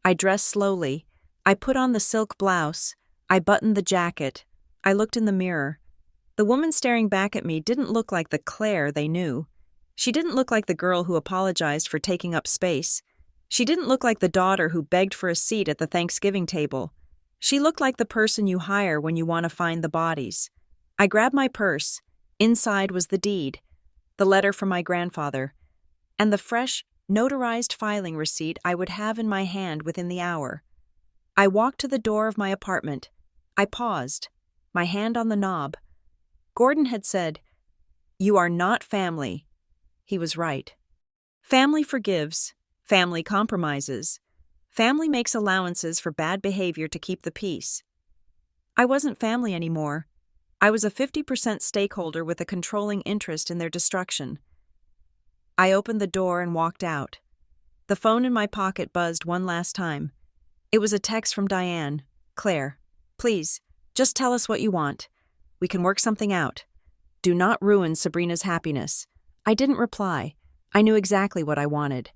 I dressed slowly. I put on the silk blouse. I buttoned the jacket. I looked in the mirror. The woman staring back at me didn't look like the Claire they knew. She didn't look like the girl who apologized for taking up space. She didn't look like the daughter who begged for a seat at the Thanksgiving table. She looked like the person you hire when you want to find the bodies. I grabbed my purse. Inside was the deed, the letter from my grandfather, and the fresh, notarized filing receipt I would have in my hand within the hour. I walked to the door of my apartment. I paused, my hand on the knob. Gordon had said, "You are not family." He was right. Family forgives. Family compromises. Family makes allowances for bad behavior to keep the peace. I wasn't family anymore. I was a 50% stakeholder with a controlling interest in their destruction. I opened the door and walked out. The phone in my pocket buzzed one last time. It was a text from Diane. "Claire, please, just tell us what you want. We can work something out. Do not ruin Sabrina's happiness." I didn't reply. I knew exactly what I wanted.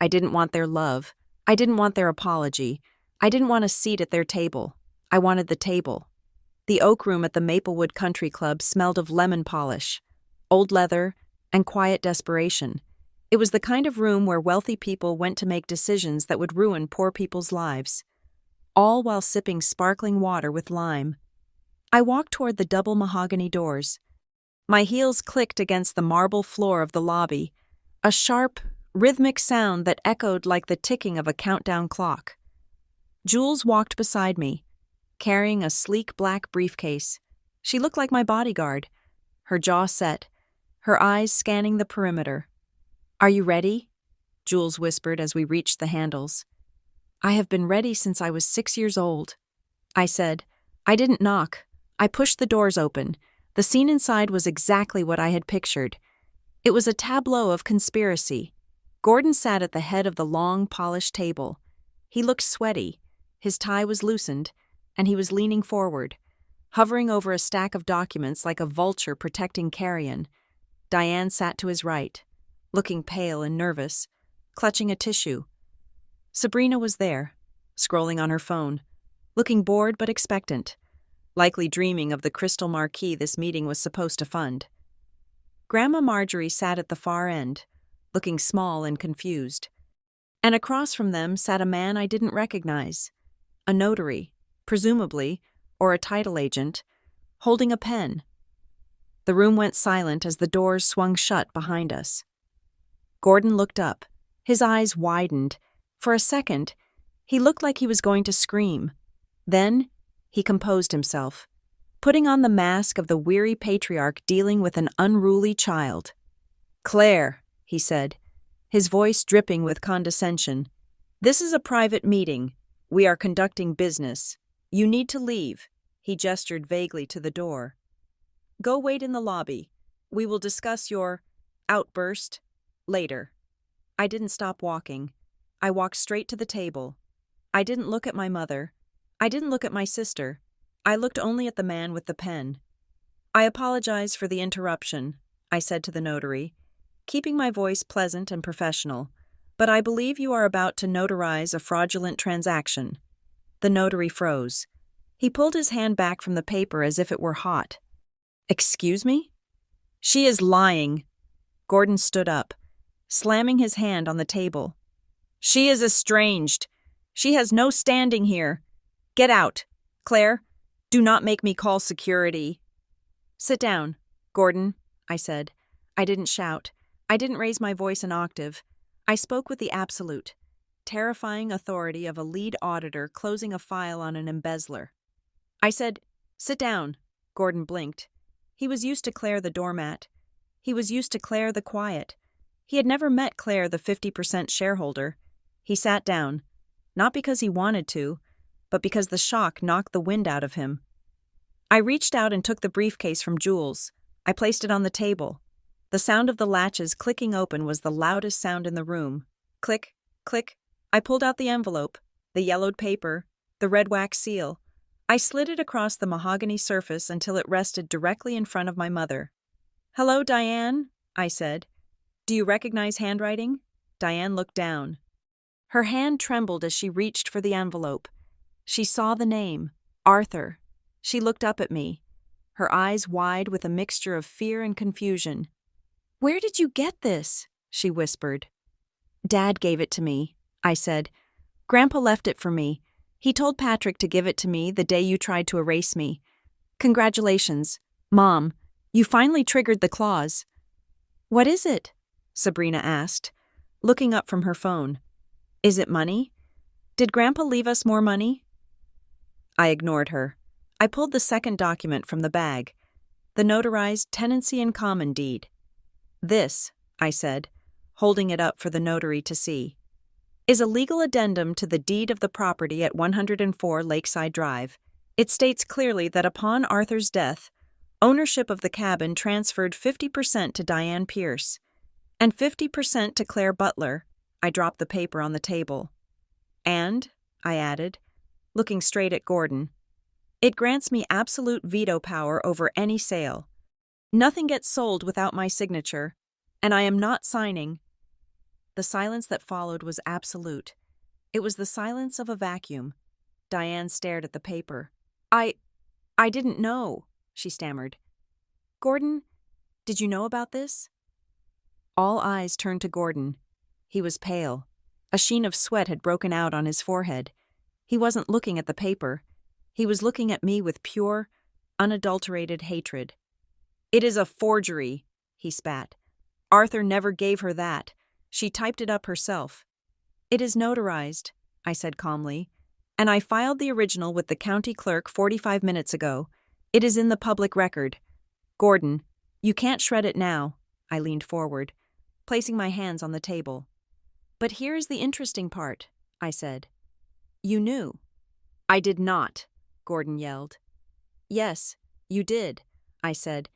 I didn't want their love. I didn't want their apology. I didn't want a seat at their table. I wanted the table. The oak room at the Maplewood Country Club smelled of lemon polish, old leather, and quiet desperation. It was the kind of room where wealthy people went to make decisions that would ruin poor people's lives, all while sipping sparkling water with lime. I walked toward the double mahogany doors. My heels clicked against the marble floor of the lobby, a sharp, rhythmic sound that echoed like the ticking of a countdown clock. Jules walked beside me, carrying a sleek black briefcase. She looked like my bodyguard, her jaw set, her eyes scanning the perimeter. "Are you ready?" Jules whispered as we reached the handles. "I have been ready since I was 6 years old," I said. I didn't knock. I pushed the doors open. The scene inside was exactly what I had pictured. It was a tableau of conspiracy. Gordon sat at the head of the long, polished table. He looked sweaty. His tie was loosened, and he was leaning forward, hovering over a stack of documents like a vulture protecting carrion. Diane sat to his right, looking pale and nervous, clutching a tissue. Sabrina was there, scrolling on her phone, looking bored but expectant, likely dreaming of the crystal marquee this meeting was supposed to fund. Grandma Marjorie sat at the far end, looking small and confused. And across from them sat a man I didn't recognize, a notary, presumably, or a title agent, holding a pen. The room went silent as the doors swung shut behind us. Gordon looked up. His eyes widened. For a second, he looked like he was going to scream. Then, he composed himself, putting on the mask of the weary patriarch dealing with an unruly child. "Claire," he said, his voice dripping with condescension, "this is a private meeting. We are conducting business. You need to leave." He gestured vaguely to the door. "Go wait in the lobby. We will discuss your outburst later." I didn't stop walking. I walked straight to the table. I didn't look at my mother. I didn't look at my sister. I looked only at the man with the pen. "I apologize for the interruption," I said to the notary, keeping my voice pleasant and professional, "but I believe you are about to notarize a fraudulent transaction." The notary froze. He pulled his hand back from the paper as if it were hot. "Excuse me?" "She is lying." Gordon stood up, slamming his hand on the table. "She is estranged. She has no standing here. Get out. Claire, do not make me call security." "Sit down, Gordon," I said. I didn't shout. I didn't raise my voice an octave. I spoke with the absolute, terrifying authority of a lead auditor closing a file on an embezzler. I said, "Sit down." Gordon blinked. He was used to Claire the doormat. He was used to Claire the quiet. He had never met Claire the 50% shareholder. He sat down, not because he wanted to, but because the shock knocked the wind out of him. I reached out and took the briefcase from Jules. I placed it on the table. The sound of the latches clicking open was the loudest sound in the room. Click, click. I pulled out the envelope, the yellowed paper, the red wax seal. I slid it across the mahogany surface until it rested directly in front of my mother. "Hello, Diane," I said. "Do you recognize handwriting?" Diane looked down. Her hand trembled as she reached for the envelope. She saw the name, Arthur. She looked up at me, her eyes wide with a mixture of fear and confusion. "Where did you get this?" she whispered. "Dad gave it to me," I said. "Grandpa left it for me. He told Patrick to give it to me the day you tried to erase me. Congratulations, Mom. You finally triggered the clause." "What is it?" Sabrina asked, looking up from her phone. "Is it money? Did Grandpa leave us more money?" I ignored her. I pulled the second document from the bag, the notarized tenancy in common deed. "This," I said, holding it up for the notary to see, "is a legal addendum to the deed of the property at 104 Lakeside Drive. It states clearly that upon Arthur's death, ownership of the cabin transferred 50% to Diane Pierce and 50% to Claire Butler." I dropped the paper on the table. "And," I added, looking straight at Gordon, "it grants me absolute veto power over any sale. Nothing gets sold without my signature, and I am not signing." The silence that followed was absolute. It was the silence of a vacuum, Diane stared at the paper. I didn't know, she stammered. Gordon, did you know about this? All eyes turned to Gordon. He was pale. A sheen of sweat had broken out on his forehead. He wasn't looking at the paper. He was looking at me with pure, unadulterated hatred. It is a forgery, he spat. Arthur never gave her that. She typed it up herself. It is notarized, I said calmly, and I filed the original with the county clerk 45 minutes ago. It is in the public record. Gordon, you can't shred it now. I leaned forward, placing my hands on the table. But here is the interesting part, I said. You knew. I did not, Gordon yelled. Yes, you did, I said.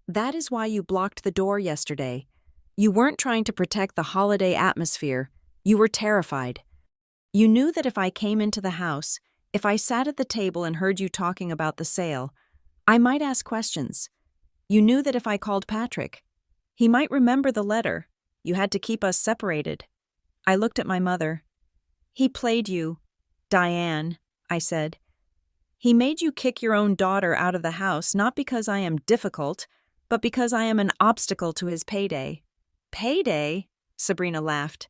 That is why you blocked the door yesterday. You weren't trying to protect the holiday atmosphere. You were terrified. You knew that if I came into the house, if I sat at the table and heard you talking about the sale, I might ask questions. You knew that if I called Patrick, he might remember the letter. You had to keep us separated. I looked at my mother. He played you, Diane, I said. He made you kick your own daughter out of the house not because I am difficult, but because I am an obstacle to his payday. Payday? Sabrina laughed.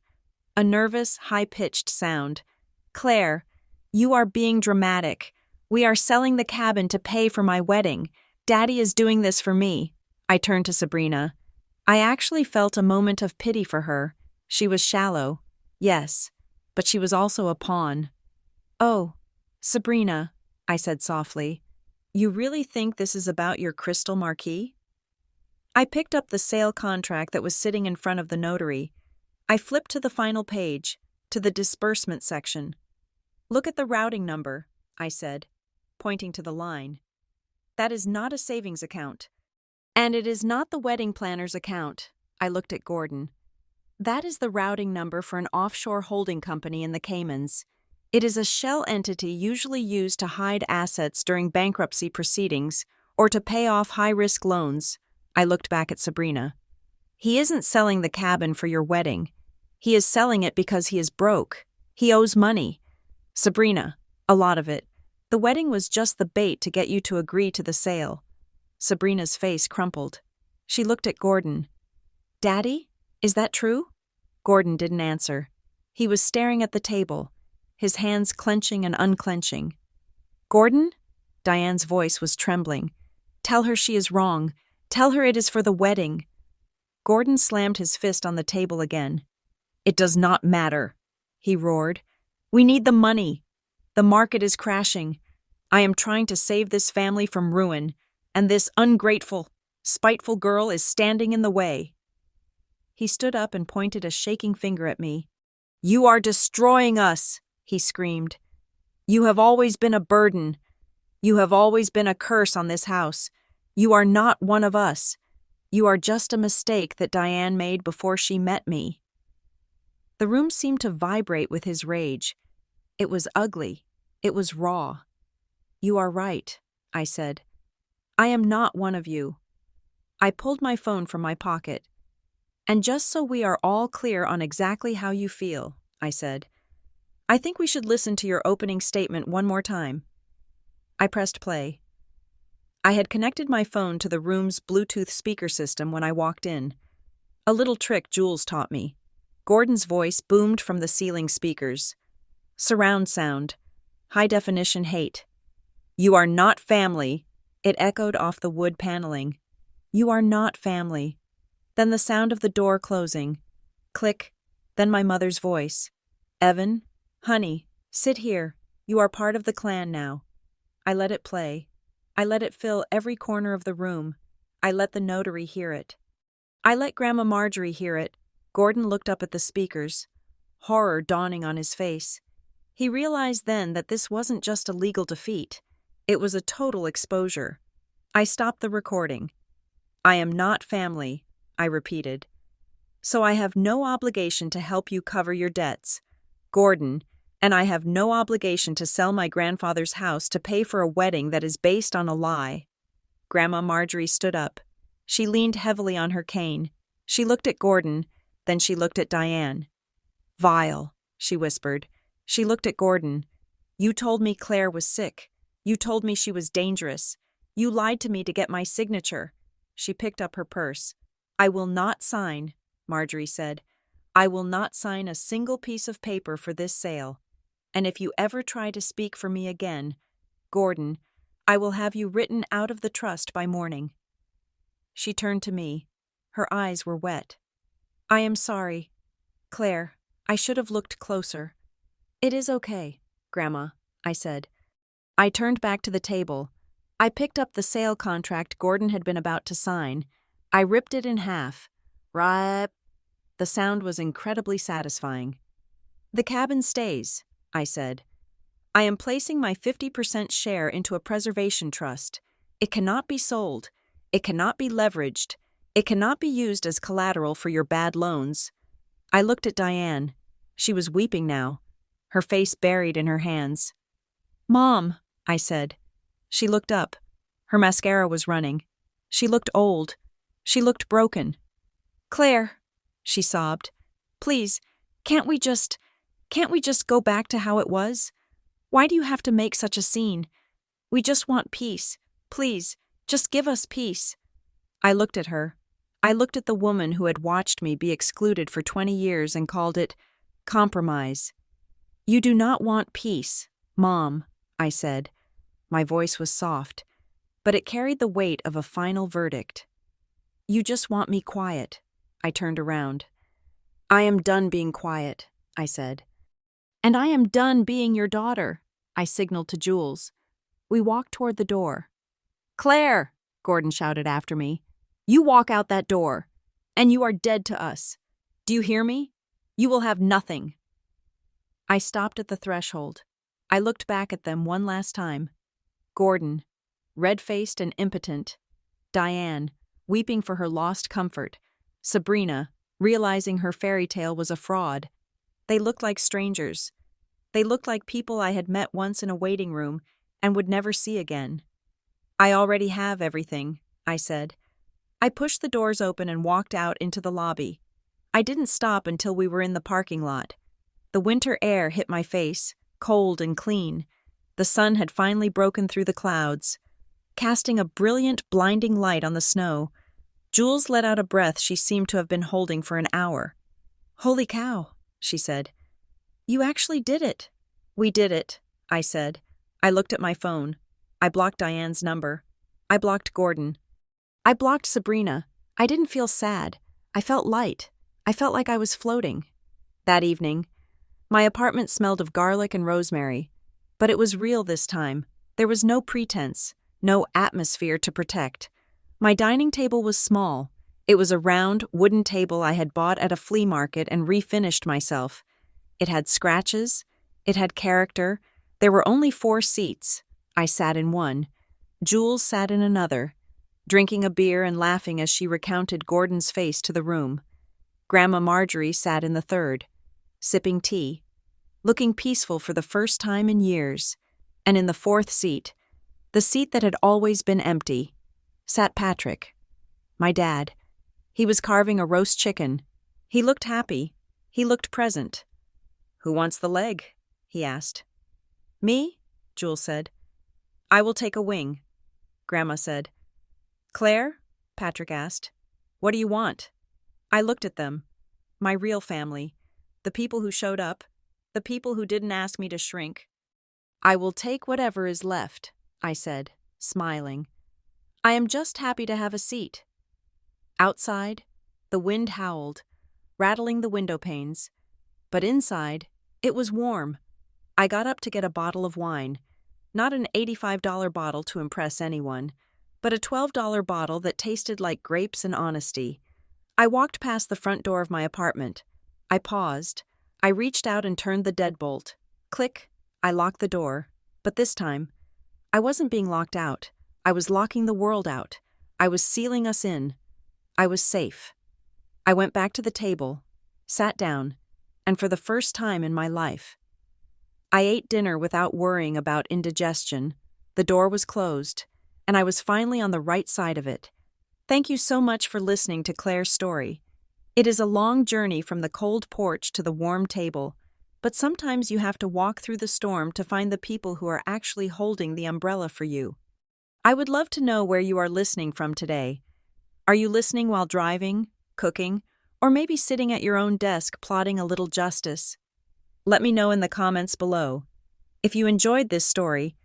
A nervous, high-pitched sound. Claire, you are being dramatic. We are selling the cabin to pay for my wedding. Daddy is doing this for me. I turned to Sabrina. I actually felt a moment of pity for her. She was shallow, yes, but she was also a pawn. Oh, Sabrina, I said softly, you really think this is about your crystal marquee? I picked up the sale contract that was sitting in front of the notary. I flipped to the final page, to the disbursement section. Look at the routing number, I said, pointing to the line. That is not a savings account. And it is not the wedding planner's account. I looked at Gordon. That is the routing number for an offshore holding company in the Caymans. It is a shell entity usually used to hide assets during bankruptcy proceedings or to pay off high-risk loans. I looked back at Sabrina. He isn't selling the cabin for your wedding. He is selling it because he is broke. He owes money. Sabrina, a lot of it. The wedding was just the bait to get you to agree to the sale. Sabrina's face crumpled. She looked at Gordon. Daddy, is that true? Gordon didn't answer. He was staring at the table, his hands clenching and unclenching. Gordon? Diane's voice was trembling. Tell her she is wrong. Tell her it is for the wedding. Gordon slammed his fist on the table again. It does not matter, he roared. We need the money. The market is crashing. I am trying to save this family from ruin, and this ungrateful, spiteful girl is standing in the way. He stood up and pointed a shaking finger at me. You are destroying us, he screamed. You have always been a burden. You have always been a curse on this house. You are not one of us. You are just a mistake that Diane made before she met me. The room seemed to vibrate with his rage. It was ugly. It was raw. You are right, I said. I am not one of you. I pulled my phone from my pocket. And just so we are all clear on exactly how you feel, I said, I think we should listen to your opening statement one more time. I pressed play. I had connected my phone to the room's Bluetooth speaker system when I walked in. A little trick Jules taught me. Gordon's voice boomed from the ceiling speakers. Surround sound. High-definition hate. You are not family. It echoed off the wood paneling. You are not family. Then the sound of the door closing. Click. Then my mother's voice. Evan, honey, sit here. You are part of the clan now. I let it play. I let it fill every corner of the room. I let the notary hear it. I let Grandma Marjorie hear it. Gordon looked up at the speakers, horror dawning on his face. He realized then that this wasn't just a legal defeat. It was a total exposure. I stopped the recording. I am not family, I repeated. So I have no obligation to help you cover your debts, Gordon, and I have no obligation to sell my grandfather's house to pay for a wedding that is based on a lie. Grandma Marjorie stood up. She leaned heavily on her cane. She looked at Gordon, then she looked at Diane. Vile, she whispered. She looked at Gordon. You told me Claire was sick. You told me she was dangerous. You lied to me to get my signature." She picked up her purse. "I will not sign," Marjorie said. "I will not sign a single piece of paper for this sale. And if you ever try to speak for me again, Gordon, I will have you written out of the trust by morning." She turned to me. Her eyes were wet. "I am sorry. Claire, I should have looked closer." "It is okay, Grandma," I said. I turned back to the table. I picked up the sale contract Gordon had been about to sign. I ripped it in half. Rip. The sound was incredibly satisfying. "The cabin stays," I said. "I am placing my 50% share into a preservation trust. It cannot be sold. It cannot be leveraged. It cannot be used as collateral for your bad loans." I looked at Diane. She was weeping now, her face buried in her hands. "Mom," I said. She looked up. Her mascara was running. She looked old. She looked broken. "Claire," she sobbed. "Please, can't we just go back to how it was? Why do you have to make such a scene? We just want peace. Please, just give us peace." I looked at her. I looked at the woman who had watched me be excluded for 20 years and called it compromise. "You do not want peace, Mom," I said. My voice was soft, but it carried the weight of a final verdict. "You just want me quiet." I turned around. "I am done being quiet," I said. "And I am done being your daughter," I signaled to Jules. We walked toward the door. "Claire," Gordon shouted after me, "you walk out that door, and you are dead to us. Do you hear me? You will have nothing." I stopped at the threshold. I looked back at them one last time. Gordon, red-faced and impotent. Diane, weeping for her lost comfort. Sabrina, realizing her fairy tale was a fraud. They looked like strangers. They looked like people I had met once in a waiting room and would never see again. "I already have everything," I said. I pushed the doors open and walked out into the lobby. I didn't stop until we were in the parking lot. The winter air hit my face, cold and clean. The sun had finally broken through the clouds, casting a brilliant, blinding light on the snow. Jules let out a breath she seemed to have been holding for an hour. "Holy cow," she said. "You actually did it." "We did it," I said. I looked at my phone. I blocked Diane's number. I blocked Gordon. I blocked Sabrina. I didn't feel sad. I felt light. I felt like I was floating. That evening, my apartment smelled of garlic and rosemary. But it was real this time. There was no pretense, no atmosphere to protect. My dining table was small. It was a round, wooden table I had bought at a flea market and refinished myself. It had scratches. It had character. There were only 4 seats. I sat in one. Jules sat in another, drinking a beer and laughing as she recounted Gordon's face to the room. Grandma Marjorie sat in the third, sipping tea, looking peaceful for the first time in years. And in the 4th seat, the seat that had always been empty, sat Patrick, my dad. He was carving a roast chicken. He looked happy. He looked present. "Who wants the leg?" he asked. "Me?" Jules said. "I will take a wing," Grandma said. "Claire?" Patrick asked. "What do you want?" I looked at them. My real family. The people who showed up. The people who didn't ask me to shrink. "I will take whatever is left," I said, smiling. "I am just happy to have a seat." Outside, the wind howled, rattling the window panes. But inside, it was warm. I got up to get a bottle of wine. Not an $85 bottle to impress anyone, but a $12 bottle that tasted like grapes and honesty. I walked past the front door of my apartment. I paused. I reached out and turned the deadbolt. Click. I locked the door. But this time, I wasn't being locked out. I was locking the world out. I was sealing us in. I was safe. I went back to the table, sat down, and for the first time in my life, I ate dinner without worrying about indigestion. The door was closed, and I was finally on the right side of it. Thank you so much for listening to Claire's story. It is a long journey from the cold porch to the warm table, but sometimes you have to walk through the storm to find the people who are actually holding the umbrella for you. I would love to know where you are listening from today. Are you listening while driving, cooking, or maybe sitting at your own desk plotting a little justice? Let me know in the comments below. If you enjoyed this story,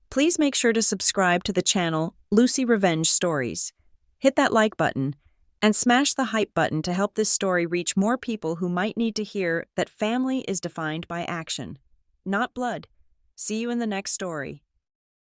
please make sure to subscribe to the channel Lucy Revenge Stories. Hit that like button and smash the hype button to help this story reach more people who might need to hear that family is defined by action, not blood. See you in the next story.